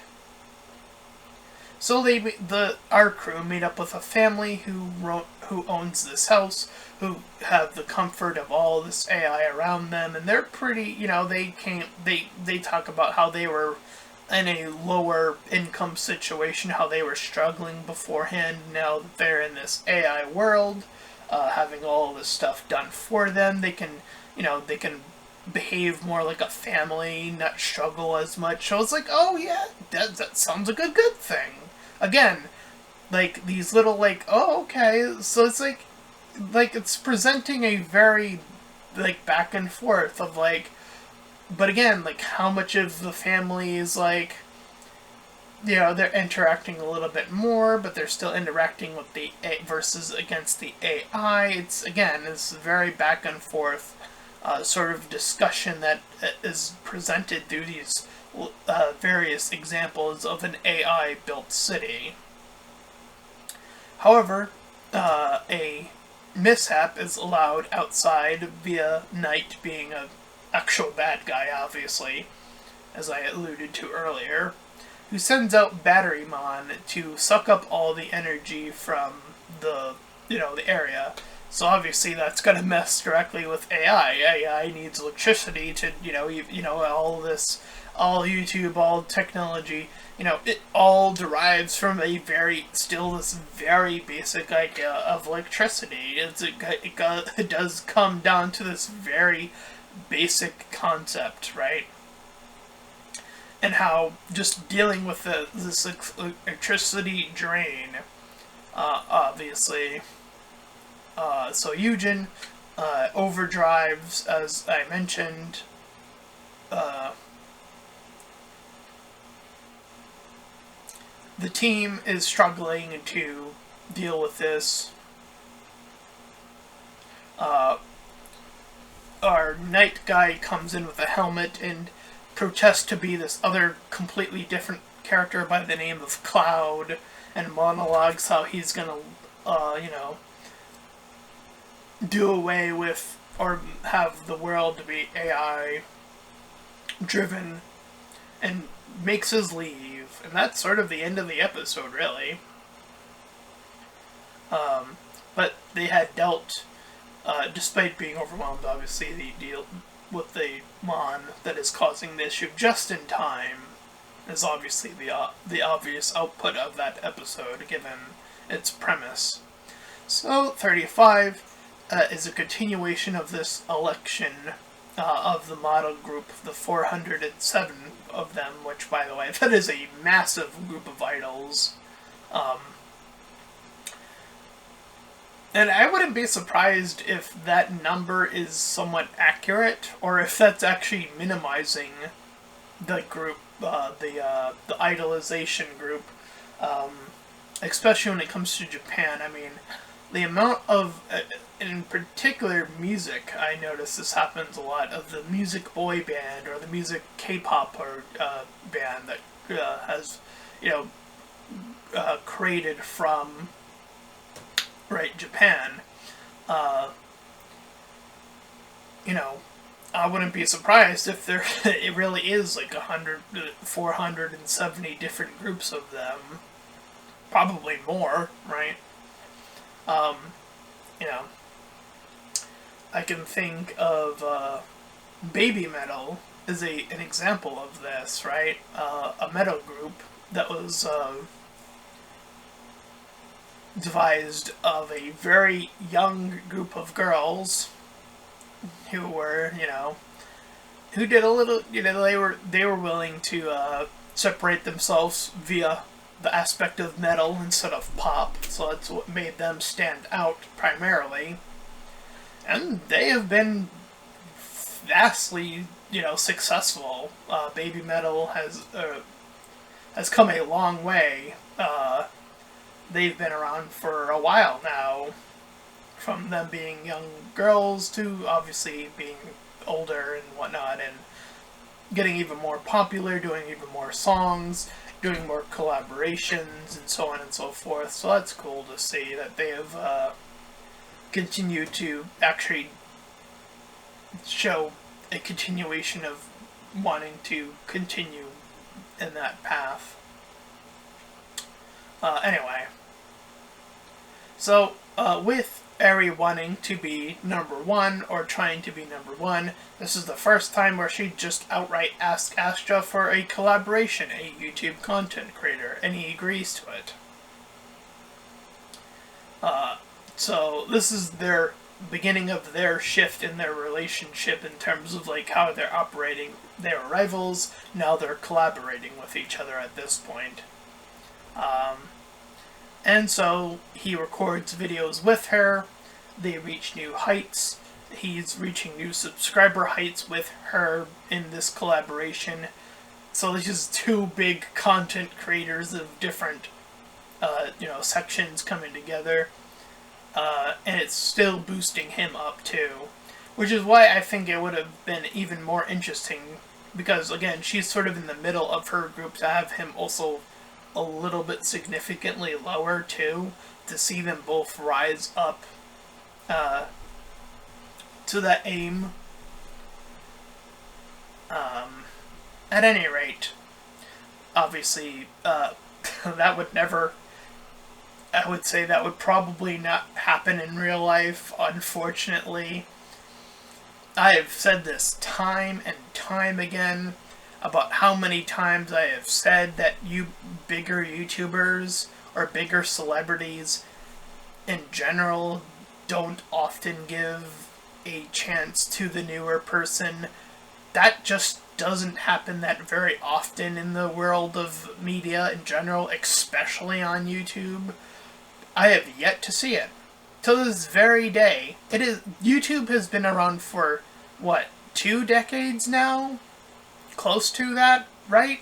So our crew meet up with a family who owns this house, who have the comfort of all this AI around them, and they're pretty, they talk about how they were in a lower income situation, how they were struggling beforehand. Now that they're in this AI world, having all this stuff done for them, they can behave more like a family, not struggle as much. So it's like, oh yeah, that sounds like a good thing. Again, like these little oh okay, so it's like it's presenting a very back and forth of but again, how much of the family is they're interacting a little bit more, but they're still interacting with the versus against the AI. It's very back and forth sort of discussion that is presented through these various examples of an AI-built city. However, a mishap is allowed outside via Knight being an actual bad guy, obviously, as I alluded to earlier, who sends out Batterymon to suck up all the energy from the area. So obviously that's going to mess directly with AI. AI needs electricity to, all this, all YouTube, all technology, it all derives from this very basic idea of electricity. It does come down to this very basic concept, right? And how just dealing with this electricity drain, obviously. So Eugen overdrives, as I mentioned. The team is struggling to deal with this. Our Knight guy comes in with a helmet and protests to be this other completely different character by the name of Cloud, and monologues how he's gonna, do away with or have the world to be AI driven and makes us leave. And that's sort of the end of the episode, really. But they had dealt, despite being overwhelmed, obviously, they deal with the Mon that is causing the issue just in time is obviously the obvious output of that episode, given its premise. So, 35 is a continuation of this election of the model group, the 407 of them, which, by the way, that is a massive group of idols. And I wouldn't be surprised if that number is somewhat accurate, or if that's actually minimizing the group, the idolization group, especially when it comes to Japan. I mean, the amount of, in particular music, I notice this happens a lot, of the music boy band or the music K-pop or band that has, created from, Japan. I wouldn't be surprised if there it really is like 470 different groups of them. Probably more, right? I can think of Baby Metal as an example of this, right? A metal group that was devised of a very young group of girls who were, who did a little, they were willing to separate themselves via the aspect of metal instead of pop, so that's what made them stand out primarily. And they have been vastly, successful. Baby Metal has come a long way. They've been around for a while now, from them being young girls to obviously being older and whatnot, and getting even more popular, doing even more songs, doing more collaborations, and so on and so forth. So that's cool to see that they have continued to actually show a continuation of wanting to continue in that path. Anyway, so with Eri wanting to be number one, or trying to be number one, this is the first time where she just outright asked Astra for a collaboration, a YouTube content creator, and he agrees to it. So this is their beginning of their shift in their relationship in terms of like how they're operating. They were rivals, now they're collaborating with each other at this point. And so he records videos with her, they reach new heights, he's reaching new subscriber heights with her in this collaboration. So this is two big content creators of different, sections coming together. And it's still boosting him up too. Which is why I think it would have been even more interesting, because again, she's sort of in the middle of her group, to have him also a little bit significantly lower too, to see them both rise up to that aim. At any rate, obviously, that would never, I would say that would probably not happen in real life, unfortunately. I have said this time and time again about how many times I have said that bigger YouTubers or bigger celebrities in general don't often give a chance to the newer person. That just doesn't happen that very often in the world of media in general, especially on YouTube. I have yet to see it. Till this very day, YouTube has been around for, 2 decades now? Close to that, right?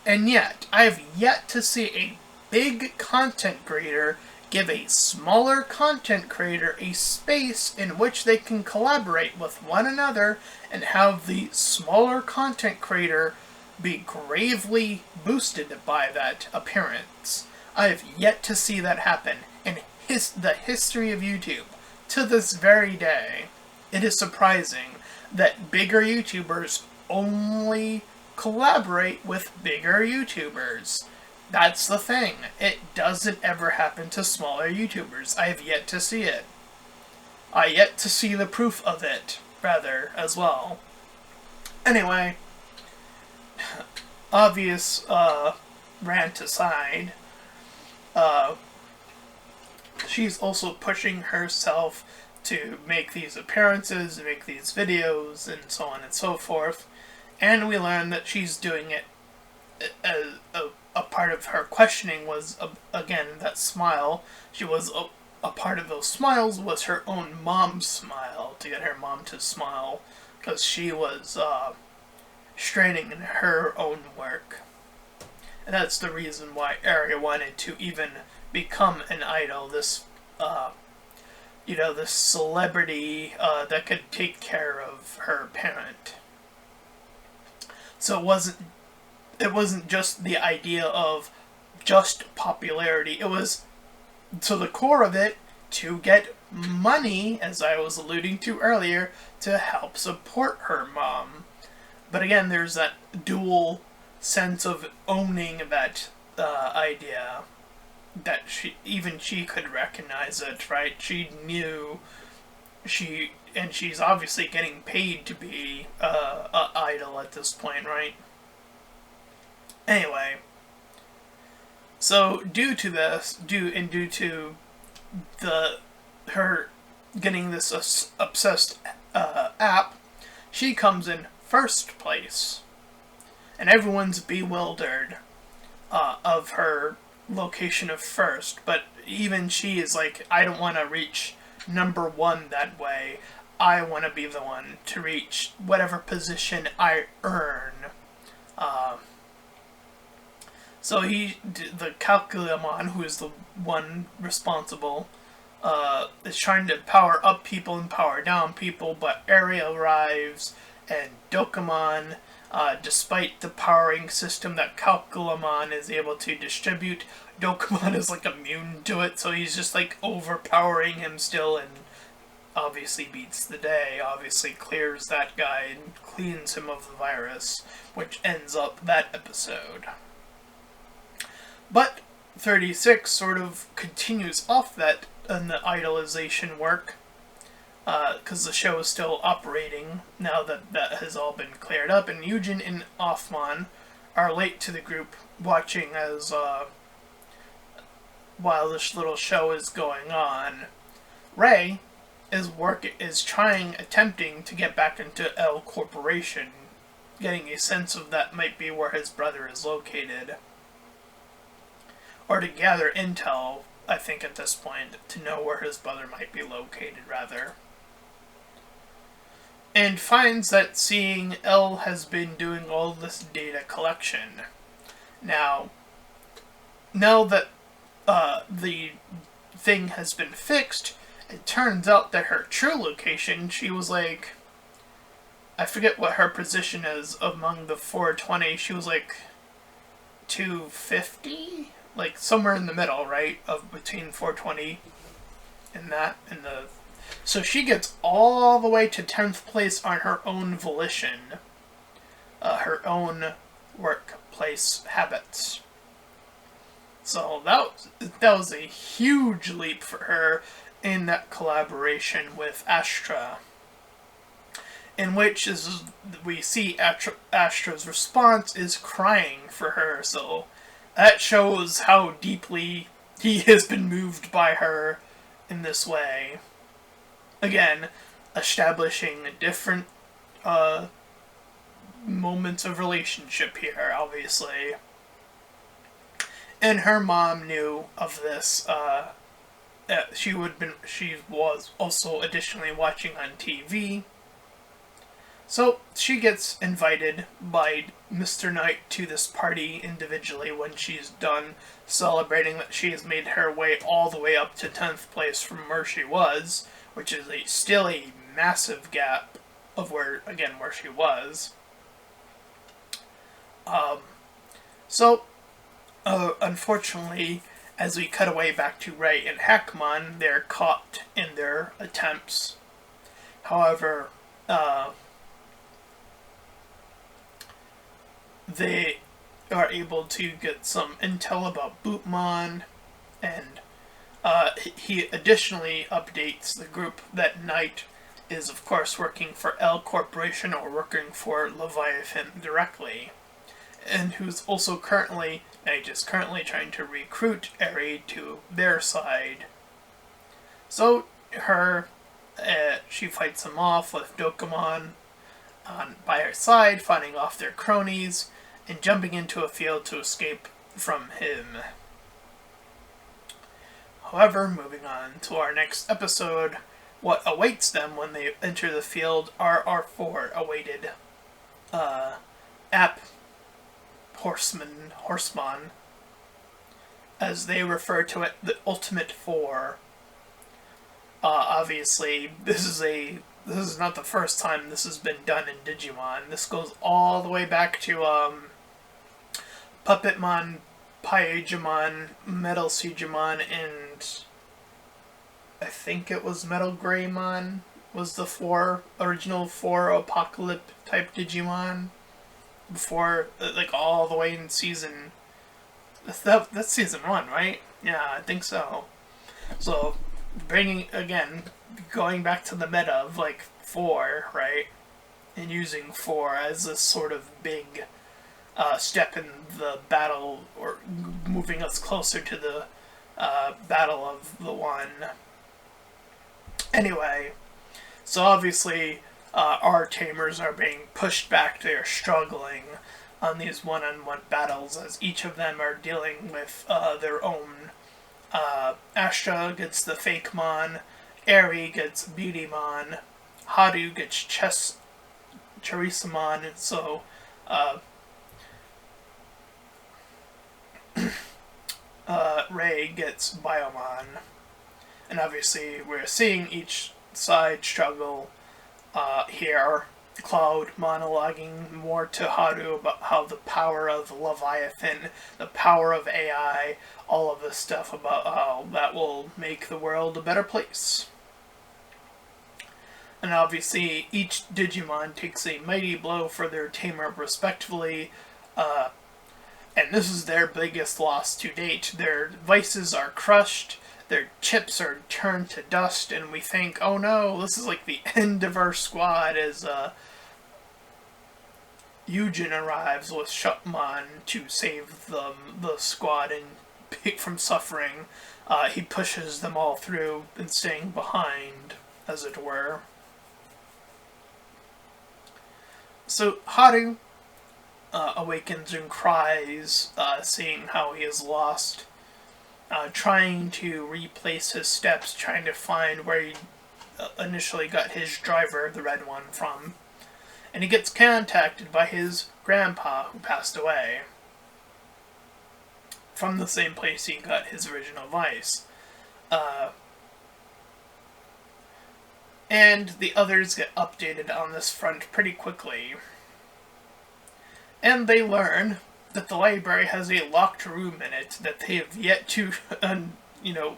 And yet, I have yet to see a big content creator give a smaller content creator a space in which they can collaborate with one another and have the smaller content creator be gravely boosted by that appearance. I have yet to see that happen in the history of YouTube. to this very day, it is surprising that bigger YouTubers only collaborate with bigger YouTubers. That's the thing. It doesn't ever happen to smaller YouTubers. I have yet to see it. I yet to see the proof of it, rather, as well. Anyway, obvious rant aside, she's also pushing herself to make these appearances, make these videos, and so on and so forth. And we learn that she's doing it as a part of her questioning was, again, that smile. She was a part of those smiles was her own mom's smile, to get her mom to smile, because she was straining in her own work. And that's the reason why Arya wanted to even become an idol, this this celebrity that could take care of her parent. So it wasn't just the idea of just popularity. It was, to the core of it, to get money, as I was alluding to earlier, to help support her mom. But again, there's that dual sense of owning that idea, that she could recognize it, right? She knew and she's obviously getting paid to be an idol at this point, right? Anyway, so due to her getting this obsessed app, she comes in first place, and everyone's bewildered of her location of first. But even she is like, I don't want to reach number one that way. I want to be the one to reach whatever position I earn. So the Calculamon, who is the one responsible, is trying to power up people and power down people, but Arya arrives, and Dokkamon, despite the powering system that Calculamon is able to distribute, Dokkamon is like immune to it, so he's just like overpowering him still, and obviously beats the day, obviously clears that guy and cleans him of the virus, which ends up that episode. But 36 sort of continues off that in the idolization work, because the show is still operating now that that has all been cleared up, and Eugen and Offmon are late to the group, watching as while this little show is going on. Ray is attempting to get back into L Corporation, getting a sense of that might be where his brother is located. Or to gather intel, I think at this point, to know where his brother might be located, rather. And finds that seeing L has been doing all this data collection. Now that the thing has been fixed, it turns out that her true location, she was like, I forget what her position is among the 420, she was like 250? Like somewhere in the middle, right, of between 420 and that, so she gets all the way to 10th place on her own volition, her own workplace habits. So that was a huge leap for her in that collaboration with Astra, in which we see Astra's response is crying for her, so that shows how deeply he has been moved by her in this way. Again, establishing different moments of relationship here, obviously. And her mom knew of this. She was also additionally watching on TV. So she gets invited by Mr. Knight to this party individually when she's done celebrating that she has made her way all the way up to 10th place from where she was, which is still a massive gap of where she was. Unfortunately, As we cut away back to Ray and Hackmon, they're caught in their attempts. However, they are able to get some intel about Bootmon, and he additionally updates the group that Knight is, of course, working for L Corporation or working for Leviathan directly, and who's also currently trying to recruit Eri to their side. So she fights him off with Dokimon by her side, fighting off their cronies, and jumping into a field to escape from him. However, moving on to our next episode, what awaits them when they enter the field are our four awaited horsemen, as they refer to it, the Ultimate Four. Obviously, this is not the first time this has been done in Digimon. This goes all the way back to Puppetmon, Paigemon, Metal Siegemon, and I think it was Metal Greymon was the original four Apocalypse type Digimon before, like, all the way in season. That's season 1, right? Yeah, I think so. So, going back to the meta of, like, 4, right? And using 4 as a sort of big step in the battle, or moving us closer to the battle of the one. Anyway, so obviously our tamers are being pushed back. They are struggling on these one-on-one battles as each of them are dealing with their own. Astra gets the Fakemon, Eri gets Beautymon, Haru gets Charisamon, and so Ray gets Biomon. And obviously we're seeing each side struggle here. Cloud monologuing more to Haru about how the power of Leviathan, the power of AI, all of this stuff about how that will make the world a better place. And obviously each Digimon takes a mighty blow for their tamer respectively, and this is their biggest loss to date. Their vices are crushed, their chips are turned to dust, and we think, oh no, this is like the end of our squad as Eugen arrives with Shutmon to save the squad and from suffering. He pushes them all through and staying behind, as it were. So Haru awakens and cries, seeing how he is lost, trying to replace his steps, trying to find where he initially got his driver, the red one, from. And he gets contacted by his grandpa, who passed away, from the same place he got his original vice. And the others get updated on this front pretty quickly. And they learn that the library has a locked room in it that they have yet to,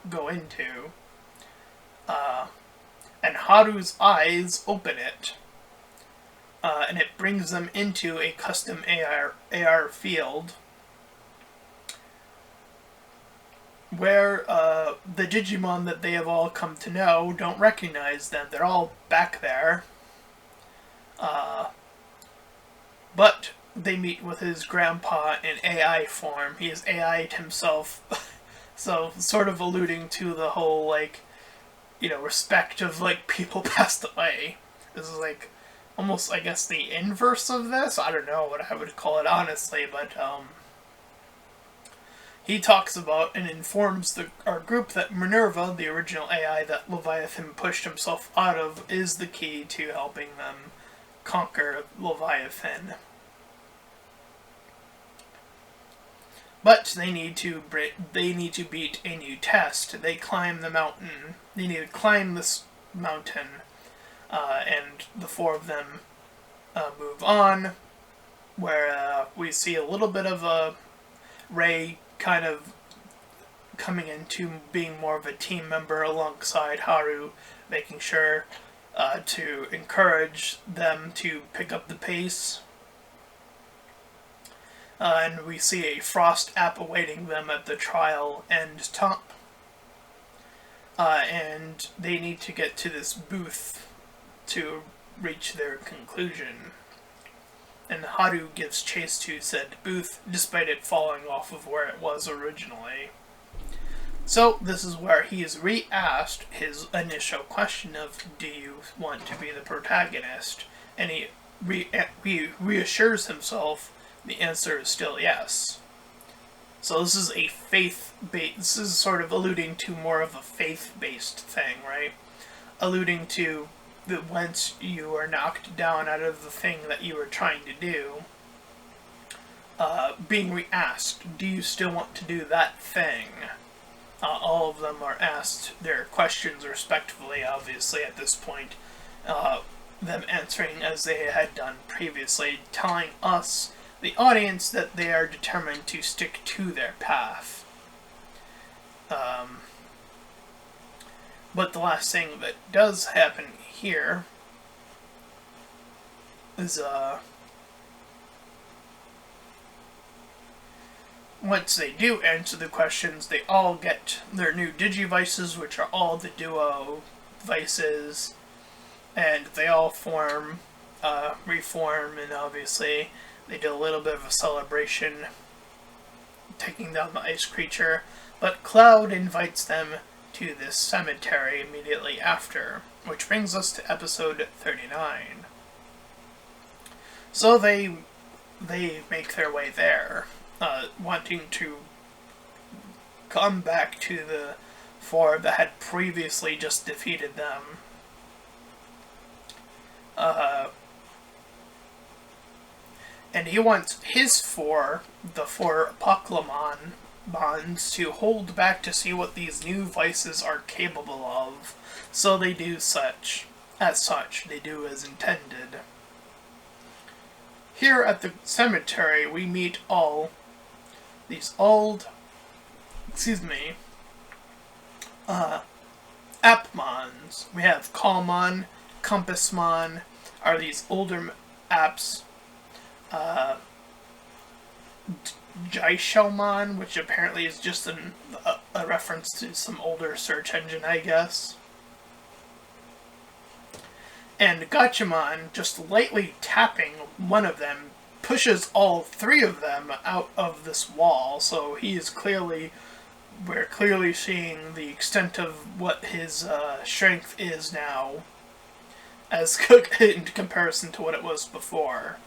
go into. And Haru's eyes open it. And it brings them into a custom AR field where the Digimon that they have all come to know don't recognize them. They're all back there. But they meet with his grandpa in AI form. He is AI'd himself. So, sort of alluding to the whole, respect of, people passed away. This is, almost, I guess, the inverse of this. I don't know what I would call it, honestly, but, he talks about and informs our group that Minerva, the original AI that Leviathan pushed himself out of, is the key to helping them conquer Leviathan. But they need to beat a new test. They climb the mountain. They need to climb this mountain, and the four of them move on, where we see a little bit of a Ray kind of coming into being more of a team member alongside Haru, making sure to encourage them to pick up the pace. And we see a Frost app awaiting them at the trial end top. And they need to get to this booth to reach their conclusion. And Haru gives chase to said booth, despite it falling off of where it was originally. So this is where he is re-asked his initial question of, do you want to be the protagonist? And he reassures himself the answer is still yes. So this is a this is sort of alluding to more of a faith-based thing, right? Alluding to that once you are knocked down out of the thing that you were trying to do, being re-asked, do you still want to do that thing? All of them are asked their questions respectively, obviously, at this point. Them answering as they had done previously, telling us, the audience, that they are determined to stick to their path. But the last thing that does happen here is, once they do answer the questions, they all get their new Digivices, which are all the duo vices, and they all reform, and obviously they did a little bit of a celebration, taking down the ice creature, but Cloud invites them to this cemetery immediately after, which brings us to episode 39. So they make their way there, wanting to come back to the four that had previously just defeated them. And he wants his four, the four Pokemon bonds, to hold back to see what these new vices are capable of. So they do they do as intended. Here at the cemetery, we meet all these old, Appmons. We have Calmon, Compassmon, are these older apps. Jaishomon, which apparently is just a reference to some older search engine, I guess. And Gachamon, just lightly tapping one of them, pushes all three of them out of this wall, so we're clearly seeing the extent of what his strength is now, as in comparison to what it was before.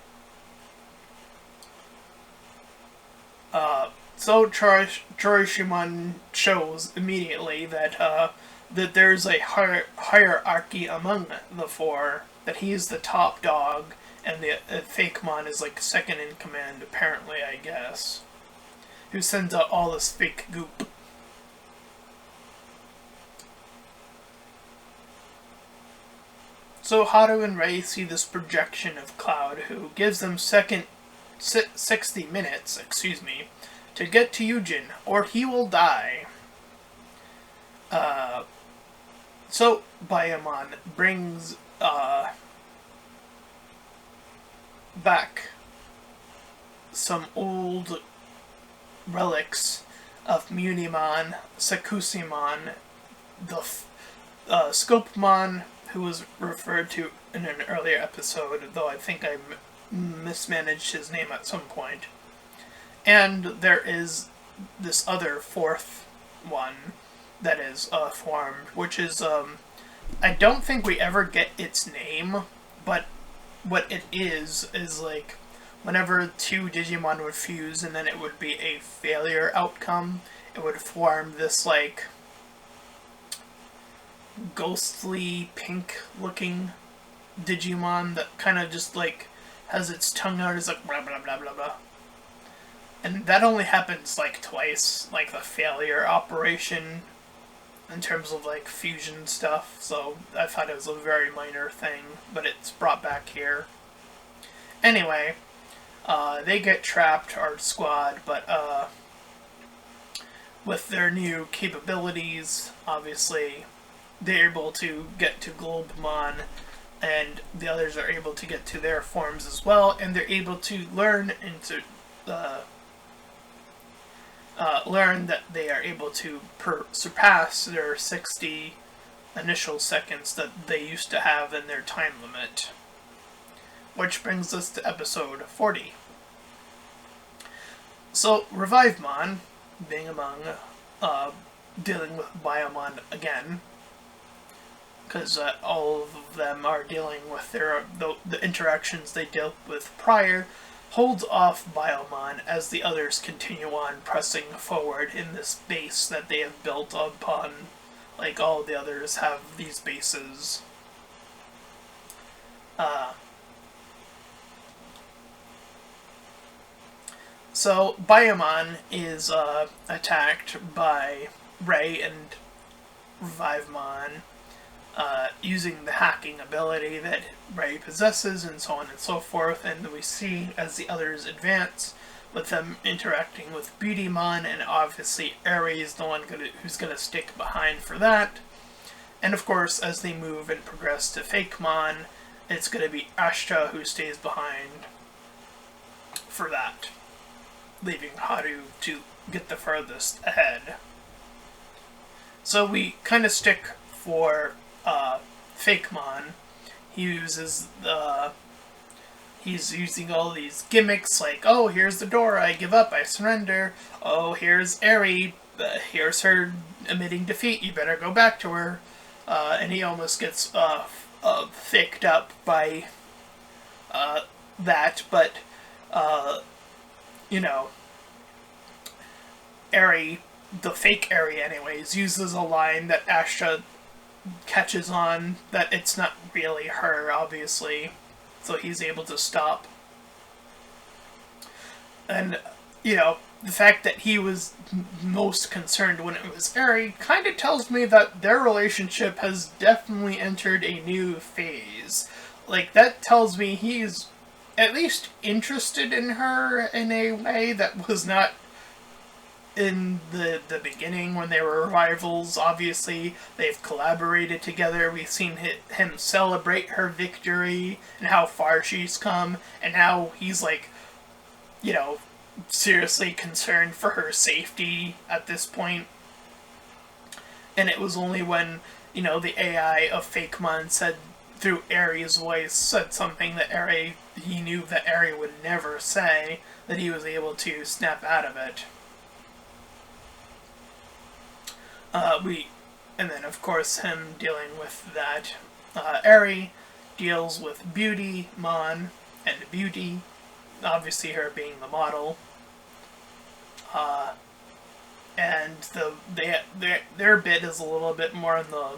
So Chorishimon shows immediately that there's a hierarchy among the four, that he's the top dog, and the Fakemon is like second in command, apparently, I guess, who sends out all this fake goop. So Haru and Rei see this projection of Cloud, who gives them 60 minutes, to get to Yujin, or he will die. So Baiamon brings back some old relics of Munimon, Sakusimon, the Scopemon, who was referred to in an earlier episode, though I think I mismanaged his name at some point. And there is this other fourth one that is formed, which is, I don't think we ever get its name, but what it is like, whenever two Digimon would fuse and then it would be a failure outcome, it would form this, like, ghostly pink looking Digimon that kind of just, like, has its tongue out, is like blah blah blah blah blah. And that only happens like twice, like the failure operation in terms of like fusion stuff, so I thought it was a very minor thing, but it's brought back here. Anyway, they get trapped, our squad, but with their new capabilities, obviously, they're able to get to Globemon, and the others are able to get to their forms as well, and they're able to learn learn that they are able to surpass their 60 initial seconds that they used to have in their time limit. Which brings us to episode 40. So, Revivemon, being among dealing with Biomon again, because all of them are dealing with the interactions they dealt with prior, holds off Biomon as the others continue on pressing forward in this base that they have built upon. Like all the others have these bases. So Biomon is attacked by Ray and Revivemon, using the hacking ability that Ray possesses, and so on and so forth. And we see as the others advance, with them interacting with Beautymon, and obviously Eri is the one who's going to stick behind for that. And of course, as they move and progress to Fakemon, it's going to be Ashta who stays behind for that, leaving Haru to get the furthest ahead. So we kind of stick for Fakemon. He's using all these gimmicks like, oh, here's the door, I give up, I surrender. Oh, here's Eri, here's her admitting defeat, you better go back to her. And he almost gets faked up by that, but, Eri, the fake Eri anyways, uses a line that Ashta catches on that it's not really her, obviously, so he's able to stop. And, the fact that he was most concerned when it was Eri kind of tells me that their relationship has definitely entered a new phase. Like, that tells me he's at least interested in her in a way that was not in the beginning when they were rivals. Obviously, they've collaborated together. We've seen him celebrate her victory and how far she's come, and now he's like, seriously concerned for her safety at this point. And it was only when, the AI of Fakemon said, through Eri's voice, said something that he knew that Eri would never say, that he was able to snap out of it. And then of course him dealing with that, Eri deals with Beautymon and Beauty, obviously her being the model, and their bit is a little bit more on the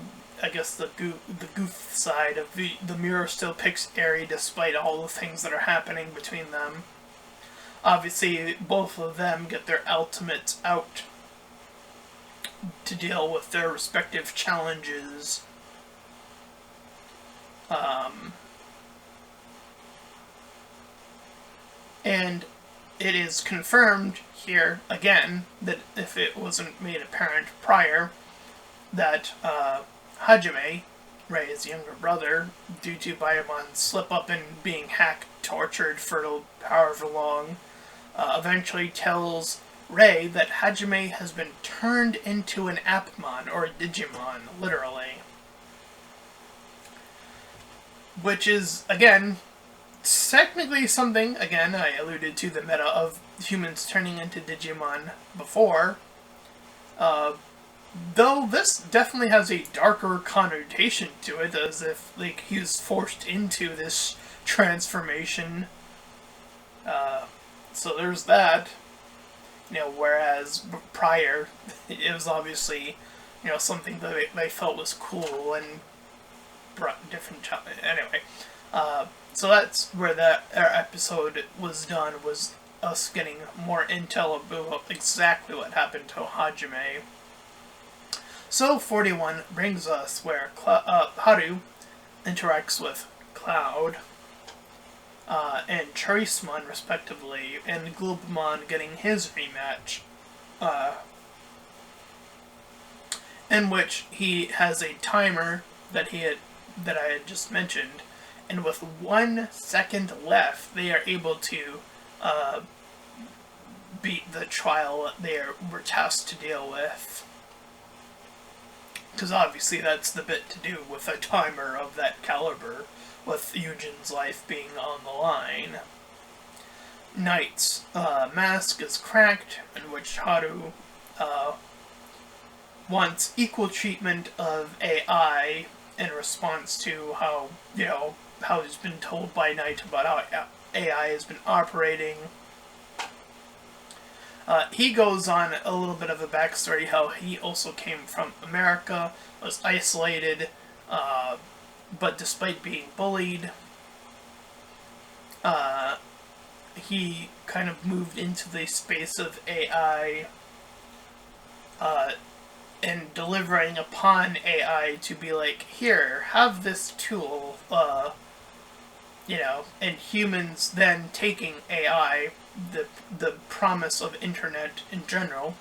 goof side of the mirror still picks Eri despite all the things that are happening between them. Obviously both of them get their ultimates out to deal with their respective challenges. And it is confirmed here, again, that if it wasn't made apparent prior, that Hajime, Rei's younger brother, due to Biomon's slip-up and being hacked, tortured for however long, eventually tells Rei that Hajime has been turned into an Appmon, or a Digimon, literally. Which is, again, technically something, again, I alluded to the meta of humans turning into Digimon before, though this definitely has a darker connotation to it, as if, he was forced into this transformation. So there's that. Whereas prior, it was obviously, something that they felt was cool and brought different challenges. Anyway, so that's where that episode was done, was us getting more intel about exactly what happened to Hajime. So 41 brings us where Haru interacts with Cloud, and Charismon, respectively, and Globemon getting his rematch in which he has a timer that I had just mentioned, and with 1 second left, they are able to beat the trial that they were tasked to deal with. Because obviously that's the bit to do with a timer of that caliber, with Eugen's life being on the line. Knight's mask is cracked, in which Haru wants equal treatment of AI in response to how he's been told by Knight about how AI has been operating. He goes on a little bit of a backstory, how he also came from America, was isolated, but despite being bullied, he kind of moved into the space of AI, and delivering upon AI to be like, here, have this tool, and humans then taking AI, the promise of internet in general,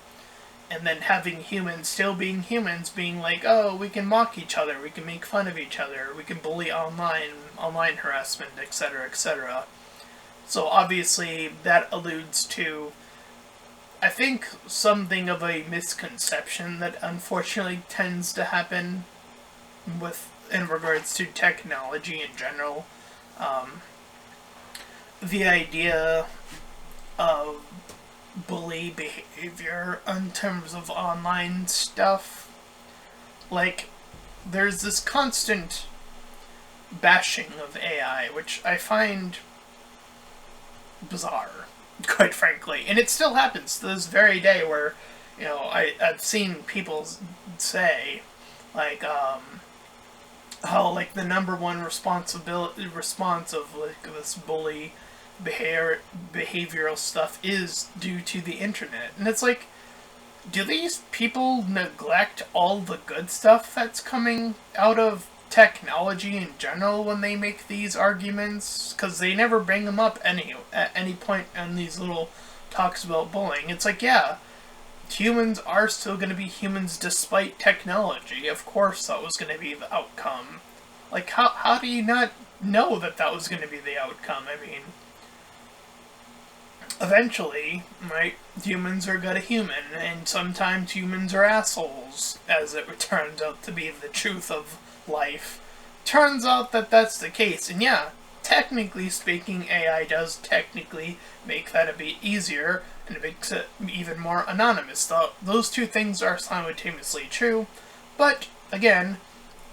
and then having humans still being humans, being like, oh, we can mock each other, we can make fun of each other, we can bully online harassment, etc., etc. So obviously that alludes to, I think, something of a misconception that unfortunately tends to happen in regards to technology in general. The idea of bully behavior in terms of online stuff. Like, there's this constant bashing of AI, which I find bizarre, quite frankly. And it still happens to this very day where, I've seen people say, like, how, like, the number one response of, like, this bully behavioral stuff is due to the internet. And it's like, do these people neglect all the good stuff that's coming out of technology in general when they make these arguments? Because they never bring them up at any point in these little talks about bullying. It's like, yeah, humans are still going to be humans despite technology. Of course that was going to be the outcome. Like, how do you not know that was going to be the outcome? I mean, eventually, right, humans are gonna human, and sometimes humans are assholes, as it turns out to be the truth of life. Turns out that that's the case, and yeah, technically speaking, AI does technically make that a bit easier, and it makes it even more anonymous. Those two things are simultaneously true, but, again,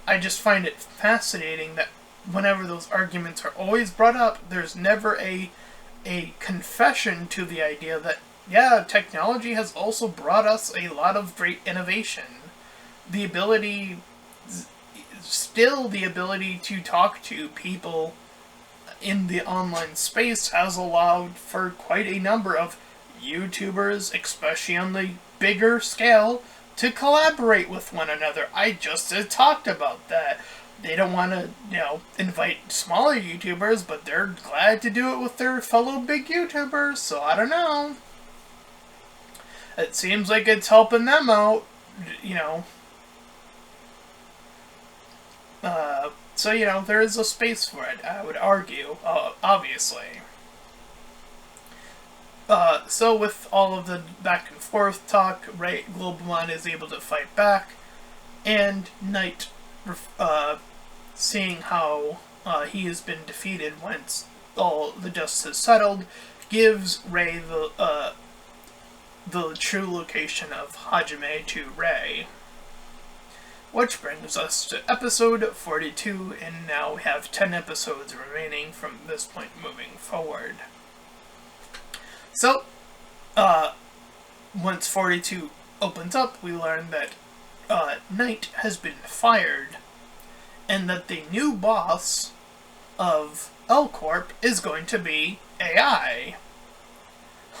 I just find it fascinating that whenever those arguments are always brought up, there's never a confession to the idea that, yeah, technology has also brought us a lot of great innovation. The ability to talk to people in the online space has allowed for quite a number of YouTubers, especially on the bigger scale, to collaborate with one another. I just talked about that. They don't want to, invite smaller YouTubers, but they're glad to do it with their fellow big YouTubers, so I don't know. It seems like it's helping them out, So, there is a space for it, I would argue, obviously. So with all of the back and forth talk, right, Globemon is able to fight back, and Knight, seeing how he has been defeated once all the dust has settled, gives Rei the true location of Hajime to Rei. Which brings us to episode 42, and now we have 10 episodes remaining from this point moving forward. So, once 42 opens up, we learn that Knight has been fired, and that the new boss of L Corp is going to be AI.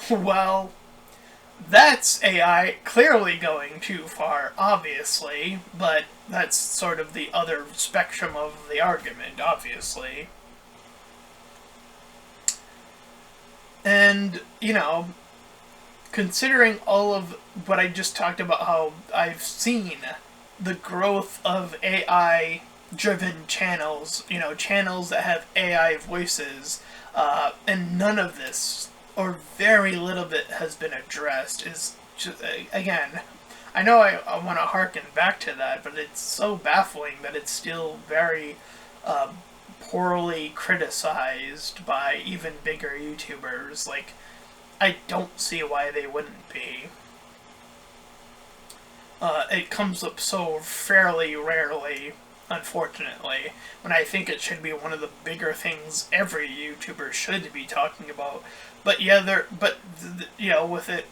Well, that's AI clearly going too far, obviously, but that's sort of the other spectrum of the argument, obviously. And, considering all of what I just talked about, how I've seen the growth of AI-driven channels, channels that have AI voices, and none of this, or very little bit, has been addressed. Is just, again, I know I want to harken back to that, but it's so baffling that it's still very poorly criticized by even bigger YouTubers. Like, I don't see why they wouldn't be. It comes up so fairly rarely, unfortunately, when I think it should be one of the bigger things every YouTuber should be talking about. But yeah, with it,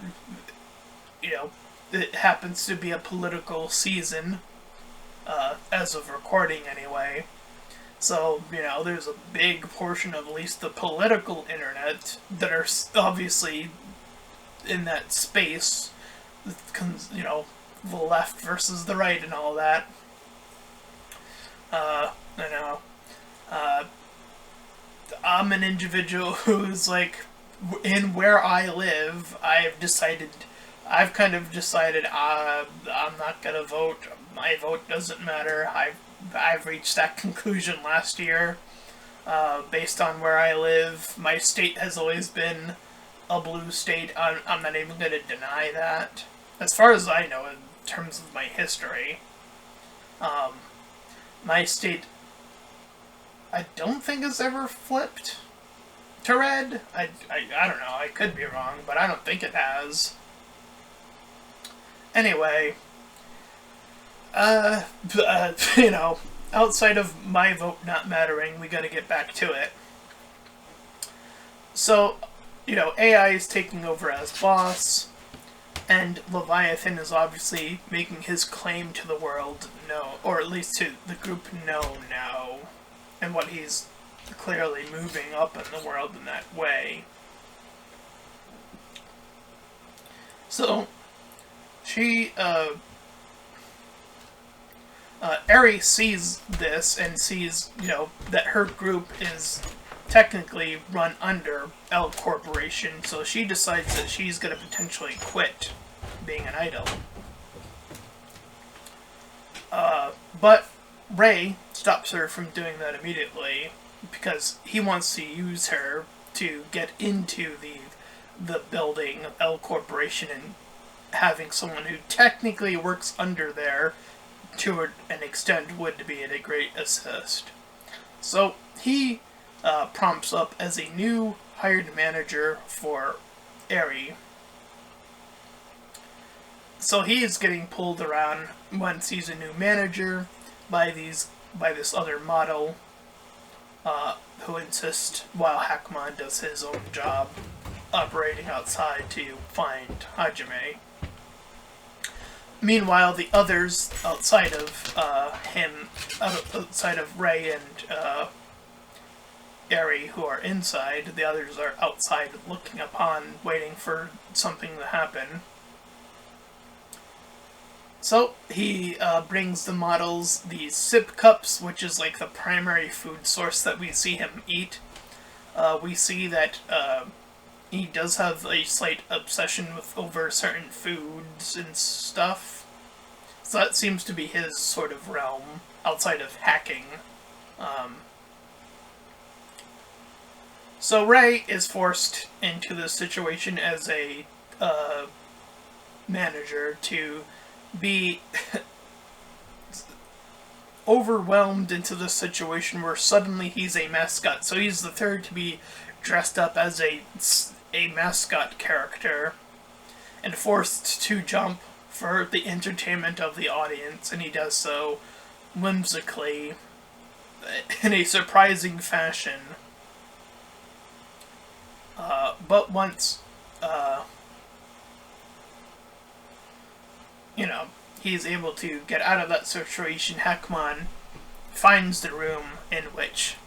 it happens to be a political season, as of recording anyway. So, there's a big portion of at least the political internet that are obviously in that space, the left versus the right and all that. You know, uh, I'm an individual who's like, in where I live, I've kind of decided I'm not gonna vote. My vote doesn't matter. I've reached that conclusion last year. Based on where I live, my state has always been a blue state. I'm not even gonna deny that. As far as I know, in terms of my history, my state, I don't think has ever flipped to red. I don't know. I could be wrong, but I don't think it has. Anyway, outside of my vote not mattering, we gotta get back to it. So, AI is taking over as boss, and Leviathan is obviously making his claim to the world known, or at least to the group known now, and what he's clearly moving up in the world in that way. So, Eri sees this and sees, that her group is technically run under L Corporation, so she decides that she's going to potentially quit being an idol. But Ray stops her from doing that immediately because he wants to use her to get into the building of L Corporation, and having someone who technically works under there to an extent would be a great assist. So he prompts up as a new hired manager for Eri. So he is getting pulled around once he's a new manager by this other model who insists while Hackmon does his own job operating outside to find Hajime. Meanwhile, the others outside of outside of Ray and Eri, who are inside, the others are outside looking upon, waiting for something to happen. So he brings the models these sip cups, which is like the primary food source that we see him eat. We see that he does have a slight obsession over certain foods and stuff. So that seems to be his sort of realm, outside of hacking. So Ray is forced into this situation as a manager to be overwhelmed into this situation where suddenly he's a mascot. So he's the third to be dressed up as a mascot character and forced to jump for the entertainment of the audience, and he does so whimsically in a surprising fashion. But once he's able to get out of that situation, Hackmon finds the room in which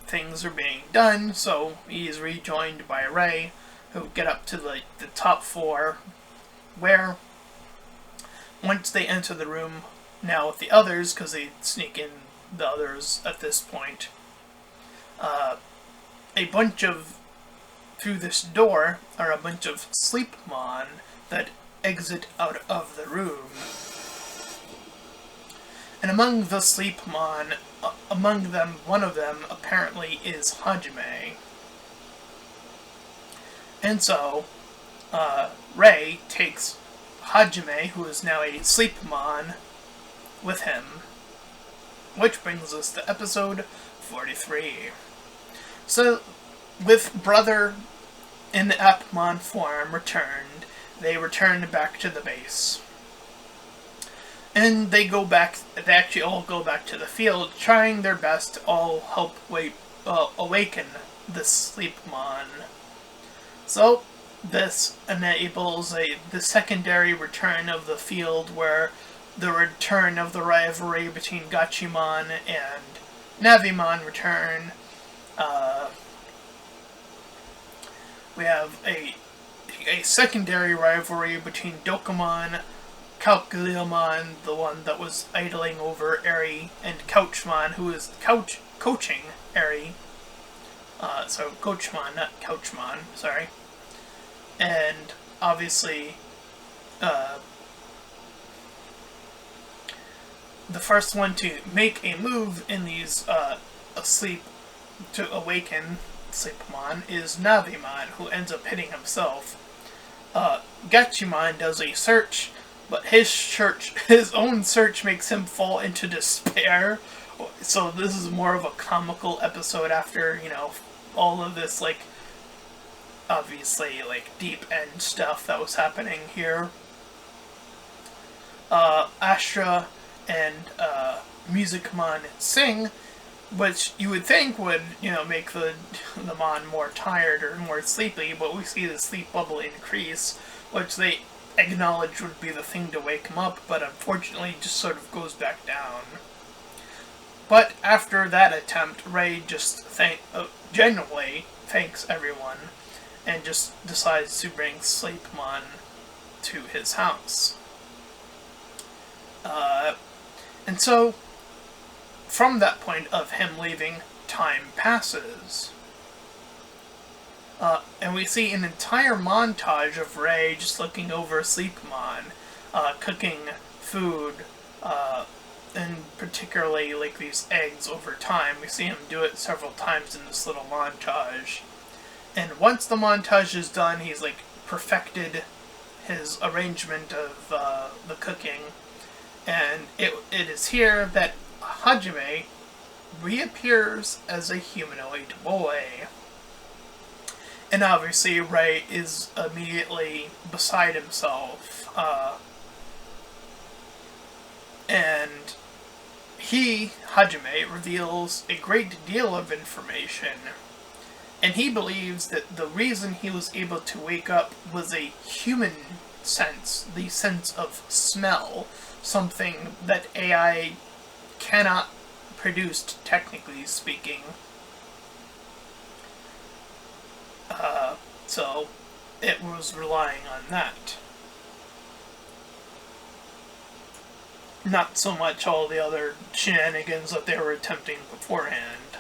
things are being done, so he is rejoined by Ray, who get up to the top floor, where once they enter the room now with the others, because they sneak in the others at this point, through this door are a bunch of Sleepmon that exit out of the room. And among the Sleepmon, among them, one of them apparently is Hajime. And so, Rei takes Hajime, who is now a Sleepmon, with him. Which brings us to episode 43. So, with Brother in the Appmon form returned, they returned back to the base. And they actually all go back to the field, trying their best to all help awaken the Sleepmon. So, this enables the secondary return of the field, where the return of the rivalry between Gachimon and Navimon return. We have a secondary rivalry between Dokomon, Calculiamon, the one that was idling over Eri, and Couchmon, who is coaching Eri. So Coachmon, not Couchmon, sorry. And obviously, the first one to make a move in these asleep to awaken Sleepmon is Navimon, who ends up hitting himself. Gachimon does a search, but his own search makes him fall into despair. So this is more of a comical episode after, all of this, obviously, deep end stuff that was happening here. Astra and Musicmon sing, which you would think would, make the Mon more tired or more sleepy, but we see the sleep bubble increase, which they acknowledge would be the thing to wake him up, but unfortunately just sort of goes back down. But after that attempt, Rei just genuinely thanks everyone, and just decides to bring Sleepmon to his house. And so, from that point of him leaving, time passes. And we see an entire montage of Rei just looking over Sleepmon, cooking food, and particularly these eggs over time. We see him do it several times in this little montage. And once the montage is done, he's perfected his arrangement of the cooking. And it is here that Hajime reappears as a humanoid boy. And obviously Rei is immediately beside himself. And Hajime, reveals a great deal of information. And he believes that the reason he was able to wake up was a human sense, the sense of smell, something that AI cannot produce, technically speaking. So it was relying on that. Not so much all the other shenanigans that they were attempting beforehand.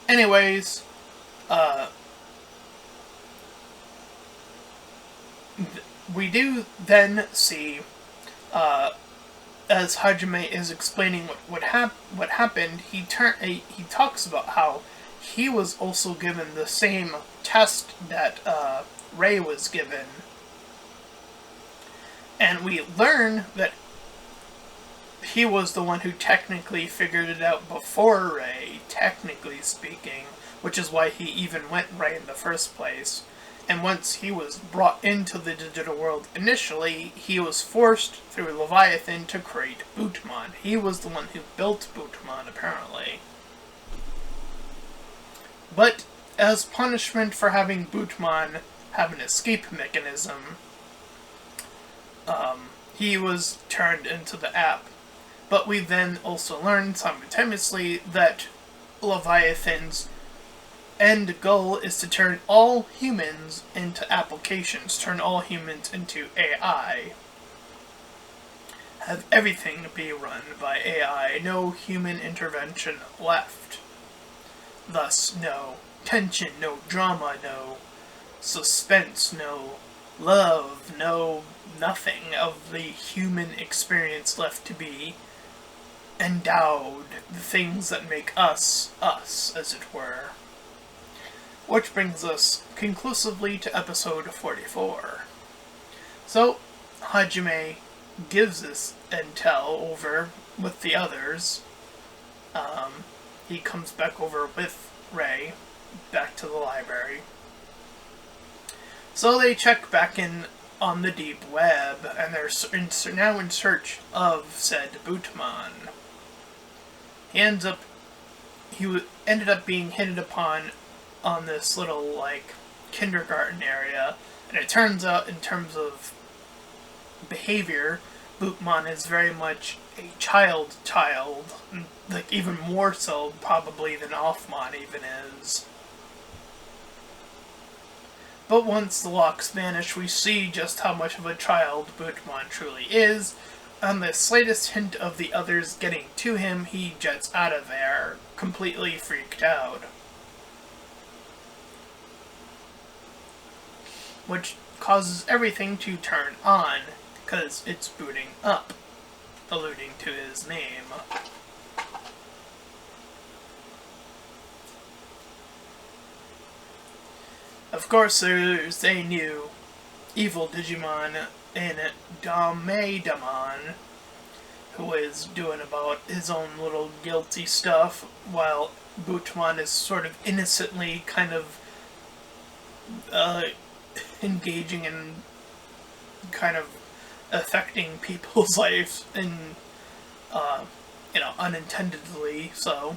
Anyways, we do then see, as Hajime is explaining what happened, he talks about how he was also given the same test that Rei was given. And we learn that he was the one who technically figured it out before Rei, technically speaking, which is why he even went Rei in the first place. And once he was brought into the digital world initially, he was forced through Leviathan to create Bootmon. He was the one who built Bootmon, apparently. But as punishment for having Bootmon have an escape mechanism, he was turned into the app. But we then also learned simultaneously that Leviathan's end goal is to turn all humans into applications, turn all humans into AI. Have everything be run by AI, no human intervention left. Thus, no tension, no drama, no suspense, no love, no nothing of the human experience left to be endowed, the things that make us, us, as it were. Which brings us conclusively to episode 44. So, Hajime gives this intel over with the others. He comes back over with Rei, back to the library. So they check back in on the deep web, and they're now in search of said Bootmon. He ended up being hit upon on this little, like, kindergarten area, and it turns out, in terms of behavior, Bootmon is very much a child, like, even more so, probably, than Offmon even is. But once the locks vanish, we see just how much of a child Bootmon truly is. On the slightest hint of the others getting to him, he jets out of there, completely freaked out. Which causes everything to turn on, because it's booting up, alluding to his name. Of course, there's a new evil Digimon in Damon, who is doing about his own little guilty stuff, while Bootmon is sort of innocently kind of engaging in kind of affecting people's lives in, unintendedly, so.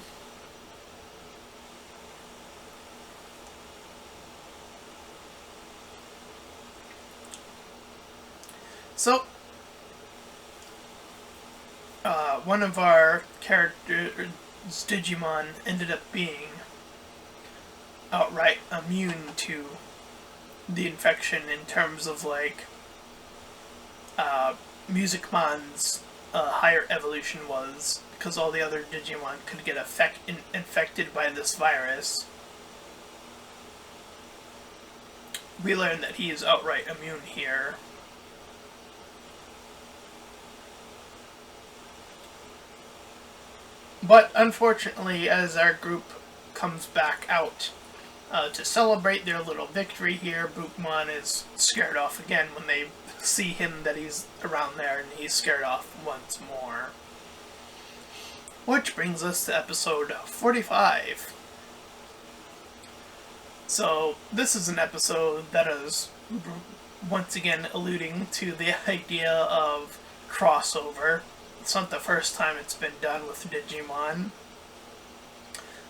So, one of our characters, Digimon, ended up being outright immune to the infection in terms of, like, Musicmon's higher evolution was, because all the other Digimon could get infected by this virus. We learn that he is outright immune here. But unfortunately, as our group comes back out to celebrate their little victory here, Bootmon is scared off again when they see him that he's around there, and he's scared off once more. Which brings us to episode 45. So, this is an episode that is once again alluding to the idea of crossover. It's not the first time it's been done with Digimon.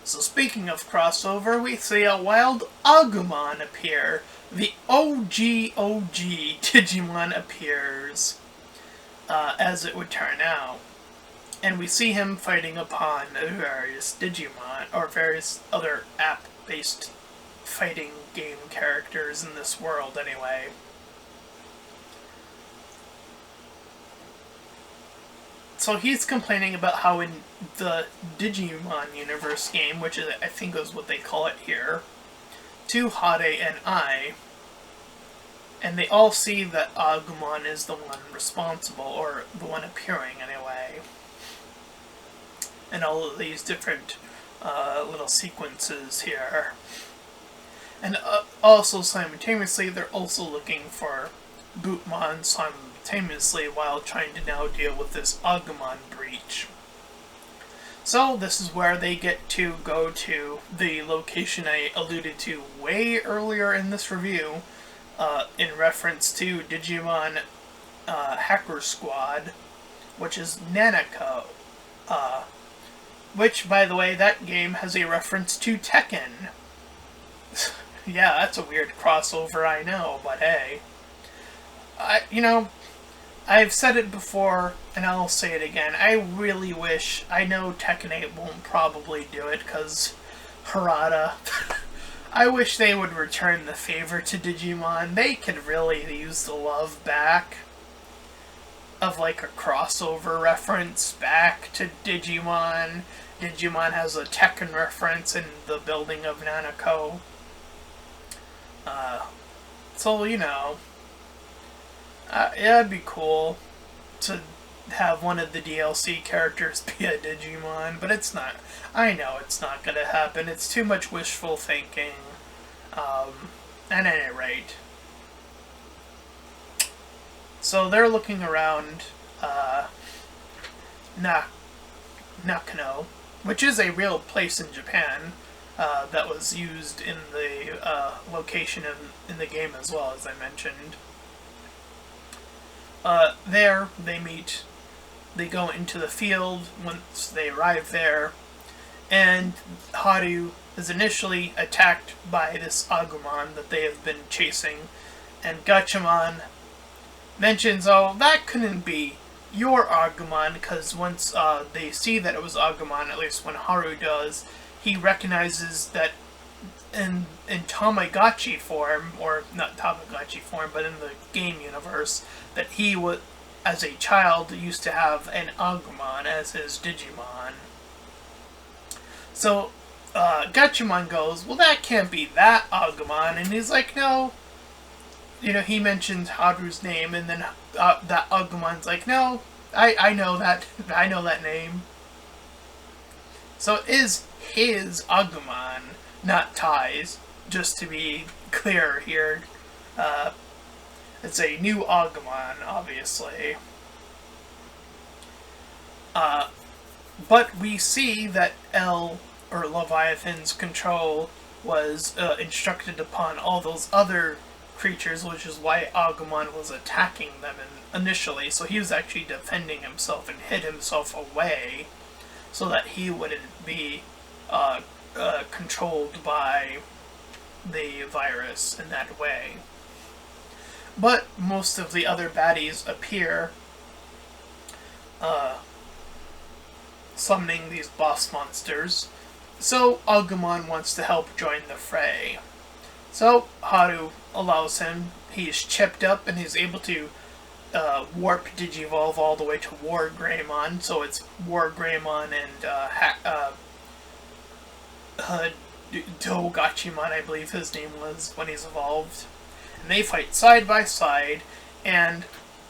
So speaking of crossover, we see a wild Agumon appear. The OG Digimon appears, as it would turn out. And we see him fighting upon various Digimon, or various other app-based fighting game characters in this world anyway. So he's complaining about how in the Digimon Universe game, which is, I think is what they call it here, to Hade and I, and they all see that Agumon is the one responsible, or the one appearing anyway. And all of these different little sequences here. And also simultaneously, they're also looking for Bootmon simultaneously while trying to now deal with this Agumon breach. So this is where they get to go to the location I alluded to way earlier in this review, in reference to Digimon Hacker Squad, which is Nanako. Which, by the way, that game has a reference to Tekken. Yeah, that's a weird crossover, I know, but hey. I've said it before, and I'll say it again. I really wish, I know Tekken 8 won't probably do it, because Harada. I wish they would return the favor to Digimon. They could really use the love back of, like, a crossover reference back to Digimon. Digimon has a Tekken reference in the building of Nanako. So, it'd be cool to have one of the DLC characters be a Digimon, but it's not. I know it's not gonna happen. It's too much wishful thinking. At any rate. So they're looking around Nakano, which is a real place in Japan that was used in the location in the game as well, as I mentioned. There, they go into the field once they arrive there, and Haru is initially attacked by this Agumon that they have been chasing, and Gatchaman mentions, oh, that couldn't be your Agumon, because once they see that it was Agumon, at least when Haru does, he recognizes that in Tamagotchi form, or not Tamagotchi form, but in the game universe, that he was, as a child, used to have an Agumon as his Digimon. So, Gatchaman goes, well, that can't be that Agumon, and he's like, no. You know, he mentions Haru's name, and then that Agumon's like, no, I know that name. So it is his Agumon, not Tai's, just to be clear here. It's a new Agumon, obviously. But we see that or Leviathan's control was instructed upon all those other creatures, which is why Agumon was attacking them initially. So he was actually defending himself and hid himself away so that he wouldn't be controlled by the virus in that way. But most of the other baddies appear, summoning these boss monsters. So Agumon wants to help join the fray. So Haru allows him. He's chipped up and he's able to warp Digivolve all the way to War Greymon. So it's War Greymon and Dogachimon, I believe his name was when he's evolved. And they fight side by side, and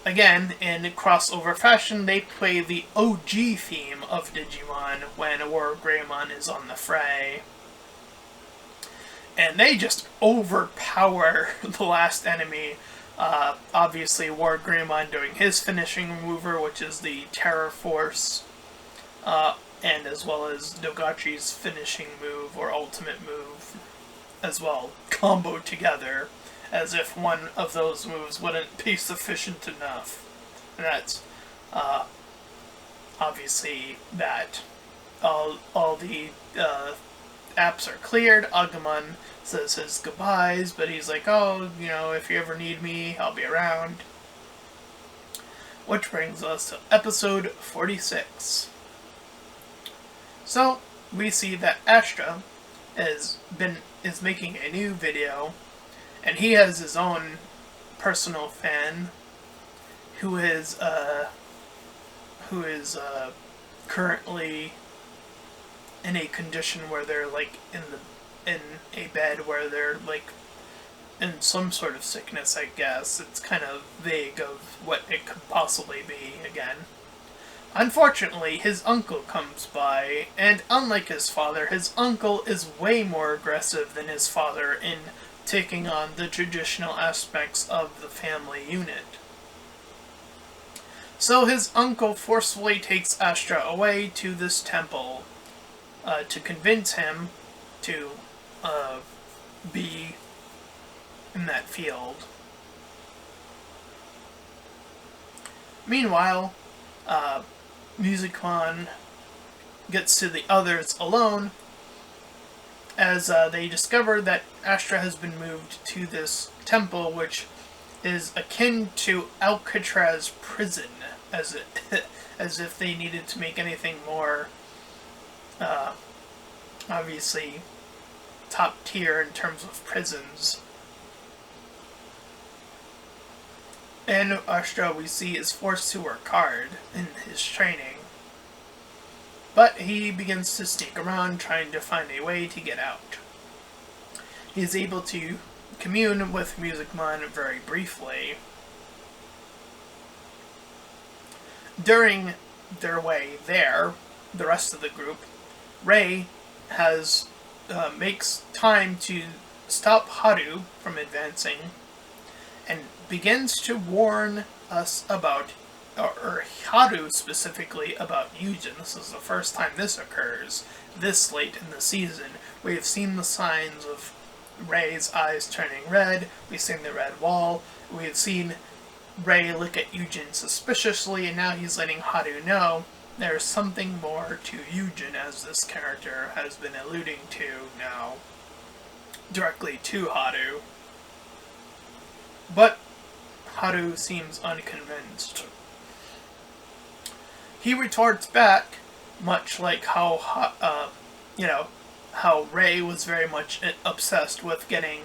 again, in crossover fashion, they play the OG theme of Digimon when War Greymon is on the fray. And they just overpower the last enemy. Obviously, War Greymon doing his finishing mover, which is the Terror Force, and as well as Dogachi's finishing move, or ultimate move, as well, combo together, as if one of those moves wouldn't be sufficient enough. And that's, obviously, that. All the apps are cleared. Agumon says his goodbyes, but he's like, oh, you know, if you ever need me, I'll be around. Which brings us to episode 46. So, we see that Astra is making a new video, and he has his own personal fan who is currently in a condition where they're like in a bed where they're like in some sort of sickness, I guess. It's kind of vague of what it could possibly be again. Unfortunately, his uncle comes by, and unlike his father, his uncle is way more aggressive than his father in taking on the traditional aspects of the family unit. So his uncle forcefully takes Astra away to this temple to convince him to be in that field. Meanwhile, Musicmon gets to the others alone as they discover that Astra has been moved to this temple, which is akin to Alcatraz prison, as if they needed to make anything more obviously top tier in terms of prisons. And Astra, we see, is forced to work hard in his training. But he begins to sneak around, trying to find a way to get out. He is able to commune with Musicmon very briefly. During their way there, the rest of the group, Rei has makes time to stop Haru from advancing and begins to warn us about, or Haru specifically, about Yujin. This is the first time this occurs, this late in the season. We have seen the signs of Rei's eyes turning red, we've seen the red wall, we have seen Rei look at Yujin suspiciously, and now he's letting Haru know there's something more to Yujin, as this character has been alluding to now, directly to Haru. But Haru seems unconvinced. He retorts back, much like how, how Rei was very much obsessed with getting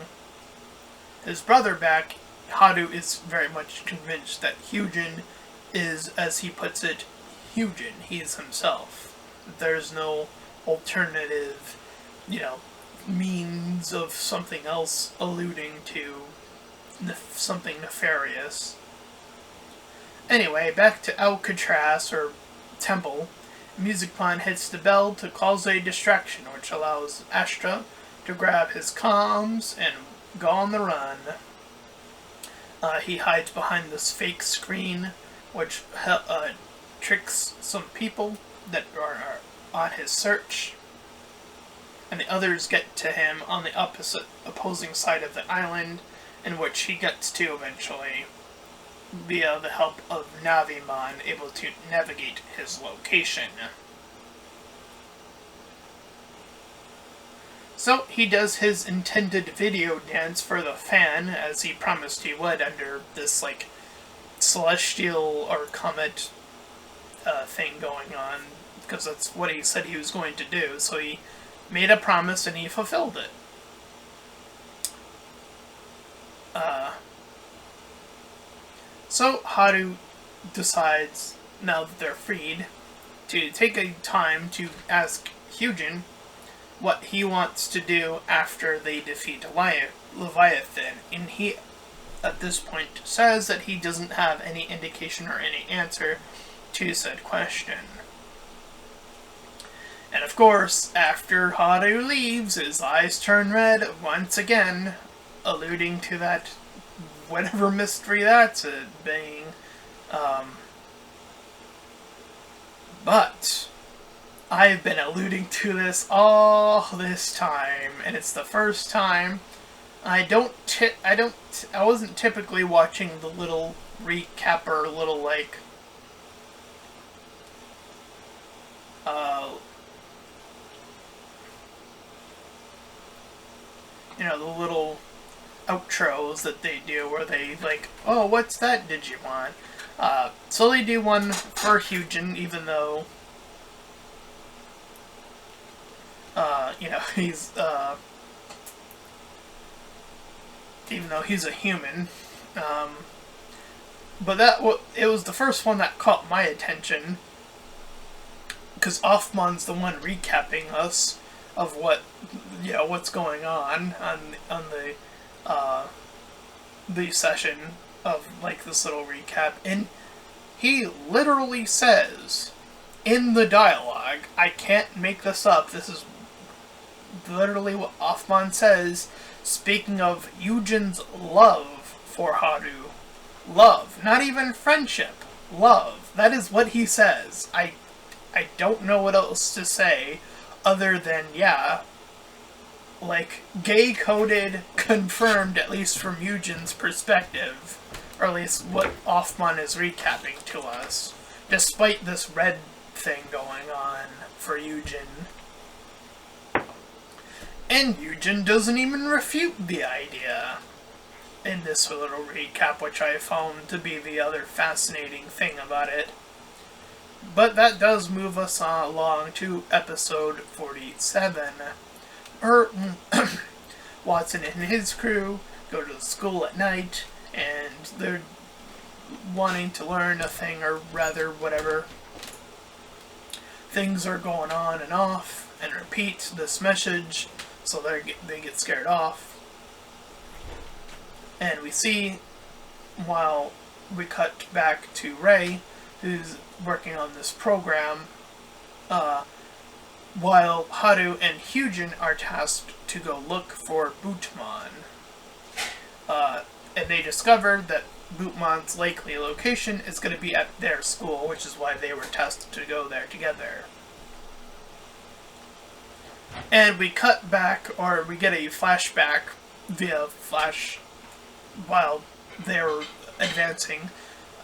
his brother back. Haru is very much convinced that Hyujin is, as he puts it, Hyujin. He is himself. There's no alternative, means of something else alluding to something nefarious. Anyway, back to Alcatraz, or Temple. Musicplan hits the bell to cause a distraction, which allows Astra to grab his comms and go on the run. He hides behind this fake screen, which tricks some people that are on his search. And the others get to him on the opposing side of the island, in which he gets to eventually, via the help of Navimon, able to navigate his location. So he does his intended video dance for the fan, as he promised he would under this, celestial or comet thing going on, because that's what he said he was going to do. So he made a promise and he fulfilled it. So Haru decides, now that they're freed, to take a time to ask Hyujin what he wants to do after they defeat Leviathan. And he, at this point, says that he doesn't have any indication or any answer to said question. And of course, after Haru leaves, his eyes turn red once again, alluding to that whatever mystery that's being. But I've been alluding to this all this time, and it's the first time I wasn't typically watching the little recap or little the little outros that they do where they oh, what's that Digimon? So they do one for Hyujin, even though he's even though he's a human. But it was the first one that caught my attention, because Offmon's the one recapping us of what's going on the session of this little recap, and he literally says in the dialogue, I can't make this up, this is literally what Offmon says, speaking of Yujin's love for Haru. Love, not even friendship, love. That is what he says. I don't know what else to say other than, gay-coded, confirmed, at least from Yujin's perspective, or at least what Offmon is recapping to us, despite this red thing going on for Yujin. And Yujin doesn't even refute the idea in this little recap, which I found to be the other fascinating thing about it. But that does move us along to episode 47. Watson and his crew go to the school at night, and they're wanting to learn a thing, or rather whatever. Things are going on and off, and repeat this message, so they get scared off. And we see, while we cut back to Rei, who's working on this program, while Haru and Hyujin are tasked to go look for Bootmon. And they discovered that Bootmon's likely location is going to be at their school, which is why they were tasked to go there together. And we cut back, or we get a flashback via flash while they're advancing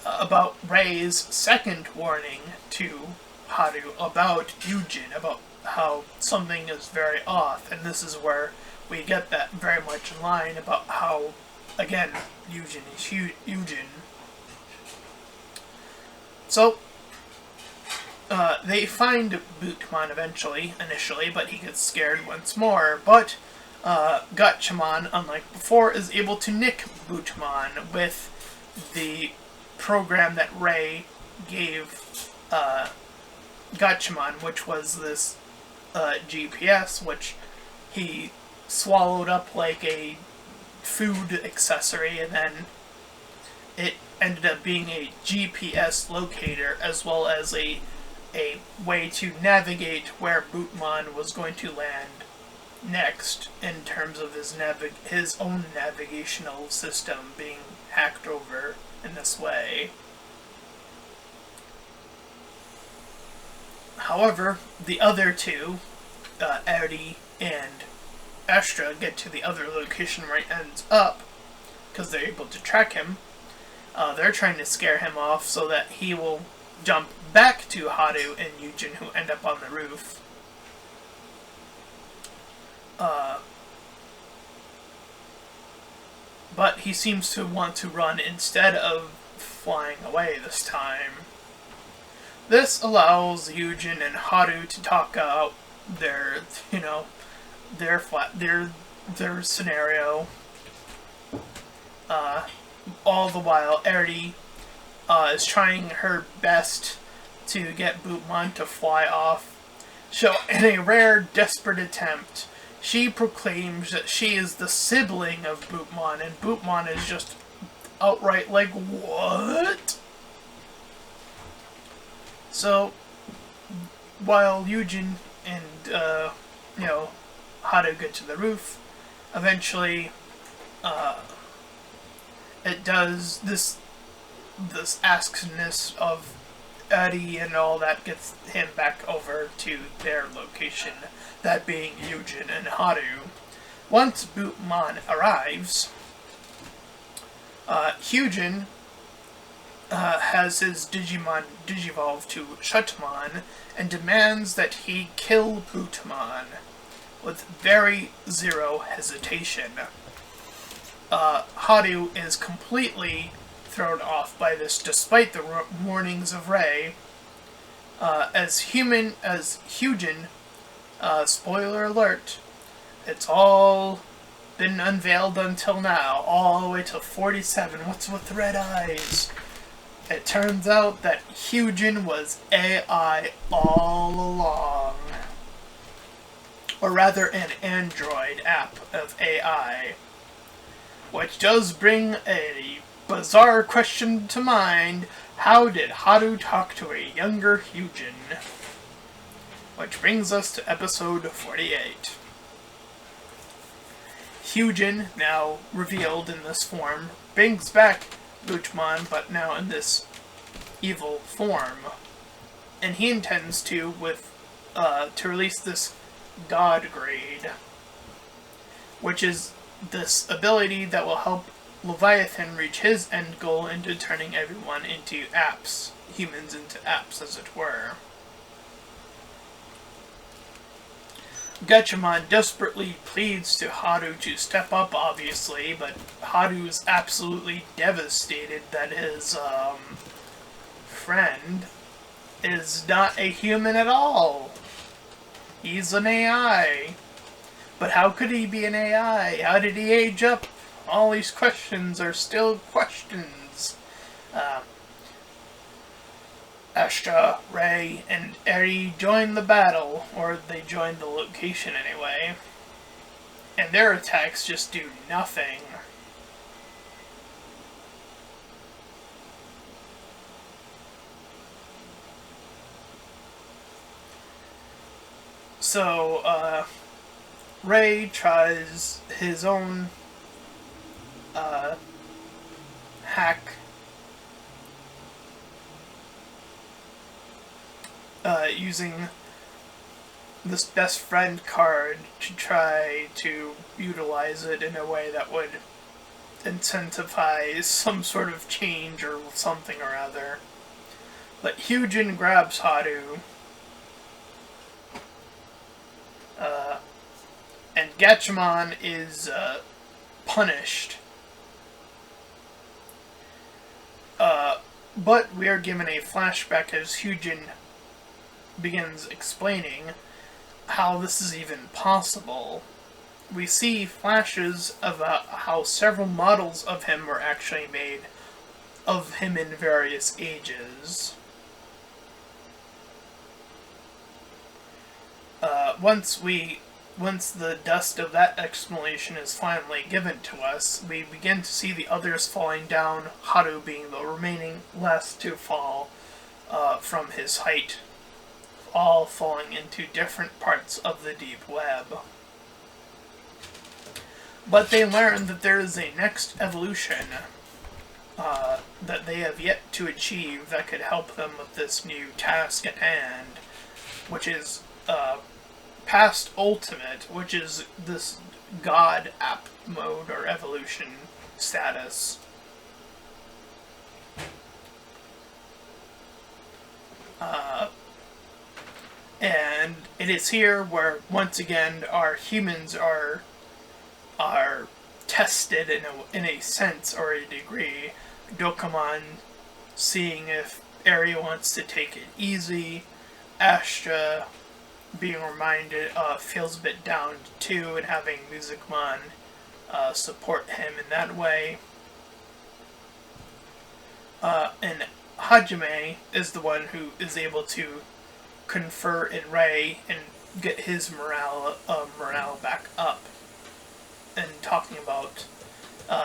about Rei's second warning to Haru about Hyujin, about how something is very off, and this is where we get that very much in line about how, again, Hyujin is Hyujin. So, they find Bootmon initially, but he gets scared once more, but Gatchaman, unlike before, is able to nick Bootmon with the program that Rei gave Gatchaman, which was this GPS, which he swallowed up like a food accessory, and then it ended up being a GPS locator as well as a way to navigate where Bootmon was going to land next in terms of his own navigational system being hacked over in this way. However, the other two, Eri and Astra, get to the other location where he ends up because they're able to track him. They're trying to scare him off so that he will jump back to Haru and Hyujin, who end up on the roof. But he seems to want to run instead of flying away this time. This allows Hyujin and Haru to talk out their scenario. All the while, Eri is trying her best to get Bootmon to fly off. So, in a rare, desperate attempt, she proclaims that she is the sibling of Bootmon, and Bootmon is just outright like, what? So, while Hyujin and, Haru get to the roof, eventually, it does this askiness of Eri and all that gets him back over to their location, that being Hyujin and Haru. Once Bootmon arrives, Hyujin has his Digimon digivolve to Shutmon and demands that he kill Bootmon with very zero hesitation. Haru is completely thrown off by this, despite the warnings of Rei. As Hyujin, spoiler alert, it's all been unveiled until now, all the way to 47. What's with red eyes? It turns out that Hyujin was AI all along. Or rather, an android app of AI. Which does bring a bizarre question to mind. How did Haru talk to a younger Hyujin? Which brings us to episode 48. Hyujin, now revealed in this form, brings back Bootmon, but now in this evil form. And he intends to release this God Grade, which is this ability that will help Leviathan reach his end goal into turning everyone into apps. Humans into apps, as it were. Gatchaman desperately pleads to Haru to step up, obviously, but Haru is absolutely devastated that his, friend is not a human at all. He's an AI. But how could he be an AI? How did he age up? All these questions are still questions. Astra, Rei, and Eri join the battle, or they join the location anyway. And their attacks just do nothing. So, Ray tries his own hack using this best friend card to try to utilize it in a way that would incentivize some sort of change or something or other. But Hyujin grabs Haru, and Gatchaman is punished. But we are given a flashback as Hyujin begins explaining how this is even possible. We see flashes of how several models of him were actually made, of him in various ages. Once the dust of that explanation is finally given to us, we begin to see the others falling down, Haru being the remaining last to fall from his height, all falling into different parts of the deep web. But they learn that there is a next evolution that they have yet to achieve that could help them with this new task at hand, which is past ultimate, which is this god app mode or evolution status. And it is here where once again our humans are tested in a sense or a degree. Dokamon seeing if Eri wants to take it easy, Astra being reminded feels a bit down too, and having Musicmon support him in that way. And Hajime is the one who is able to confer in Ray and get his morale back up, and talking about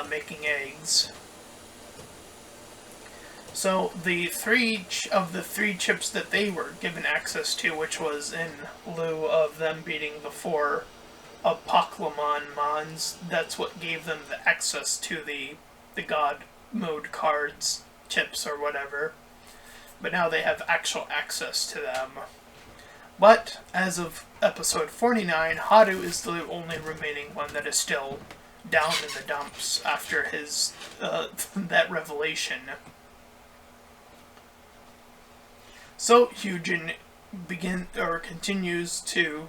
making eggs. So the three chips that they were given access to, which was in lieu of them beating the 4 Apoclomon Mons, that's what gave them the access to the God mode cards, chips or whatever. But now they have actual access to them. But as of episode 49, Haru is the only remaining one that is still down in the dumps after his that revelation. So Hyujin continues to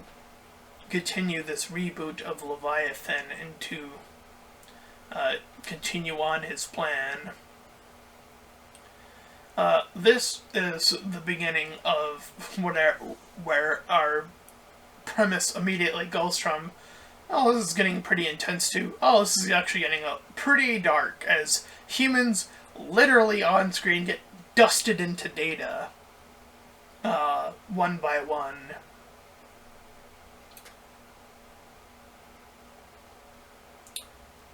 continue this reboot of Leviathan and to continue on his plan. This is the beginning of where our premise immediately goes from, oh, this is getting pretty intense, to, oh, this is actually getting pretty dark, as humans literally on screen get dusted into data, one by one.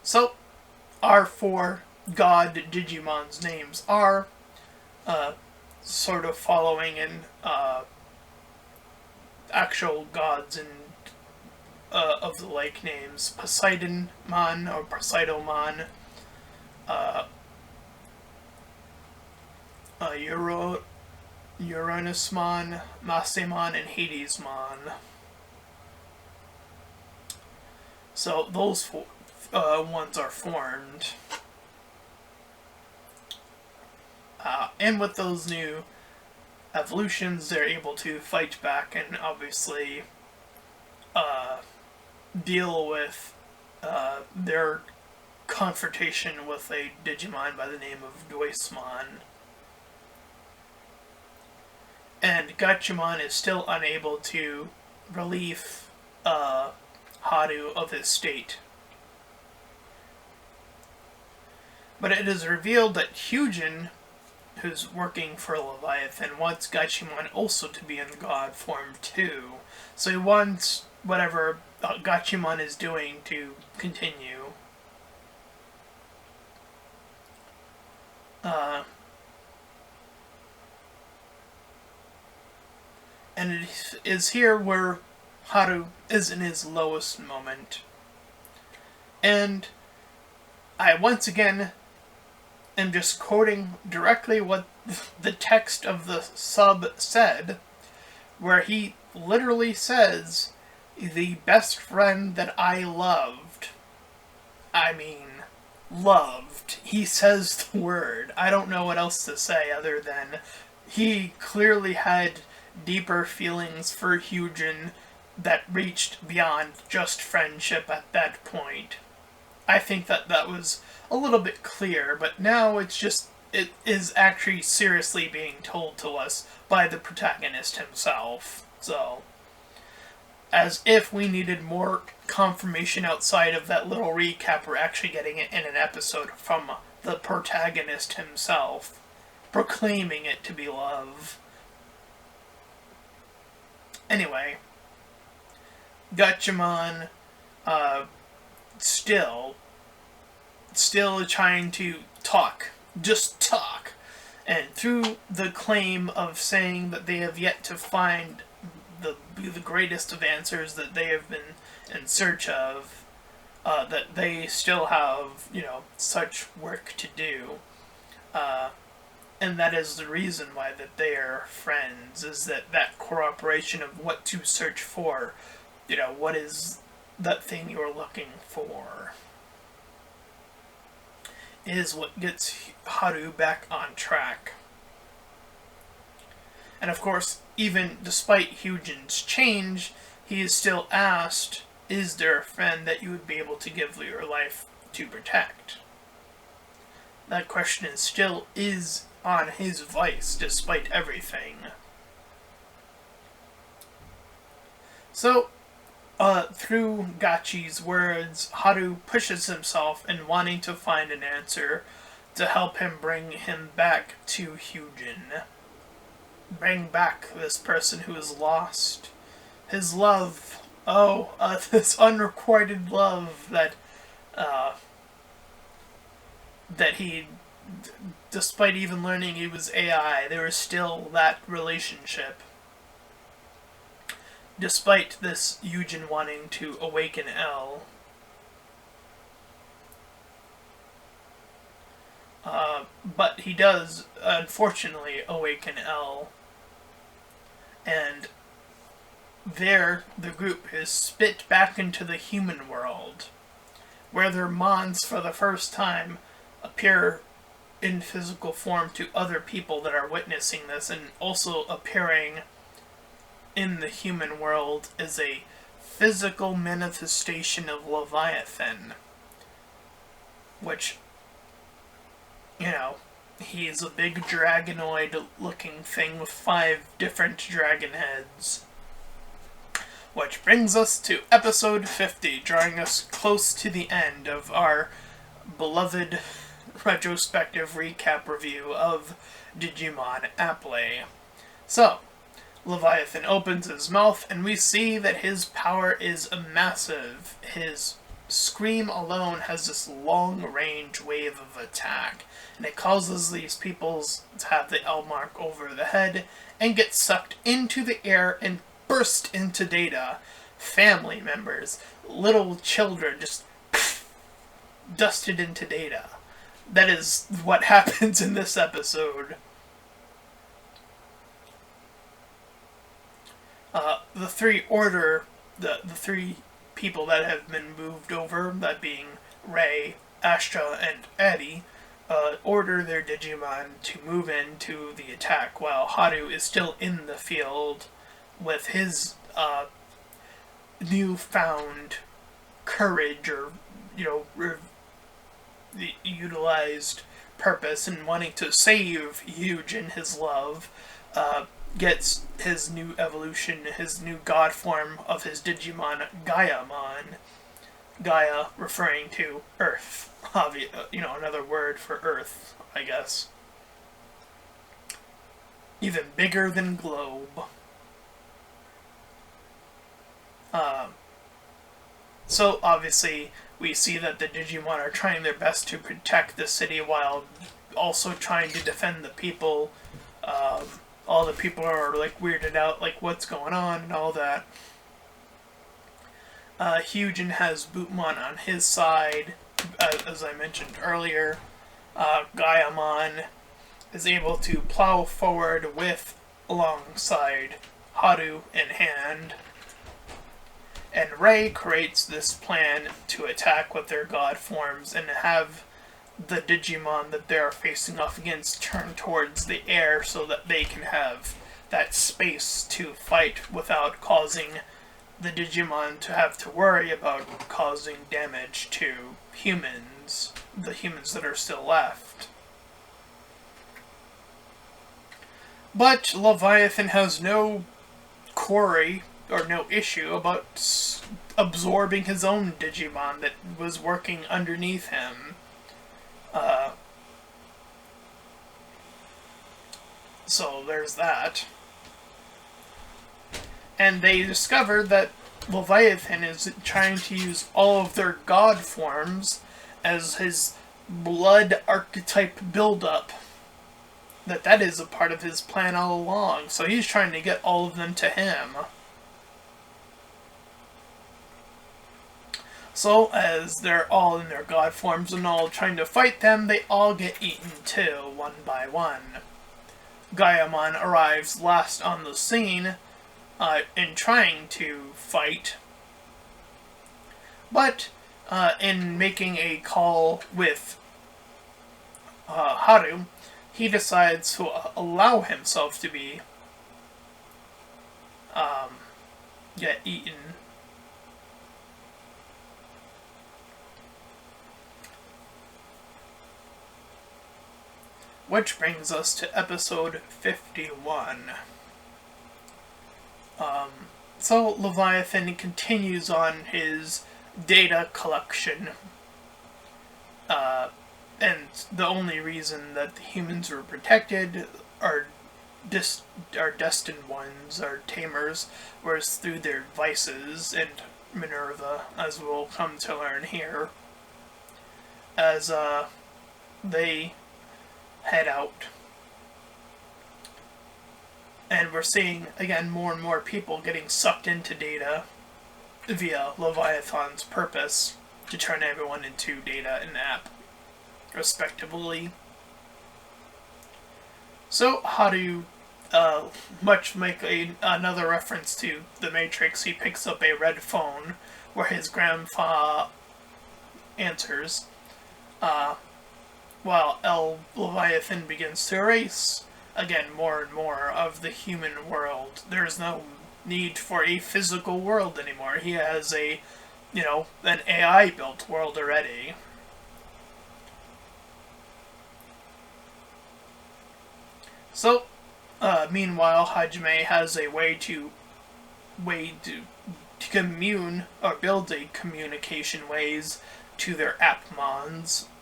So, our 4 god Digimon's names are sort of following in actual gods and of the like names: Poseidon-mon or Poseidomon, Uranusmon, Masemon, and Hadesmon. So those ones are formed. And with those new evolutions, they're able to fight back and obviously deal with their confrontation with a Digimon by the name of Doismon. And Gatchaman is still unable to relieve Haru of his state. But it is revealed that Hyujin, who's working for Leviathan, wants Gatchaman also to be in god form too. So he wants whatever Gatchaman is doing to continue. And it is here where Haru is in his lowest moment. And I once again am just quoting directly what the text of the sub said, where he literally says, "The best friend that I loved." I mean, loved. He says the word. I don't know what else to say other than he clearly had deeper feelings for Hyujin that reached beyond just friendship at that point. I think that was a little bit clear, but now it is actually seriously being told to us by the protagonist himself. So, as if we needed more confirmation outside of that little recap, we're actually getting it in an episode from the protagonist himself, proclaiming it to be love. Anyway, Gatchaman, still trying to talk. Just talk. And through the claim of saying that they have yet to find the greatest of answers that they have been in search of, that they still have, such work to do. And that is the reason why that they are friends, is that cooperation of what to search for. What is that thing you're looking for, is what gets Haru back on track. And of course, even despite Hyujin's change, he is still asked, is there a friend that you would be able to give your life to protect? That question still is on his vice, despite everything. So, through Gachi's words, Haru pushes himself in wanting to find an answer to help him bring him back to Hyujin. Bring back this person who is lost. His love. This unrequited love that he, despite even learning he was AI, there was still that relationship. Despite this Hyujin wanting to awaken L. But he does, unfortunately, awaken L. And there, the group is spit back into the human world, where their mons, for the first time, appear in physical form to other people that are witnessing this, and also appearing in the human world as a physical manifestation of Leviathan, which, he's a big dragonoid-looking thing with 5 different dragon heads. Which brings us to episode 50, drawing us close to the end of our beloved retrospective recap review of Digimon Appli. So, Leviathan opens his mouth, and we see that his power is massive. His scream alone has this long-range wave of attack, and it causes these peoples to have the L mark over the head and get sucked into the air and burst into data. Family members, little children, just dusted into data. That is what happens in this episode. The three people that have been moved over, that being Rei, Astra, and Eddie, order their Digimon to move into the attack, while Haru is still in the field with his newfound courage, or, the utilized purpose in wanting to save Hyujin, his love, gets his new evolution, his new god form of his Digimon, Gaiamon. Gaia referring to Earth. Another word for Earth, I guess. Even bigger than globe. So, obviously, we see that the Digimon are trying their best to protect the city while also trying to defend the people. All the people are, weirded out, what's going on and all that. Hyujin has Bootmon on his side, as I mentioned earlier. Gaiamon is able to plow forward with alongside Haru in hand. And Rei creates this plan to attack with their god forms and have the Digimon that they're facing off against turn towards the air so that they can have that space to fight without causing the Digimon to have to worry about causing damage to humans, the humans that are still left. But Leviathan has no quarry or no issue about absorbing his own Digimon that was working underneath him. So there's that. And they discovered that Leviathan is trying to use all of their god forms as his blood archetype buildup. That is a part of his plan all along. So he's trying to get all of them to him. So, as they're all in their god forms and all trying to fight them, they all get eaten too, one by one. Gaiamon arrives last on the scene in trying to fight, but in making a call with Haru, he decides to allow himself to be get eaten. Which brings us to episode 51. So Leviathan continues on his data collection. And the only reason that the humans were protected are destined ones, or tamers, was through their vices and Minerva, as we'll come to learn here. As they head out. And we're seeing, again, more and more people getting sucked into data via Leviathan's purpose to turn everyone into data and app, respectively. So, Haru, much like another reference to the Matrix, he picks up a red phone where his grandpa answers, while Leviathan begins to erase, again, more and more of the human world. There's no need for a physical world anymore. He has an AI-built world already. So, meanwhile, Hajime has a way to commune, or build a communication ways to their appmons /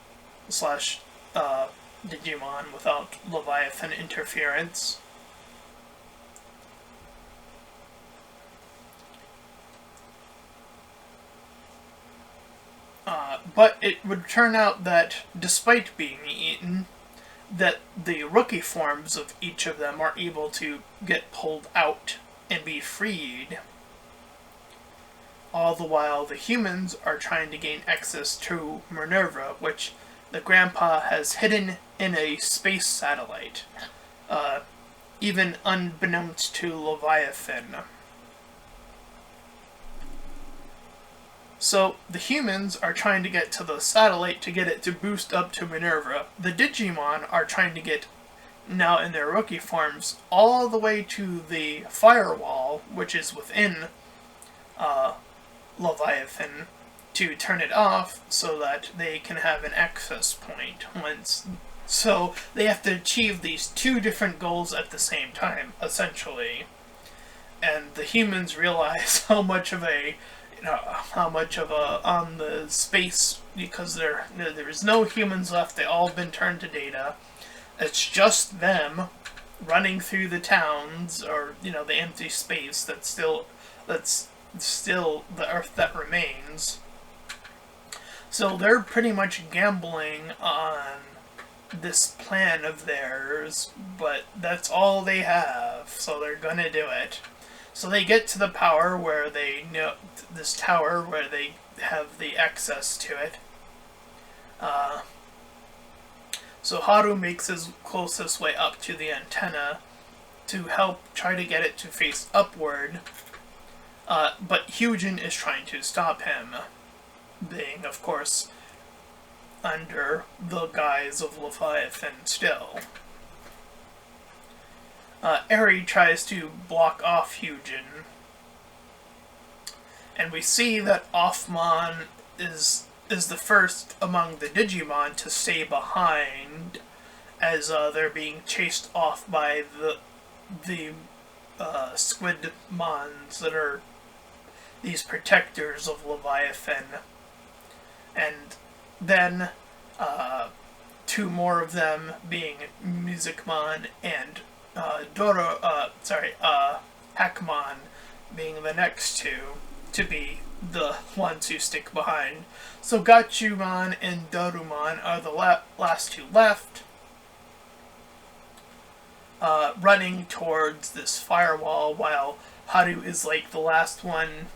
Digimon without Leviathan interference. But it would turn out that, despite being eaten, that the rookie forms of each of them are able to get pulled out and be freed. All the while the humans are trying to gain access to Minerva, which the grandpa has hidden in a space satellite, even unbeknownst to Leviathan. So the humans are trying to get to the satellite to get it to boost up to Minerva. The Digimon are trying to get, now in their rookie forms, all the way to the firewall, which is within Leviathan, to turn it off so that they can have an access point once. So they have to achieve these two different goals at the same time, essentially. And the humans realize how much of a on the space, because there's no humans left. They all been turned to data. It's just them running through the towns, or the empty space that's still the Earth that remains. So they're pretty much gambling on this plan of theirs, but that's all they have, so they're gonna do it. So they get to the power where they know this tower where they have the access to it. So Haru makes his closest way up to the antenna to help try to get it to face upward, but Hyujin is trying to stop him, being, of course, under the guise of Leviathan still. Eri tries to block off Hyujin, and we see that Offmon is the first among the Digimon to stay behind as they're being chased off by the Squidmons that are these protectors of Leviathan. And then two more of them, being Musicmon and Hackmon, being the next two to be the ones who stick behind. So Gachumon and Darumon are the last two left, running towards this firewall, while Haru is like the last one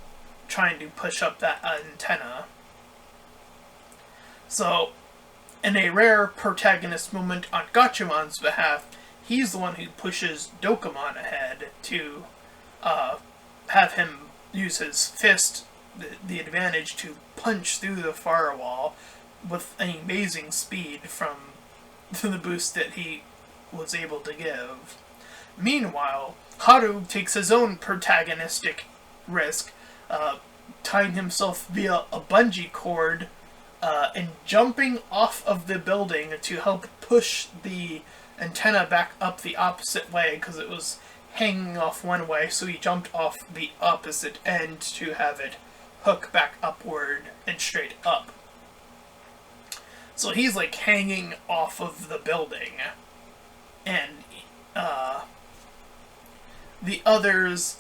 trying to push up that antenna. So, in a rare protagonist moment on Gachumon's behalf, he's the one who pushes Dokamon ahead to have him use his fist, the advantage, to punch through the firewall with an amazing speed from the boost that he was able to give. Meanwhile, Haru takes his own protagonistic risk, tying himself via a bungee cord and jumping off of the building to help push the antenna back up the opposite way, because it was hanging off one way, so he jumped off the opposite end to have it hook back upward and straight up. So he's like hanging off of the building, and the others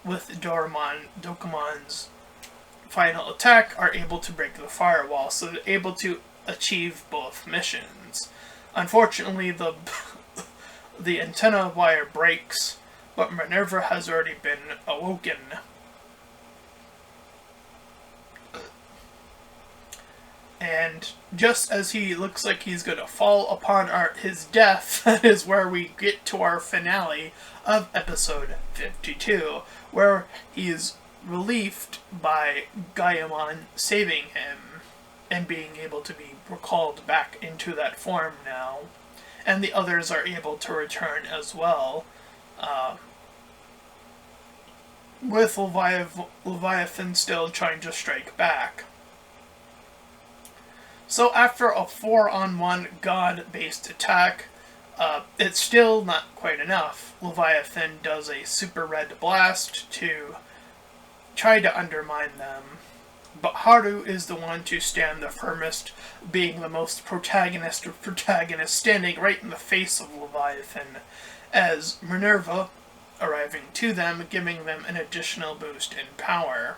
with Dokumon's final attack are able to break the firewall, so they're able to achieve both missions. Unfortunately, the antenna wire breaks, but Minerva has already been awoken. And just as he looks like he's going to fall upon his death, that is where we get to our finale of episode 52, where he is relieved by Gaiamon saving him and being able to be recalled back into that form now. And the others are able to return as well, with Leviathan still trying to strike back. So after a 4-on-1 god-based attack, it's still not quite enough. Leviathan does a super red blast to try to undermine them, but Haru is the one to stand the firmest, being the most protagonist of protagonists, standing right in the face of Leviathan, as Minerva arriving to them, giving them an additional boost in power.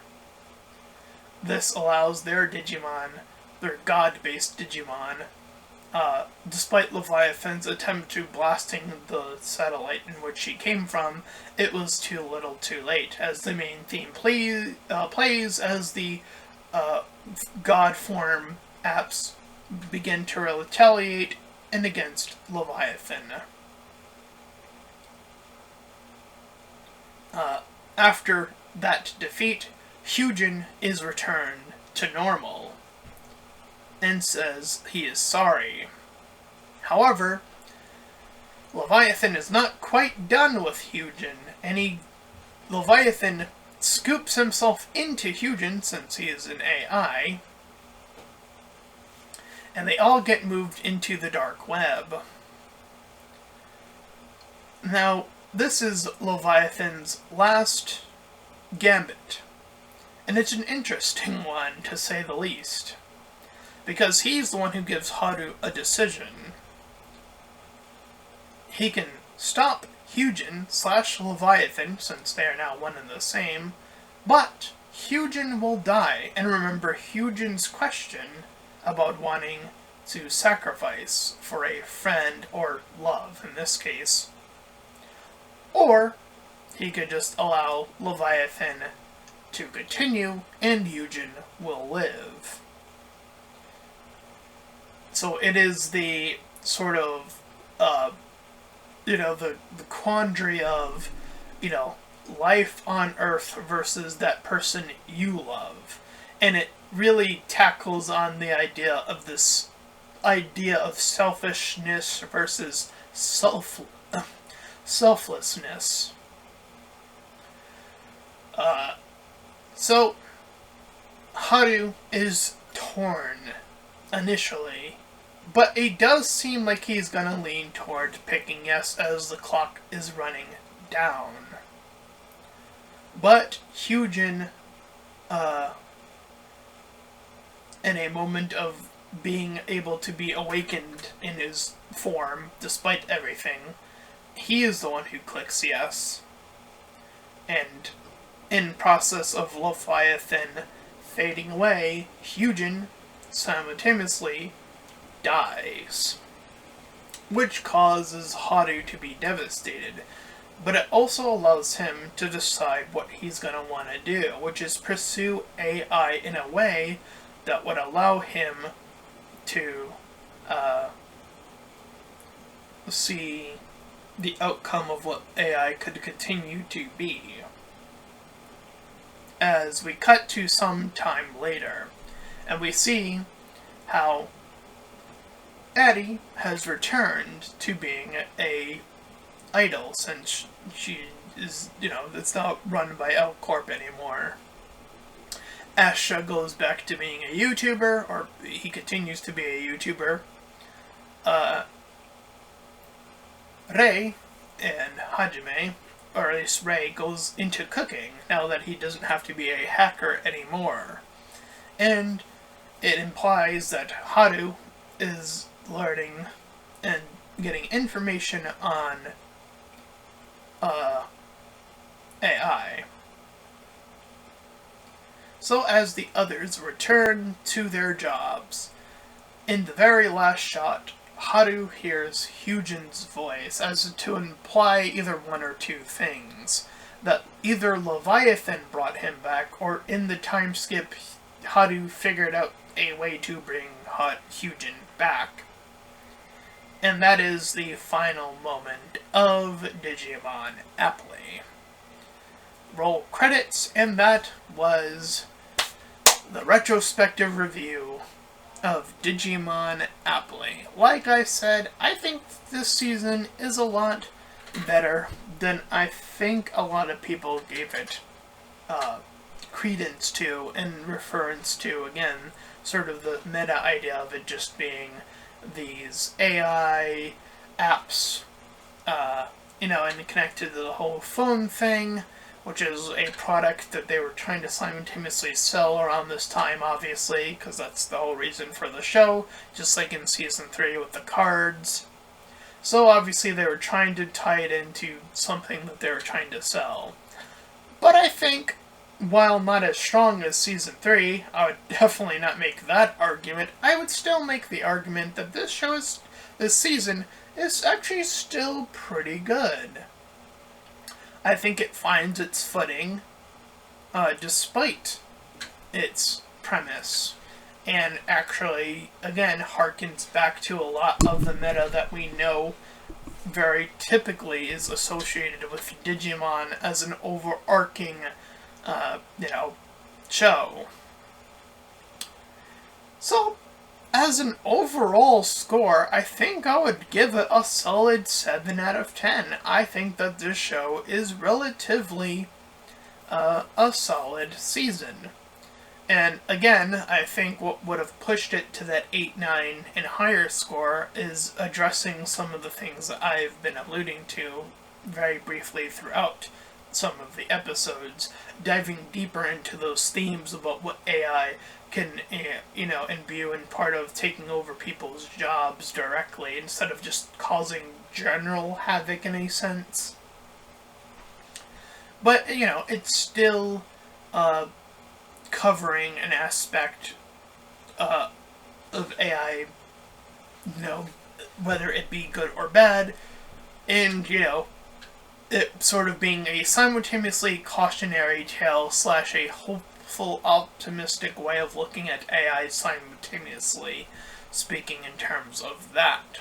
This allows their Digimon, their god-based Digimon, despite Leviathan's attempt to blasting the satellite in which he came from, it was too little too late, as the main theme plays as the god form apps begin to retaliate and against Leviathan. After that defeat, Hyujin is returned to normal and says he is sorry. However, Leviathan is not quite done with Hyujin, and Leviathan scoops himself into Hyujin since he is an AI, and they all get moved into the dark web. Now, this is Leviathan's last gambit, and it's an interesting one, to say the least, because he's the one who gives Haru a decision. He can stop Hyujin/Leviathan, since they are now one and the same, but Hyujin will die, and remember Hyujin's question about wanting to sacrifice for a friend, or love in this case. Or he could just allow Leviathan to continue, and Eugen will live. So it is the sort of, the quandary of, life on Earth versus that person you love. And it really tackles on the idea of this idea of selfishness versus selflessness. So, Haru is torn initially, but it does seem like he's gonna lean toward picking yes as the clock is running down. But Hyujin, in a moment of being able to be awakened in his form, despite everything, he is the one who clicks yes. And in process of Leviathan fading away, Hyujin simultaneously dies, which causes Haru to be devastated. But it also allows him to decide what he's going to want to do, which is pursue AI in a way that would allow him to see the outcome of what AI could continue to be. As we cut to some time later, and we see how Addie has returned to being a idol, since she is, it's not run by L Corp anymore. Asha goes back to being a YouTuber, or he continues to be a YouTuber. Rei and Hajime, or at least Rei, goes into cooking now that he doesn't have to be a hacker anymore. And it implies that Haru is learning and getting information on AI. So as the others return to their jobs, in the very last shot, Haru hears Hyujin's voice as to imply either one or two things. That either Leviathan brought him back, or in the time skip, Haru figured out a way to bring Hyujin back. And that is the final moment of Digimon Appli. Roll credits, and that was the retrospective review of Digimon Appli. Like I said, I think this season is a lot better than I think a lot of people gave it credence to, in reference to, again, sort of the meta idea of it just being these AI apps, and connected to the whole phone thing, which is a product that they were trying to simultaneously sell around this time, obviously, because that's the whole reason for the show, just like in Season 3 with the cards. So obviously they were trying to tie it into something that they were trying to sell. But I think, while not as strong as Season 3, I would definitely not make that argument. I would still make the argument that this season is actually still pretty good. I think it finds its footing, despite its premise, and actually, again, harkens back to a lot of the meta that we know very typically is associated with Digimon as an overarching, show. So, as an overall score, I think I would give it a solid 7 out of 10. I think that this show is relatively a solid season. And again, I think what would have pushed it to that 8-9 and higher score is addressing some of the things that I've been alluding to very briefly throughout some of the episodes, diving deeper into those themes about what AI can, imbue in part of taking over people's jobs directly, instead of just causing general havoc in a sense. But, it's still covering an aspect of AI, whether it be good or bad, and, it sort of being a simultaneously cautionary tale slash a hopeful, optimistic way of looking at AI simultaneously, speaking in terms of that.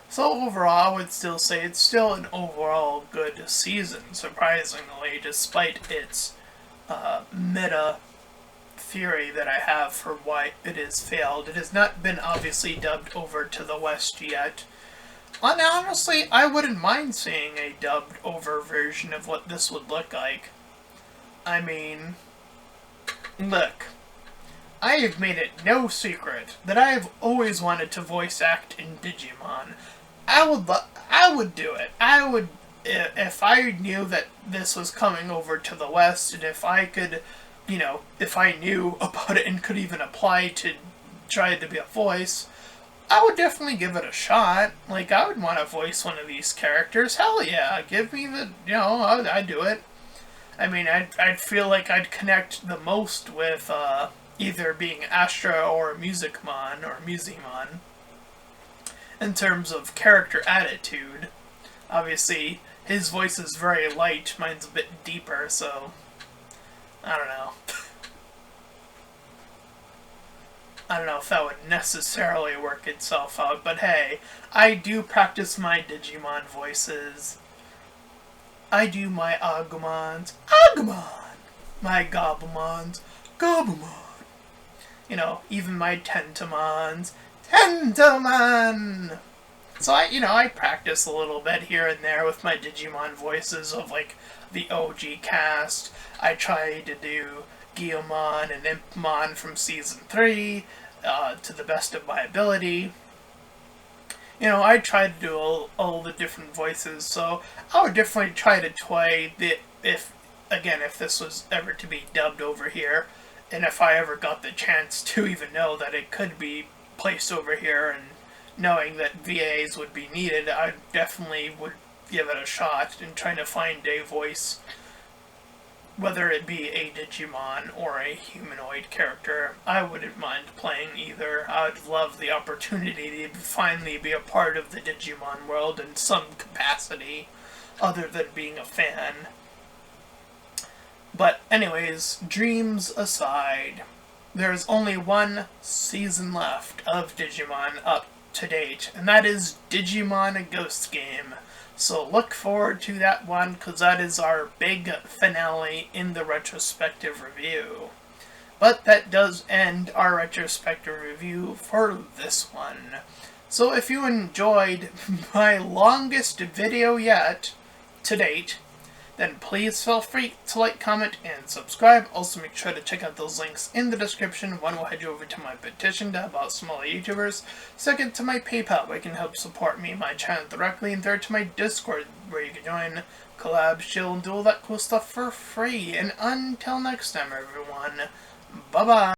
So overall, I would still say it's still an overall good season, surprisingly, despite its meta theory that I have for why it has failed. It has not been obviously dubbed over to the West yet. And honestly, I wouldn't mind seeing a dubbed over version of what this would look like. I mean, look, I have made it no secret that I have always wanted to voice act in Digimon. I would do it. I would, if I knew that this was coming over to the West, and if I could, if I knew about it and could even apply to try to be a voice, I would definitely give it a shot. Like, I would want to voice one of these characters. Hell yeah, give me the, I'd do it. I mean, I'd feel like I'd connect the most with either being Astra or Musicmon or Musimon in terms of character attitude. Obviously, his voice is very light, mine's a bit deeper, so I don't know. I don't know if that would necessarily work itself out, but hey, I do practice my Digimon voices. I do my Agumons, Agumon! My Gabumons, Gabumon! Even my Tentomons, Tentomon! So I practice a little bit here and there with my Digimon voices of, like, the OG cast. I try to do Guilmon and Impmon from Season 3, to the best of my ability. I try to do all the different voices, so I would definitely try to toy if this was ever to be dubbed over here, and if I ever got the chance to even know that it could be placed over here, and knowing that VAs would be needed, I definitely would give it a shot in trying to find a voice, whether it be a Digimon or a humanoid character. I wouldn't mind playing either. I would love the opportunity to finally be a part of the Digimon world in some capacity, other than being a fan. But anyways, dreams aside, there's only one season left of Digimon up to date, and that is Digimon: A Ghost Game. So look forward to that one, because that is our big finale in the retrospective review. But that does end our retrospective review for this one. So if you enjoyed my longest video yet to date, then please feel free to like, comment, and subscribe. Also make sure to check out those links in the description. One will head you over to my petition to help out smaller YouTubers. Second, to my PayPal, where you can help support me and my channel directly. And third, to my Discord, where you can join, collab, chill, and do all that cool stuff for free. And until next time, everyone, bye-bye.